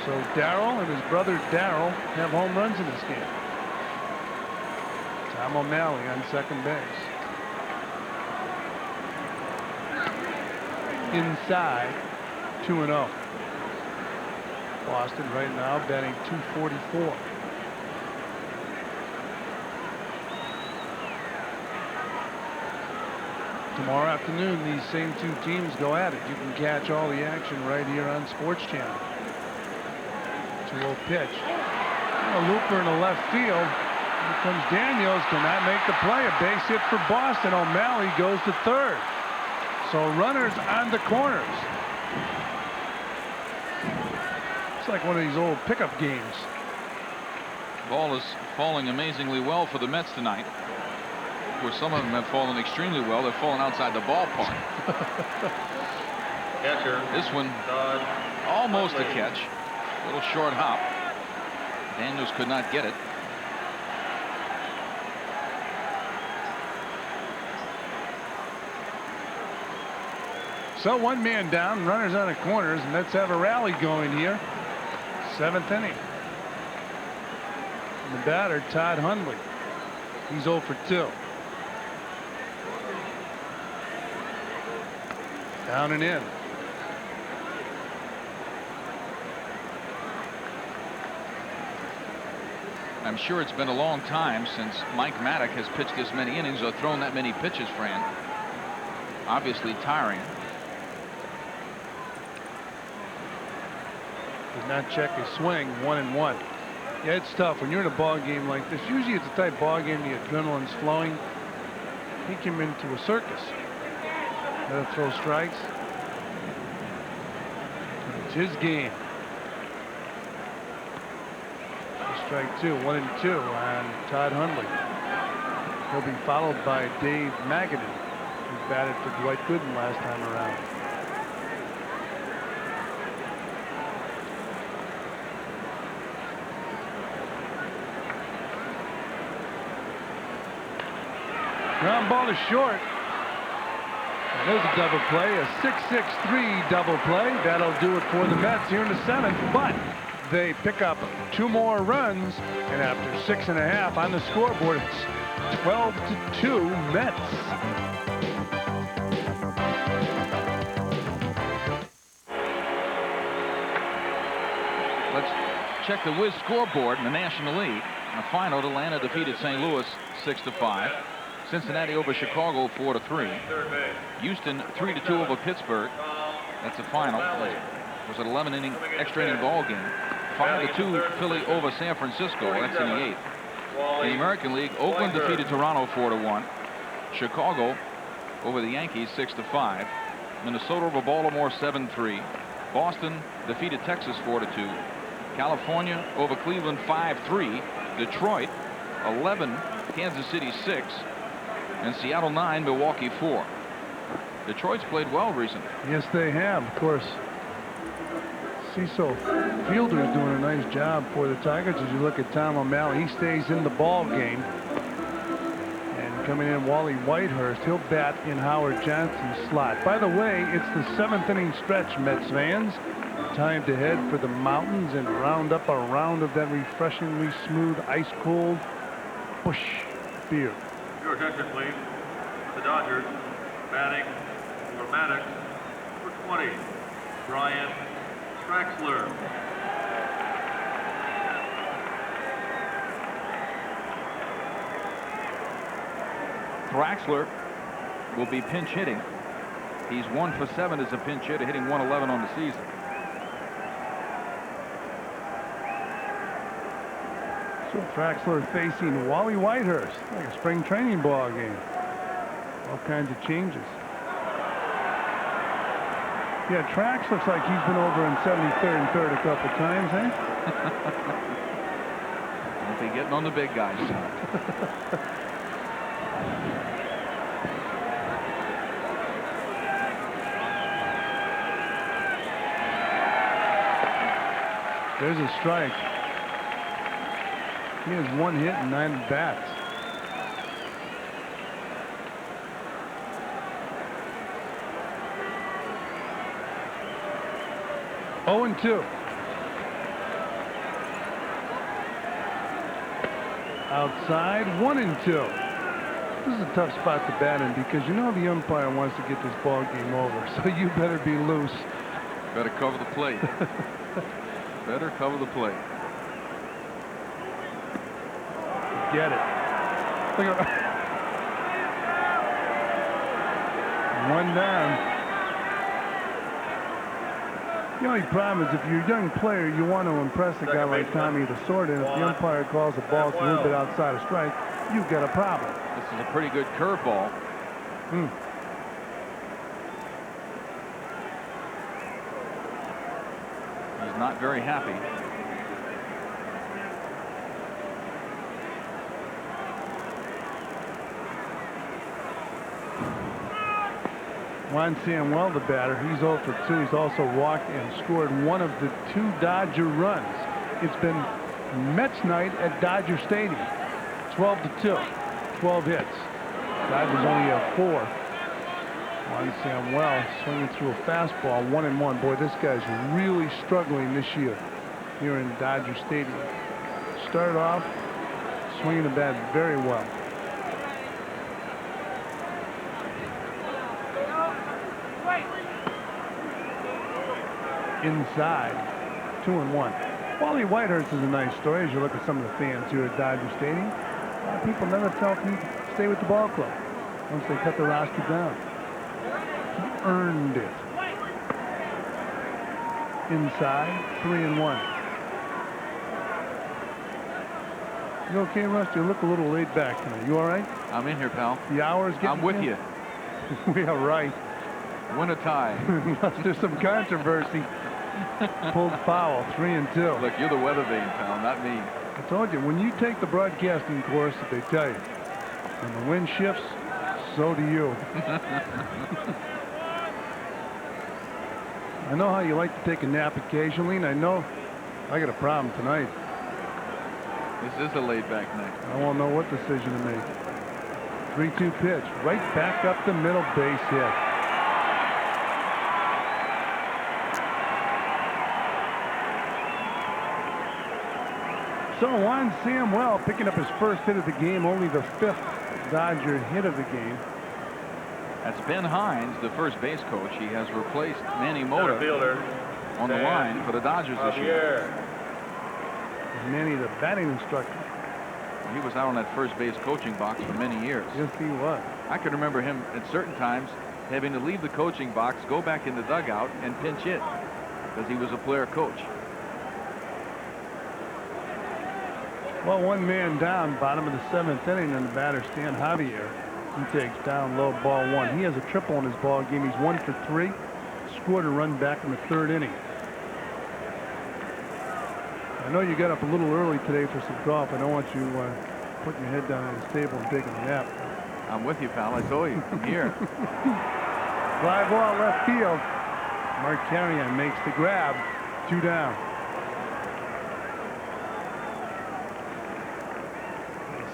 So Darrell and his brother Darrell have home runs in this game. Tom O'Malley on second base. Inside, 2-0. Boston right now batting .244. Tomorrow afternoon, these same 2 teams go at it. You can catch all the action right here on SportsChannel. 2-0 pitch. A looper in the left field. Here comes Daniels. Cannot make the play. A base hit for Boston. O'Malley goes to 3rd. So runners on the corners. It's like one of these old pickup games. Ball is falling amazingly well for the Mets tonight. Of course, some of them have fallen extremely well. They're falling outside the ballpark. Catcher. This one almost a catch. A little short hop. Daniels could not get it. So 1 man down, runners on the corners. Mets have a rally going here. 7th inning. And the batter, Todd Hundley. He's 0 for 2. Down and in. I'm sure it's been a long time since Mike Maddox has pitched this many innings or thrown that many pitches, Fran. Obviously tiring. Did not check his swing. 1-1. Yeah, it's tough when you're in a ball game like this. Usually it's a tight ball game. The adrenaline's flowing. He came into a circus. Let him throw strikes. It's his game. Strike 2, 1-2 on Todd Hundley. He'll be followed by Dave Magadan, who batted for Dwight Gooden last time around. Ground ball is short. And there's a double play, a 6-6-3 double play. That'll do it for the Mets here in the 7th, but they pick up 2 more runs, and after 6.5 on the scoreboard, it's 12-2 Mets. Let's check the Wiz scoreboard in the National League. In the final, Atlanta defeated St. Louis 6-5. Cincinnati over Chicago 4-3. Houston 3-2 over Pittsburgh. That's the final. It was an 11-inning extra inning ball game. 5-2 Philly over San Francisco. That's in the 8th. In the American League, Oakland defeated Toronto 4-1. Chicago over the Yankees 6-5. Minnesota over Baltimore 7-3. Boston defeated Texas 4-2. California over Cleveland 5-3. Detroit 11, Kansas City 6, and Seattle 9, Milwaukee 4. Detroit's played well recently. Yes, they have. Of course, Cecil Fielder is doing a nice job for the Tigers. As you look at Tom O'Malley, he stays in the ball game. And coming in, Wally Whitehurst, he'll bat in Howard Johnson's slot. By the way, it's the 7th inning stretch, Mets fans. Time to head for the mountains and round up a round of that refreshingly smooth, ice-cold Busch beer. Your attention, please. For the Dodgers, batting for Maddox, number 20, Brian Traxler. Thraxler will be pinch hitting. He's 1 for 7 as a pinch hitter, hitting 111 on the season. So Traxler facing Wally Whitehurst, like a spring training ball game. All kinds of changes. Yeah, Trax looks like he's been over in 73rd and 3rd a couple times, eh? Won't be getting on the big guys. There's a strike. He has 1 hit and 9 bats. Oh and 2. Outside, 1 and 2. This is a tough spot to bat in because you know the umpire wants to get this ball game over, so you better be loose. Better cover the plate. Better cover the plate. Get it. Look at 1 down. The only problem is if you're a young player, you want to impress a guy like Tommy the Sword, and if the umpire calls the ball a little bit outside of strike, you've got a problem. This is a pretty good curveball. He's not very happy. Juan Samuel, the batter, he's 0 for 2. He's also walked and scored 1 of the 2 Dodger runs. It's been Mets night at Dodger Stadium. 12 to 2. 12 hits. Dodgers only have 4. Juan Samuel swinging through a fastball, 1-1. Boy, this guy's really struggling this year here in Dodger Stadium. Started off swinging the bat very well. Inside, 2-1. Wally Whitehurst is a nice story as you look at some of the fans here at Dodger Stadium. A lot of people never felt he'd stay with the ball club once they cut the roster down. He earned it. Inside, 3-1. You okay, Russ? You look a little laid back tonight. You all right? I'm in here, pal. The hour's getting I'm with in? you. We are right. Win a tie. There's some controversy. Pulled foul, 3-2. Look, you're the weather vane, pal, not me. I told you, when you take the broadcasting course, they tell you, when the wind shifts, so do you. I know how you like to take a nap occasionally, and I know I got a problem tonight. This is a laid-back night. I won't know what decision to make. 3-2 pitch, right back up the middle, base hit. So Juan Samuel picking up his first hit of the game, only the 5th Dodger hit of the game. That's Ben Hines, the first base coach. He has replaced Manny Mota on the line for the Dodgers this year. Manny, the batting instructor. He was out on that first base coaching box for many years. Yes, he was. I can remember him at certain times having to leave the coaching box, go back in the dugout, and pinch hit because he was a player coach. Well, 1 man down, bottom of the 7th inning, and the batter, Stan Javier, he takes down low, ball 1. He has a triple in his ball game. He's 1 for 3. Scored a run back in the 3rd inning. I know you got up a little early today for some golf. I don't want you putting your head down on this table and taking a nap. I'm with you, pal. I told you. I'm here. Fly ball left field. Mark Carrion makes the grab. 2 down.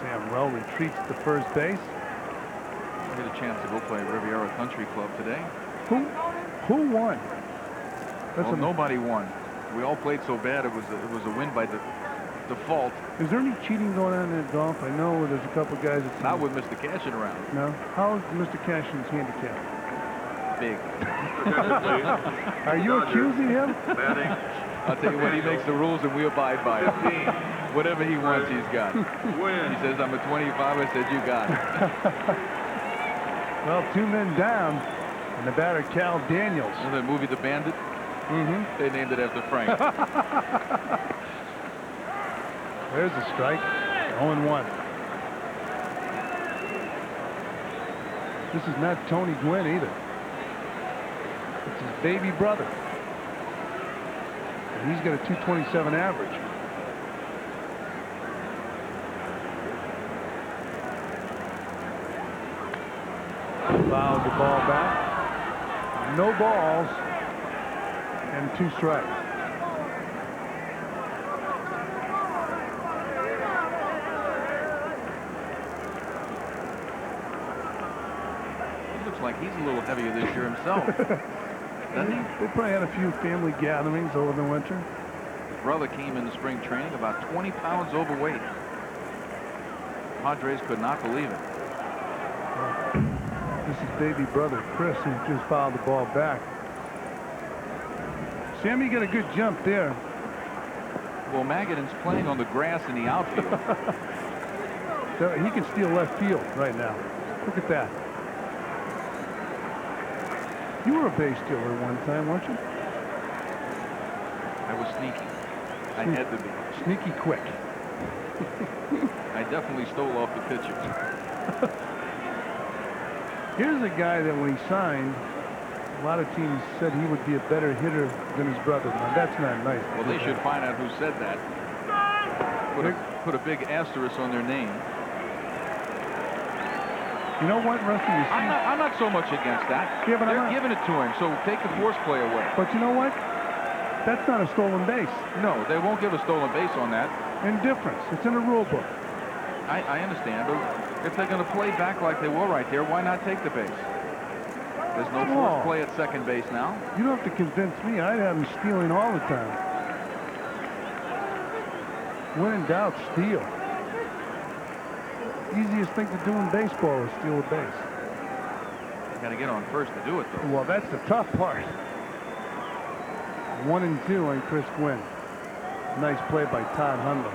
Samuel retreats to first base. I had a chance to go play at Riviera Country Club today. Who won? Well, nobody won. We all played so bad it was a win by default. Is there any cheating going on in golf? I know there's a couple guys that not with Mr. Cashin around. No. How is Mr. Cashin's handicap? Big. Are you accusing him? I'll tell you what, he makes the rules and we abide by it. Whatever he wants, he's got. He says I'm a 25. I said you got it. Well, 2 men down, and the batter, Cal Daniels. You know that movie, The Bandit? Mm-hmm. They named it after Frank. There's a strike. 0-1. This is not Tony Gwynn either. It's his baby brother. And he's got a 227 average. Fouls the ball back. No balls and 2 strikes. Like he's a little heavier this year himself. Doesn't he? They probably had a few family gatherings over the winter. His brother came into spring training about 20 pounds overweight. Padres could not believe it. This is baby brother Chris, who just fouled the ball back. Sammy got a good jump there. Well, Magadan's playing on the grass in the outfield. So he can steal left field right now. Look at that. You were a base stealer one time, weren't you? I was sneaky. I had to be. Sneaky quick. I definitely stole off the pitcher. Here's a guy that when he signed, a lot of teams said he would be a better hitter than his brother. Now, that's not nice. Well, they should find out who said that. Put a big asterisk on their name. You know what, Rusty? You see, I'm not so much against that. Yeah, but they're giving it to him, so take the force play away. But you know what? That's not a stolen base. No, they won't give a stolen base on that. Indifference. It's in the rule book. I understand, but if they're going to play back like they were right there, why not take the base? There's no force play at second base now. You don't have to convince me. I'd have him stealing all the time. When in doubt, steal. Easiest thing to do in baseball is steal a base. You got to get on first to do it, though. Well, that's the tough part. 1-2 on Chris Gwynn. Nice play by Todd Hundley.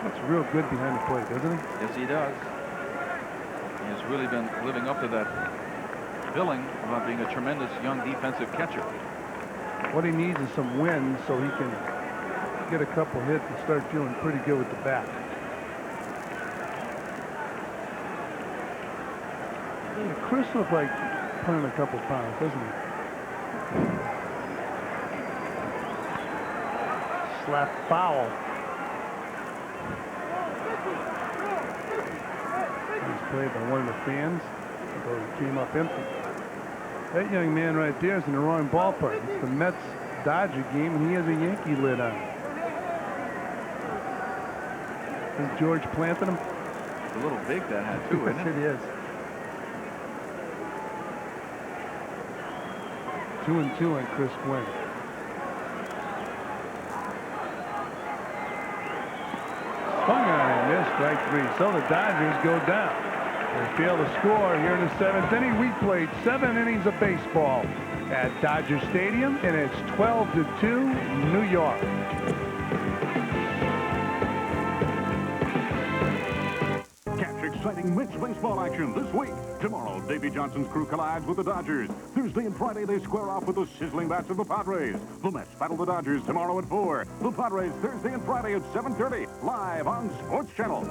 That's real good behind the plate, doesn't he? Yes, he does. He has really been living up to that billing about being a tremendous young defensive catcher. What he needs is some wins so he can get a couple hits and start feeling pretty good with the bat. Chris looked like putting a couple pounds, doesn't he? Slap foul. Nice play by one of the fans. Although he came up empty. That young man right there is in the wrong ballpark. It's the Mets-Dodger game, and he has a Yankee lid on. Is George planting him? It's a little big, that hat, too, isn't it? It is. 2-2 on Chris Gwynn. Swung on and missed, strike 3. So the Dodgers go down. They fail to score here in the 7th inning. We played 7 innings of baseball at Dodger Stadium, and it's 12-2 New York. Exciting Mets baseball action this week. Tomorrow, Davey Johnson's crew collides with the Dodgers. Thursday and Friday, they square off with the sizzling bats of the Padres. The Mets battle the Dodgers tomorrow at 4. The Padres Thursday and Friday at 7:30, live on Sports Channel.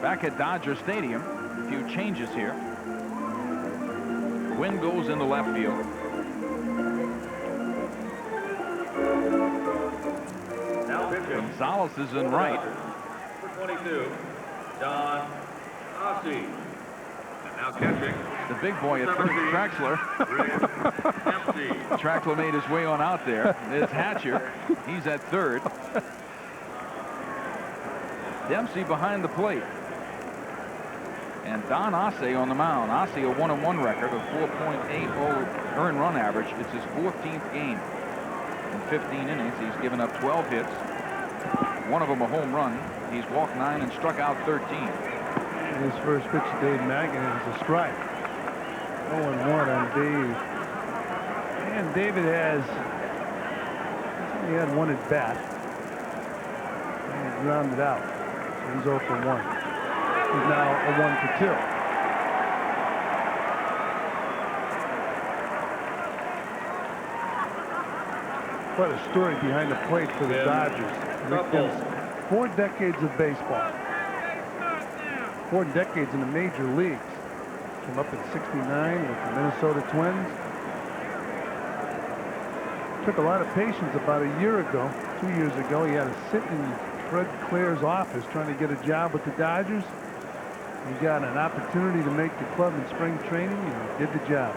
Back at Dodger Stadium, a few changes here. Gwynn goes into left field. Gonzalez is in right. For 22, Don Ossie. And now catching. The big boy at third, Traxler. Traxler made his way on out there. There's Hatcher. He's at third. Dempsey behind the plate. And Don Ossie on the mound. Ossie a 1-1 record of 4.80 earned run average. It's his 14th game. In 15 innings, he's given up 12 hits. One of them a home run. He's walked 9 and struck out 13. His first pitch to Dave Magadan is a strike. 0-1 on Dave. And David has only had one at bat. And grounded out. So he's 0 for 1. He's now a 1 for 2. Quite a story behind the plate for the Dodgers. Nickens 4 decades of baseball. 4 decades in the major leagues. Came up in '69 with the Minnesota Twins. Took a lot of patience about a year ago, 2 years ago. He had to sit in Fred Claire's office trying to get a job with the Dodgers. He got an opportunity to make the club in spring training, and he did the job.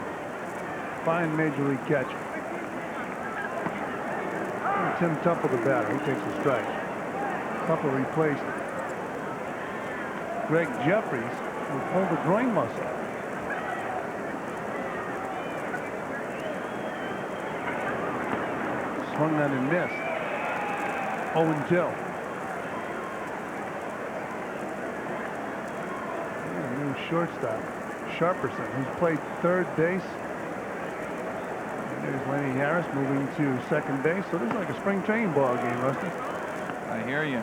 Fine major league catcher. And Tim Tupple, the batter, he takes a strike. Tupple replaced Greg Jeffries, who pulled a groin muscle. Swung that and missed. 0-2. New shortstop, Sharperson, who's played third base. And there's Lenny Harris moving to second base. So this is like a spring training ball game, Rusty. I hear you.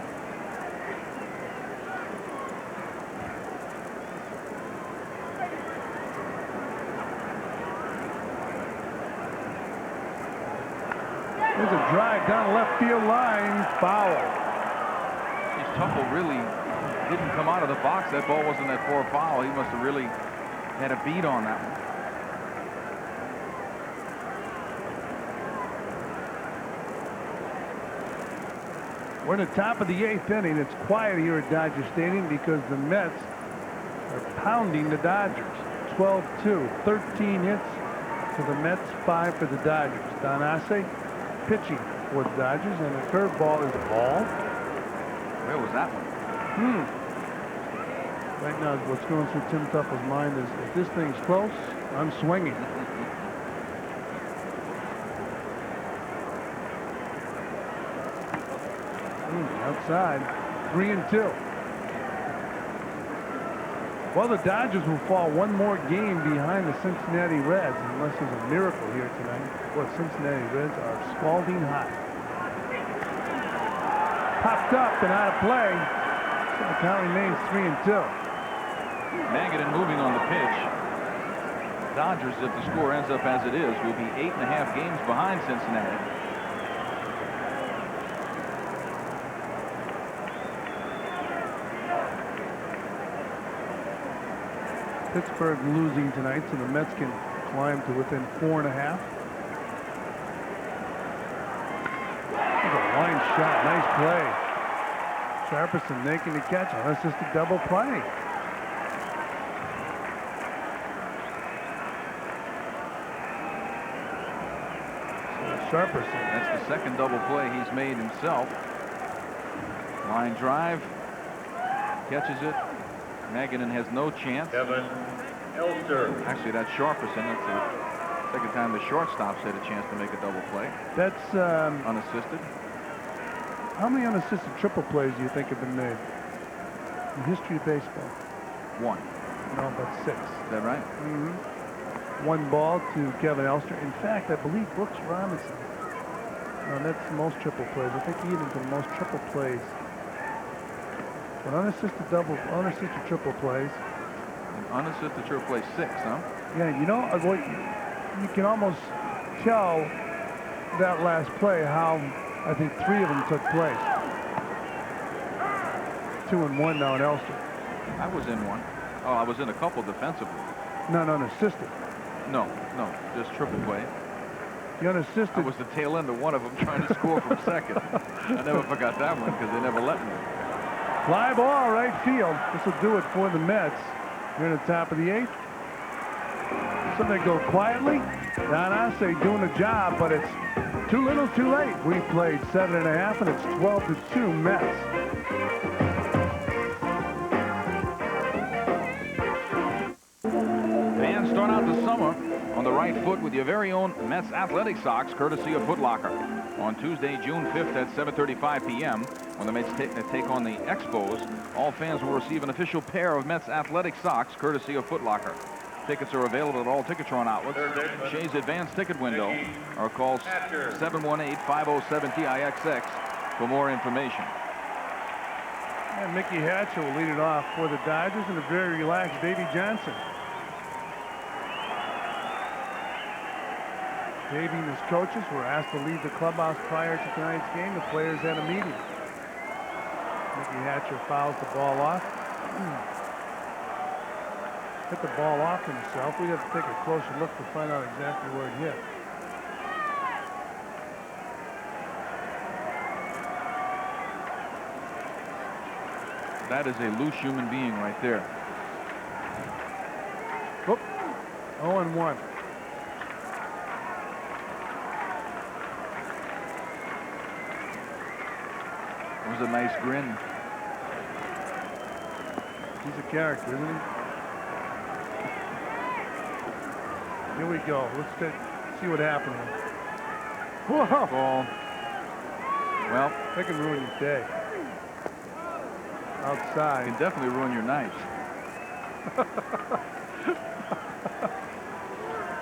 There's a drive down the left field line. Foul. Tupple really didn't come out of the box. That ball wasn't that for a foul. He must have really had a beat on that one. We're in the top of the 8th inning. It's quiet here at Dodger Stadium because the Mets are pounding the Dodgers. 12-2, 13 hits for the Mets, 5 for the Dodgers. Don Ace pitching for the Dodgers, and the curveball is a ball. Where was that one? Right now, what's going through Tim Tupple's mind is, if this thing's close, I'm swinging. Outside, 3-2. Well, the Dodgers will fall one more game behind the Cincinnati Reds unless there's a miracle here tonight. Well, Cincinnati Reds are scalding hot. Popped up and out of play. So the count remains 3-2. Magadan moving on the pitch. Dodgers, if the score ends up as it is, will be 8.5 games behind Cincinnati. Pittsburgh losing tonight, so the Mets can climb to within 4.5. There's a line shot. Nice play. Sharperson making the catch. Unassisted double play. So Sharperson. That's the second double play he's made himself. Line drive. Catches it. Magadan has no chance. Kevin Elster. Actually, that's Sharperson. That's the second time the shortstop's had a chance to make a double play. That's unassisted. How many unassisted triple plays do you think have been made in history of baseball? 1. No, about 6. Is that right? Mm-hmm. 1 ball to Kevin Elster. In fact, I believe Brooks Robinson. No, that's the most triple plays. I think he even did the most triple plays. But unassisted triple plays. An unassisted triple play 6, huh? Yeah, you know, you can almost tell that last play how I think 3 of them took place. 2 and 1 now in Elster. I was in one. Oh, I was in a couple defensively. No, unassisted. No, just triple play. The unassisted. I was the tail end of one of them trying to score from second. I never forgot that one because they never let me. Fly ball, right field. This will do it for the Mets. Here in the top of the 8th. So they go quietly. Don Ace doing the job, but it's too little, too late. We played 7.5, and it's 12-2 Mets. Fans start out the summer on the right foot with your very own Mets athletic socks, courtesy of Foot Locker. On Tuesday, June 5th at 7:35 p.m., when the Mets take on the Expos, all fans will receive an official pair of Mets athletic socks, courtesy of Foot Locker. Tickets are available at all Ticketron outlets, Shay's advanced ticket window, or call 718-507-TIXX for more information. And Mickey Hatcher will lead it off for the Dodgers and a very relaxed Davey Johnson. Davey and his coaches were asked to leave the clubhouse prior to tonight's game. The players had a meeting. Mickey Hatcher fouls the ball off. Hit the ball off himself. We'd have to take a closer look to find out exactly where it hit. That is a loose human being right there. Whoop. 0-1. That was a nice grin. He's a character, isn't he? Here we go. Let's see what happened. Whoa. Ball. Well, that can ruin your day. Outside. Can definitely ruin your night.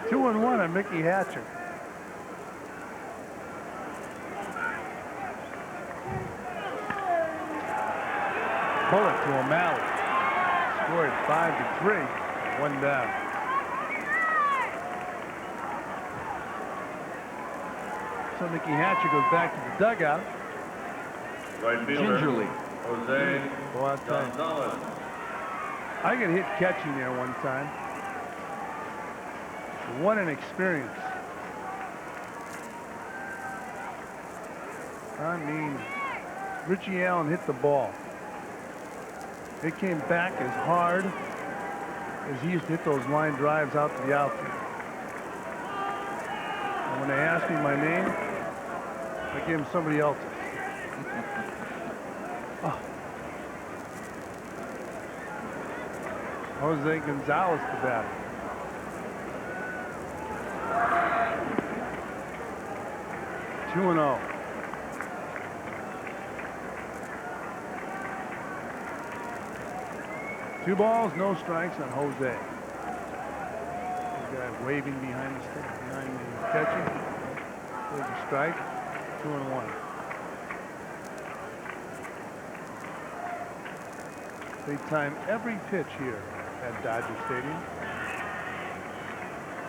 2-1 on Mickey Hatcher. Bullet to O'Malley. Scored 5-3. 1 down. So Mickey Hatcher goes back to the dugout. Right fielder. Gingerly. Jose Gonzalez. I got hit catching there one time. What an experience. I mean, Richie Allen hit the ball. It came back as hard as he used to hit those line drives out to the outfield. And when they asked me my name, I gave him somebody else's. Oh. Jose Gonzalez the batter. Two 2-0. Two balls, no strikes on Jose. The guy waving behind the catcher. There's a strike. 2-1. They time every pitch here at Dodger Stadium.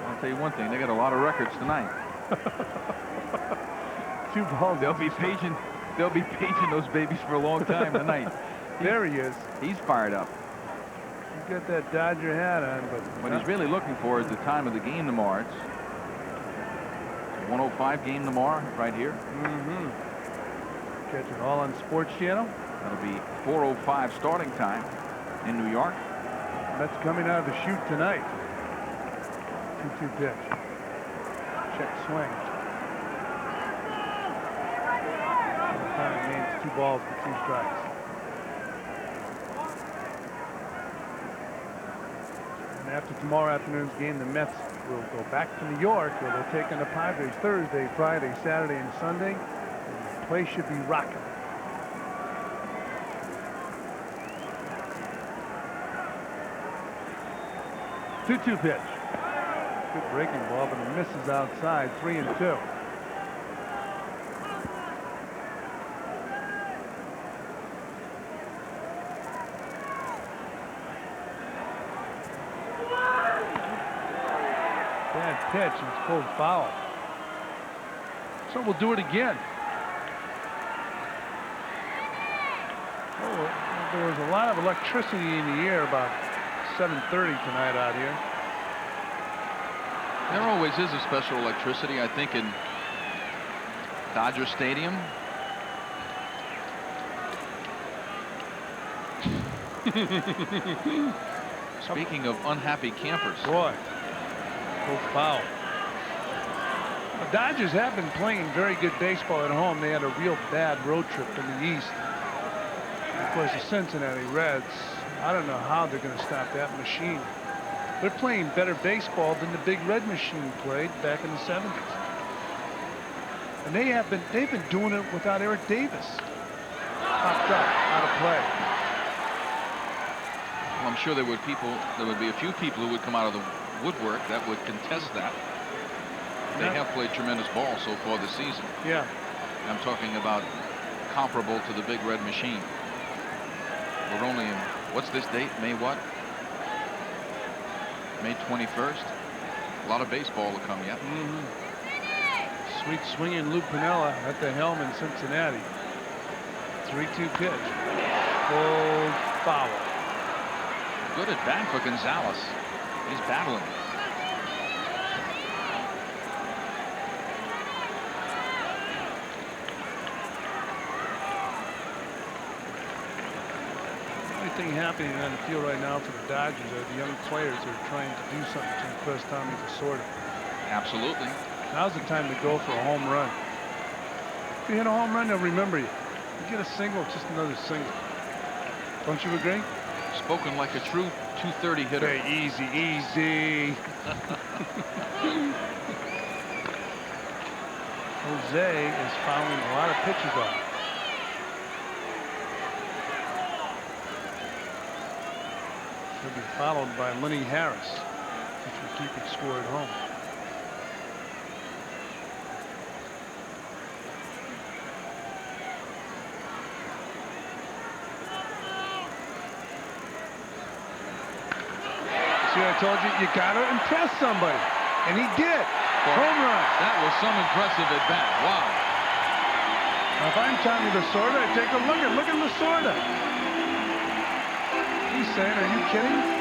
I'll tell you one thing, they got a lot of records tonight. 2 balls. They'll be paging those babies for a long time tonight. There he is. He's fired up. He's got that Dodger hat on, but what he's really looking for is the time of the game tomorrow. It's 105 game tomorrow, right here. Catch it all on SportsChannel. That'll be 4:05 starting time in New York. That's coming out of the chute tonight. 2-2 pitch. Check swing. Time means 2 balls for 2 strikes. And after tomorrow afternoon's game, the Mets will go back to New York, where they'll take on the Padres Thursday, Friday, Saturday, and Sunday. And the place should be rocking. 2-2 pitch. Good breaking ball, but it misses outside. 3-2. Bad pitch. It's pulled foul. So we'll do it again. Oh, there was a lot of electricity in the air about 7:30 tonight out here. There always is a special electricity, I think, in Dodger Stadium. Speaking of unhappy campers. Boy, full foul. The Dodgers have been playing very good baseball at home. They had a real bad road trip in the East. Of course, the Cincinnati Reds, I don't know how they're going to stop that machine. They're playing better baseball than the Big Red Machine played back in the 70s. And they've been doing it without Eric Davis. Popped up, out of play. Well, I'm sure there would be a few people who would come out of the woodwork that would contest that. They have played tremendous ball so far this season. Yeah. I'm talking about comparable to the Big Red Machine. We're only in, what's this date? May what? May 21st. A lot of baseball to come yet. Sweet swinging Lou Piniella at the helm in Cincinnati. 3-2 pitch. Full foul. Good at bat for Gonzalez. He's battling. Everything happening on the field right now for the Dodgers are the young players that are trying to do something to impress Tommy Lasorda. Absolutely. Now's the time to go for a home run. If you hit a home run, they'll remember you. You get a single, it's just another single. Don't you agree? Spoken like a true 230 hitter. Hey, easy, easy. Jose is fouling a lot of pitches off. He'll be followed by Lenny Harris, which will keep it score at home. See, I told you, you got to impress somebody. And he did. Home run. That was some impressive at bat. Wow. Now, if I'm Tommy Lasorda, I take a look at Lasorda. He's saying, are you kidding?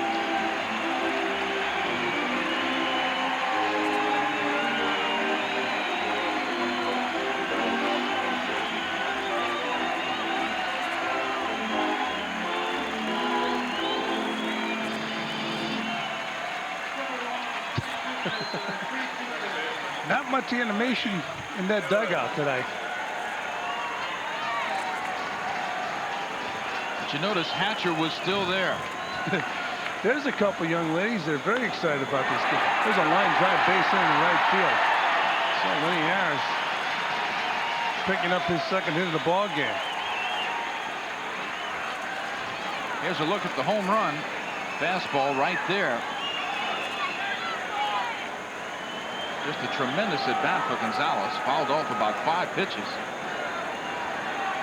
Not much animation in that dugout tonight. But you notice Hatcher was still there. There's a couple young ladies that are very excited about this game. There's a line drive base in the right field. So Lenny Harris picking up his second hit of the ball game. Here's a look at the home run. Fastball right there. Just a tremendous at bat for Gonzalez. Fouled off about 5 pitches.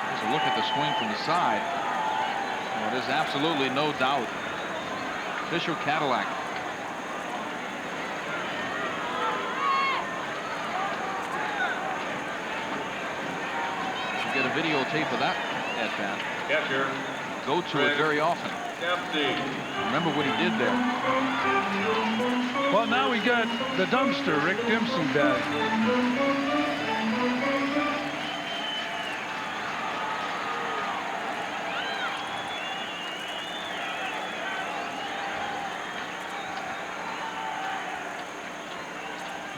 Here's a look at the swing from the side. Well, there's absolutely no doubt. Fisher Cadillac. Should get a videotape of that at bat. Catcher. Go to it very often. Remember what he did there. Well, now we got the dumpster, Rick Dempsey batting.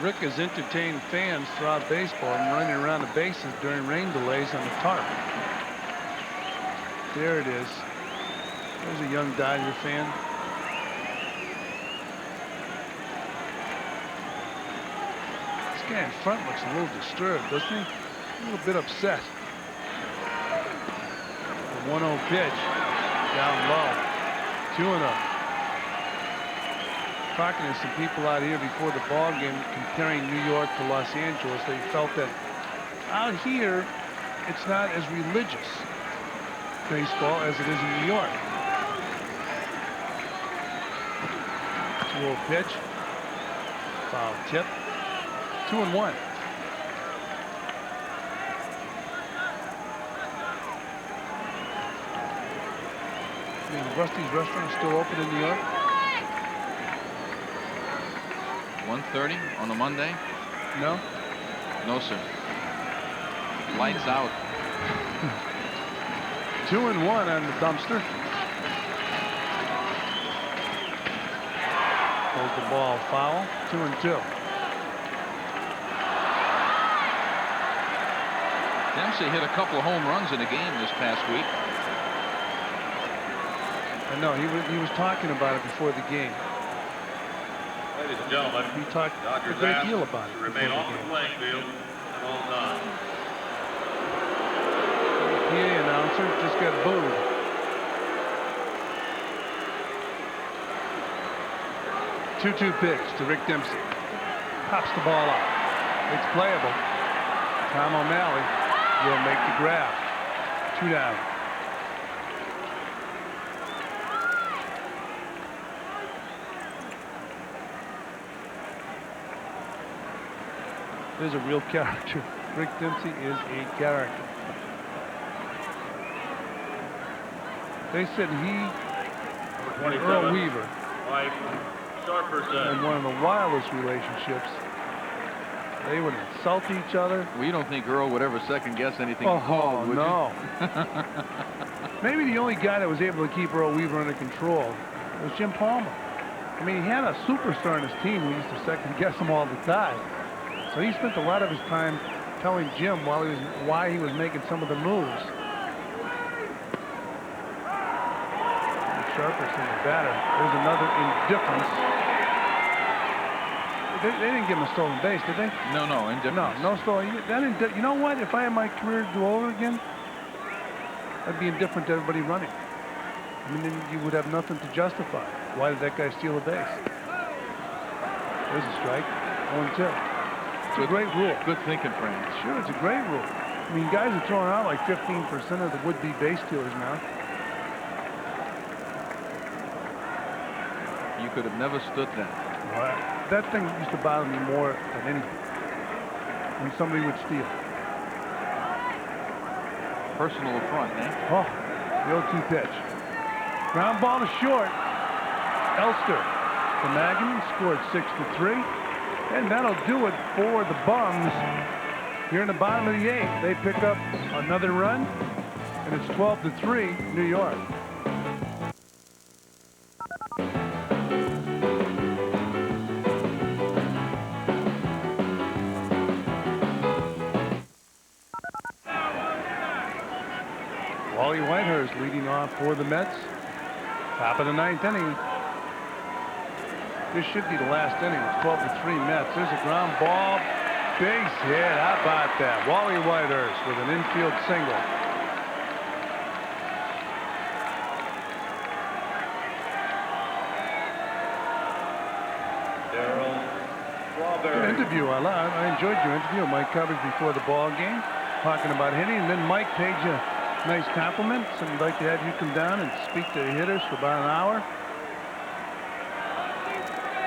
Rick has entertained fans throughout baseball and running around the bases during rain delays on the tarp. There it is. There's a young Dodger fan. This guy in front looks a little disturbed, doesn't he? A little bit upset. The 1-0 pitch down low. 2-0. Talking to some people out here before the ball game, comparing New York to Los Angeles, they felt that out here it's not as religious baseball as it is in New York. 2-0 pitch, foul tip, 2-1. I mean, Rusty's restaurant is still open in New York. 1:30 on a Monday? No? No, sir. Lights out. 2-1 on the dumpster. Hold the ball foul. 2-2. Dempsey hit a couple of home runs in a game this past week. I know he was talking about it before the game. Ladies and gentlemen, He talked Dodgers a great asked deal about it to before remain the on the game. playing field at all times. PA announcer just got booed. Two-two pitch to Rick Dempsey. Pops the ball up. It's playable. Tom O'Malley will make the grab. 2 down. is a real character. Rick Dempsey is a character. They said he and Earl Weaver Mike Sharperson. in one of the wildest relationships. They would insult each other. Well, you don't think Earl would ever second guess anything he Oh, called, would no. you? Maybe the only guy that was able to keep Earl Weaver under control was Jim Palmer. I mean, he had a superstar on his team who used to second guess him all the time. So he spent a lot of his time telling Jim why he was making some of the moves. Sharperson, the batter. There's another indifference. They didn't give him a stolen base, did they? No, indifference. No stolen. You know what? If I had my career to do over again, I'd be indifferent to everybody running. I mean, then you would have nothing to justify. Why did that guy steal a base? There's a strike. 0-2. It's a great rule. Good thinking, Frank. Sure, it's a great rule. I mean, guys are throwing out like 15% of the would-be base stealers now. You could have never stood that. That thing used to bother me more than anything. When somebody would steal. Personal affront, eh? Oh, the 0-2 pitch. Ground ball to short. Elster from Agnew scored 6-3. And that'll do it for the Bums. Here in the bottom of the 8th, they pick up another run. And it's 12-3, New York. Wally Whitehurst leading off for the Mets. Top of the 9th inning. This should be the last inning. It's 12-3 Mets. There's a ground ball. Base hit. How about that? Wally Whitehurst with an infield single. Good interview. I enjoyed your interview. Mike coverage before the ball game, talking about hitting, and then Mike paid you a nice compliment. So we'd like to have you come down and speak to the hitters for about an hour.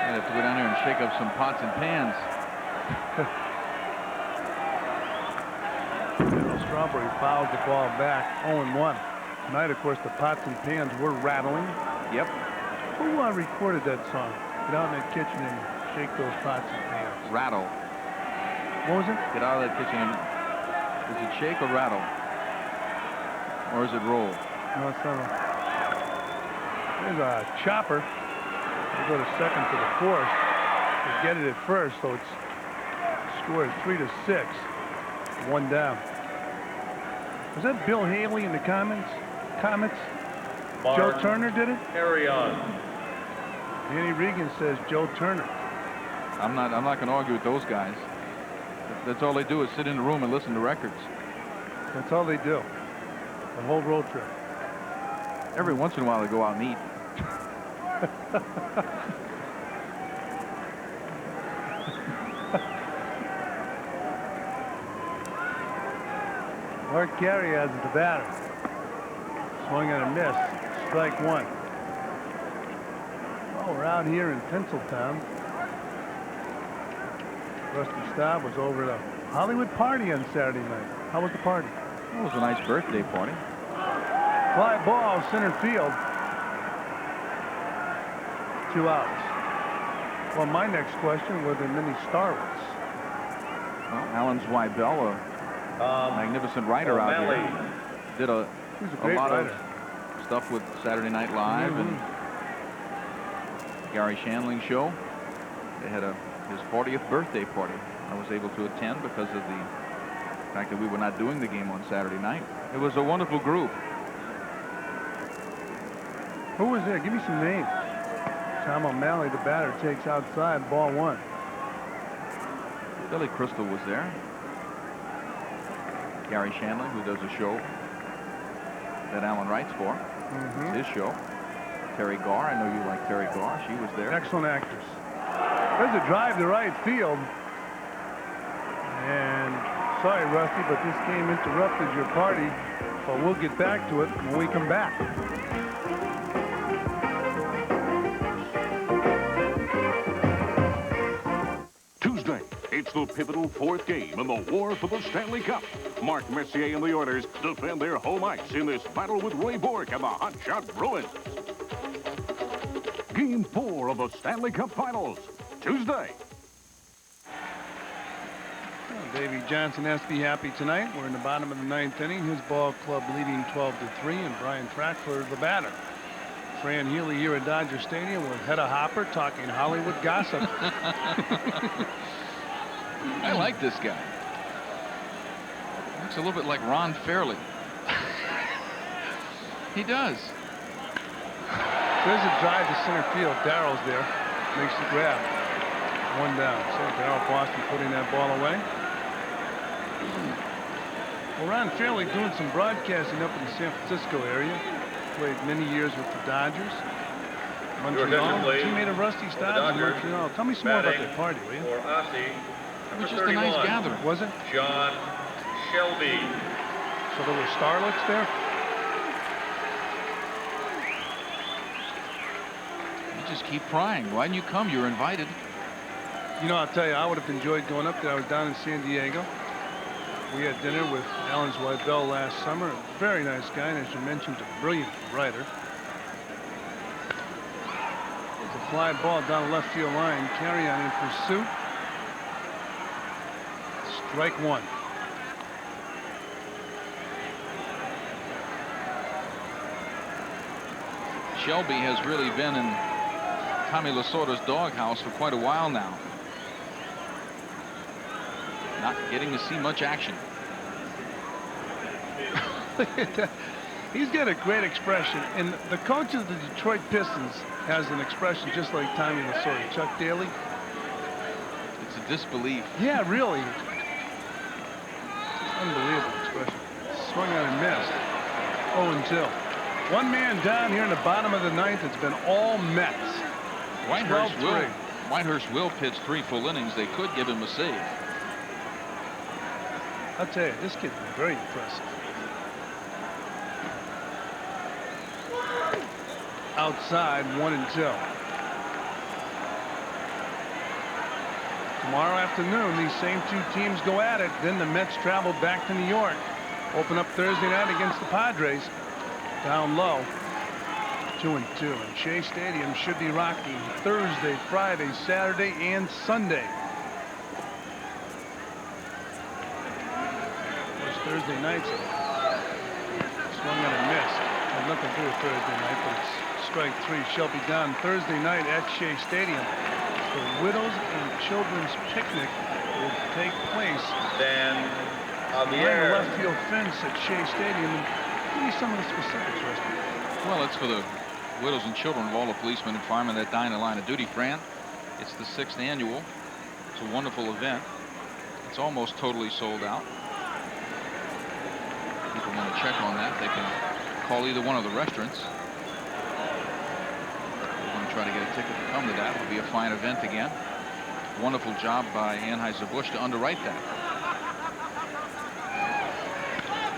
I have to go down there and shake up some pots and pans. Strawberry fouls the ball back, 0-1. Tonight, of course, the pots and pans were rattling. Yep. Who recorded that song? Get out in that kitchen and shake those pots and pans. Rattle. What was it? Get out of that kitchen and... Is it shake or rattle? Or is it roll? No, it's not. There's a chopper. They go to second for the fourth. They get it at first, so it's scored 3-6. 1 down. Was that Bill Haley in the comments? Joe Turner did it? Carry on. Danny Regan says Joe Turner. I'm not going to argue with those guys. That's all they do is sit in the room and listen to records. That's all they do. The whole road trip. Every once in a while they go out and eat. Mark Carey has the batter. Swing and a miss. Strike 1. Well, we're out here in Tinseltown. Rusty Staub was over at a Hollywood party on Saturday night. How was the party? It was a nice birthday party. Fly ball, center field. 2 outs. Well, my next question, were there many starlets? Well, Alan Zweibel, a magnificent writer out here, did a lot writer. of stuff with Saturday Night Live and Gary Shandling's show. They had his 40th birthday party. I was able to attend because of the fact that we were not doing the game on Saturday night. It was a wonderful group. Who was there? Give me some names. Tom O'Malley, the batter, takes outside, ball 1. Billy Crystal was there. Gary Shandling, who does a show that Alan writes for. It's his show. Terry Garr, I know you like Terry Garr. She was there. Excellent actress. There's a drive to right field. And sorry, Rusty, but this game interrupted your party. But we'll get back to it when we come back. Tuesday, it's It's the pivotal fourth game in the war for the Stanley Cup. Mark Messier and the Oilers defend their home ice in this battle with Ray Bourque and the Hotshot Bruins. Game 4 of the Stanley Cup Finals, Tuesday. Well, Davey Johnson has to be happy tonight. We're in the bottom of the 9th inning. His ball club leading 12-3, and Brian Trackler the batter. Fran Healy here at Dodger Stadium with Hedda Hopper talking Hollywood gossip. I like this guy. Looks a little bit like Ron Fairley. He does. There's a drive to center field. Darrell's there. Makes the grab. One down. So Darrell Boston putting that ball away. Well, Ron Fairley doing some broadcasting up in the San Francisco area. Played many years with the Dodgers. Montreal. Teammate of Rusty Staubs in Montreal. Tell me some more about that party, will you? It was just a nice gathering. Was it? John Shelby. So there were starlets there? You just keep prying. Why didn't you come? You're invited. You know, I'll tell you, I would have enjoyed going up there. I was down in San Diego. We had dinner with Alan Zweibel last summer. A very nice guy, and as you mentioned, a brilliant writer. It's a fly ball down the left field line. Carry on in pursuit. Strike one. Shelby has really been in Tommy Lasorda's doghouse for quite a while now. Not getting to see much action. He's got a great expression, and the coach of the Detroit Pistons has an expression just like Tommy Lasorda. Chuck Daly. It's a disbelief. Yeah, really. Unbelievable expression. Swung on and missed. 0-2. One man down here in the bottom of the 9th. It's been all Mets. Whitehurst will pitch 3 full innings. They could give him a save. I'll tell you, this kid's been very impressive. Outside, 1-2. Tomorrow afternoon, these same two teams go at it. Then the Mets travel back to New York. Open up Thursday night against the Padres. Down low, 2-2. And Shea Stadium should be rocking Thursday, Friday, Saturday, and Sunday. Thursday nights swung on and missed. Had nothing to do with Thursday night, but it's strike 3. Shelby down Thursday night at Shea Stadium. The Widows and Children's Picnic will take place Dan behind the left field fence at Shea Stadium. Give me some of the specifics, Rusty. Well, it's for the widows and children of all the policemen and firemen that die in the line of duty, Fran. It's the 6th annual. It's a wonderful event. It's almost totally sold out. People want to check on that, they can call either one of the restaurants. We're going to try to get a ticket to come to that. It'll be a fine event again. Wonderful job by Anheuser-Busch to underwrite that.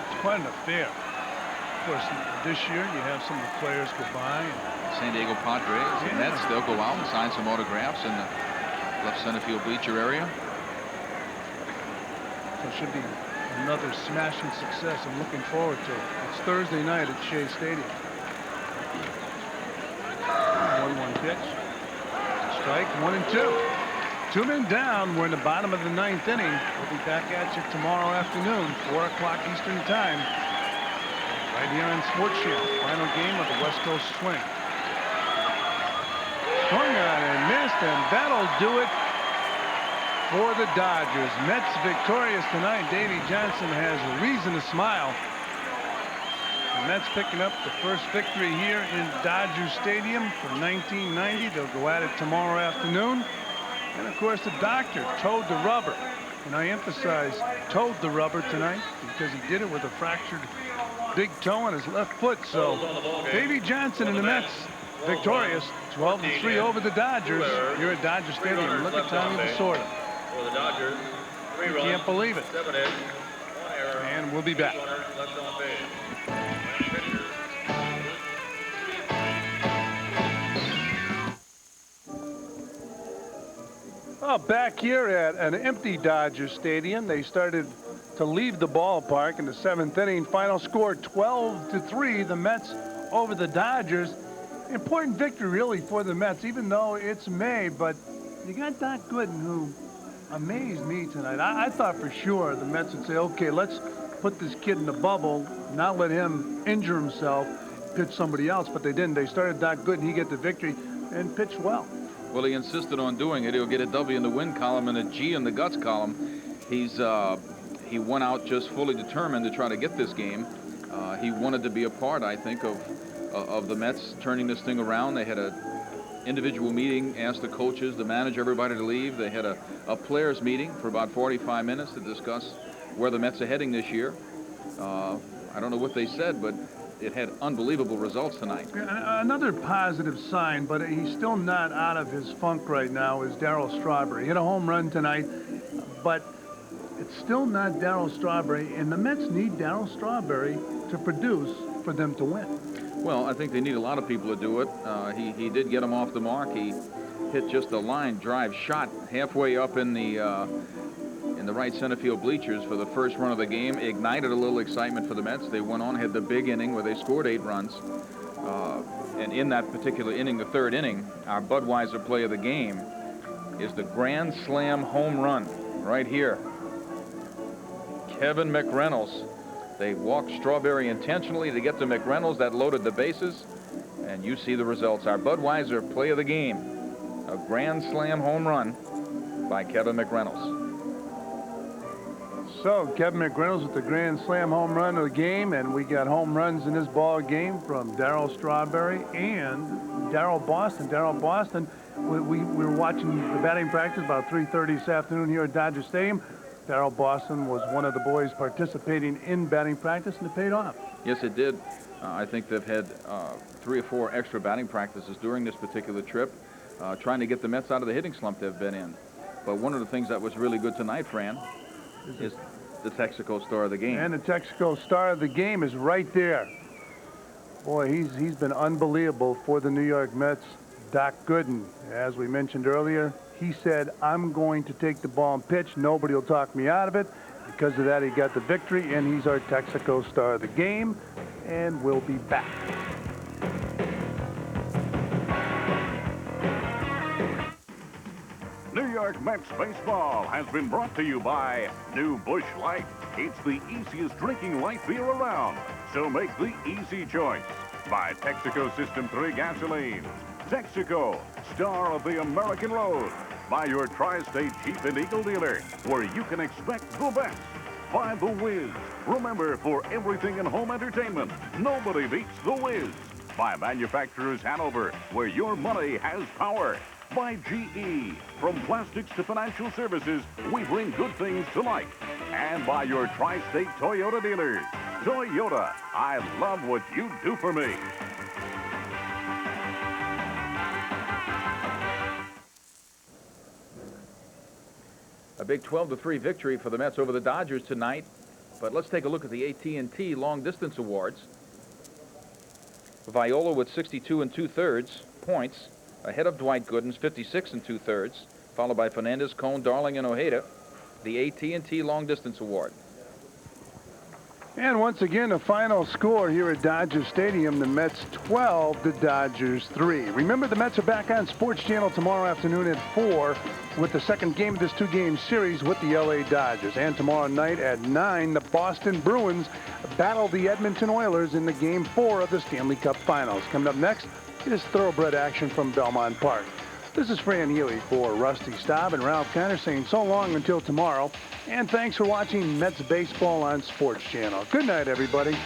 It's quite an affair. Of course, this year you have some of the players go by. San Diego Padres and Mets, they'll go out and sign some autographs in the left center field bleacher area. So it should be another smashing success. I'm looking forward to it. It's Thursday night at Shea Stadium. 1-1 pitch. Strike, 1-2. 2 men down. We're in the bottom of the 9th inning. We'll be back at you tomorrow afternoon, 4 o'clock Eastern time. Right here on SportsChannel. Final game of the West Coast Swing. Swung on and missed, and that'll do it for the Dodgers. Mets victorious tonight. Davey Johnson has a reason to smile. The Mets picking up the first victory here in Dodger Stadium for 1990. They'll go at it tomorrow afternoon. And of course, the doctor towed the rubber. And I emphasize towed the rubber tonight because he did it with a fractured big toe on his left foot. So Davey Johnson and the Mets victorious 12-3 over the Dodgers here at Dodger Stadium. Look at Tommy Lasorda. For the Dodgers, 3 runs, Can't believe it. 7 hits, 1 error, And we'll be back. 2 runners left on base. Pitcher. Well, back here at an empty Dodger Stadium, they started to leave the ballpark in the 7th inning. Final score 12-3, the Mets over the Dodgers. Important victory really for the Mets, even though it's May, but you got Doc Gooden, who amazed me tonight. I thought for sure the Mets would say, okay, let's put this kid in the bubble, not let him injure himself, pitch somebody else, but they didn't. They started Doc Gooden, he get the victory, and pitched well. Well, he insisted on doing it. He'll get a W in the win column and a G in the guts column. He went out just fully determined to try to get this game. He wanted to be a part, I think, of the Mets turning this thing around. They had a individual meeting, asked the coaches, the manager, everybody to leave. They had a players meeting for about 45 minutes to discuss where the Mets are heading this year. I don't know what they said, but it had unbelievable results tonight. Another positive sign, but he's still not out of his funk right now, is Darryl Strawberry. He hit a home run tonight, but it's still not Darryl Strawberry, and the Mets need Darryl Strawberry to produce for them to win. Well, I think they need a lot of people to do it. He did get him off the mark. He hit just a line drive shot halfway up in the right center field bleachers for the first run of the game. Ignited a little excitement for the Mets. They went on, had the big inning where they scored 8 runs. And in that particular inning, the 3rd inning, our Budweiser play of the game is the grand slam home run right here. Kevin McReynolds. They walked Strawberry intentionally to get to McReynolds. That loaded the bases. And you see the results. Our Budweiser play of the game. A grand slam home run by Kevin McReynolds. So Kevin McReynolds with the grand slam home run of the game, and we got home runs in this ball game from Darryl Strawberry and Darryl Boston. Darryl Boston, we were watching the batting practice about 3:30 this afternoon here at Dodger Stadium. Darryl Boston was one of the boys participating in batting practice, and it paid off. Yes, it did. I think they've had 3 or 4 extra batting practices during this particular trip, trying to get the Mets out of the hitting slump they've been in. But one of the things that was really good tonight, Fran, is the Texaco star of the game. And the Texaco star of the game is right there. Boy, he's been unbelievable for the New York Mets. Doc Gooden, as we mentioned earlier, he said, I'm going to take the ball and pitch. Nobody will talk me out of it. Because of that, he got the victory, and he's our Texaco star of the game. And we'll be back. New York Mets baseball has been brought to you by New Busch Light. It's the easiest drinking light beer around, so make the easy choice. By Texaco System 3 gasoline. Texaco, star of the American road. By your Tri-State Jeep and Eagle dealer, where you can expect the best. By The Wiz. Remember, for everything in home entertainment, nobody beats The Wiz. By Manufacturers Hanover, where your money has power. By GE. From plastics to financial services, we bring good things to life. And by your Tri-State Toyota dealers. Toyota, I love what you do for me. A big 12-3 victory for the Mets over the Dodgers tonight. But let's take a look at the AT&T Long Distance Awards. Viola with 62 2/3 points, ahead of Dwight Gooden's 56 2/3, followed by Fernandez, Cone, Darling, and Ojeda. The AT&T Long Distance Award. And once again, a final score here at Dodger Stadium, the Mets 12, the Dodgers 3. Remember, the Mets are back on SportsChannel tomorrow afternoon at 4 with the second game of this 2-game series with the LA Dodgers. And tomorrow night at 9, the Boston Bruins battle the Edmonton Oilers in the Game 4 of the Stanley Cup Finals. Coming up next is thoroughbred action from Belmont Park. This is Fran Healy for Rusty Staub and Ralph Conner saying so long until tomorrow. And thanks for watching Mets Baseball on SportsChannel. Good night, everybody.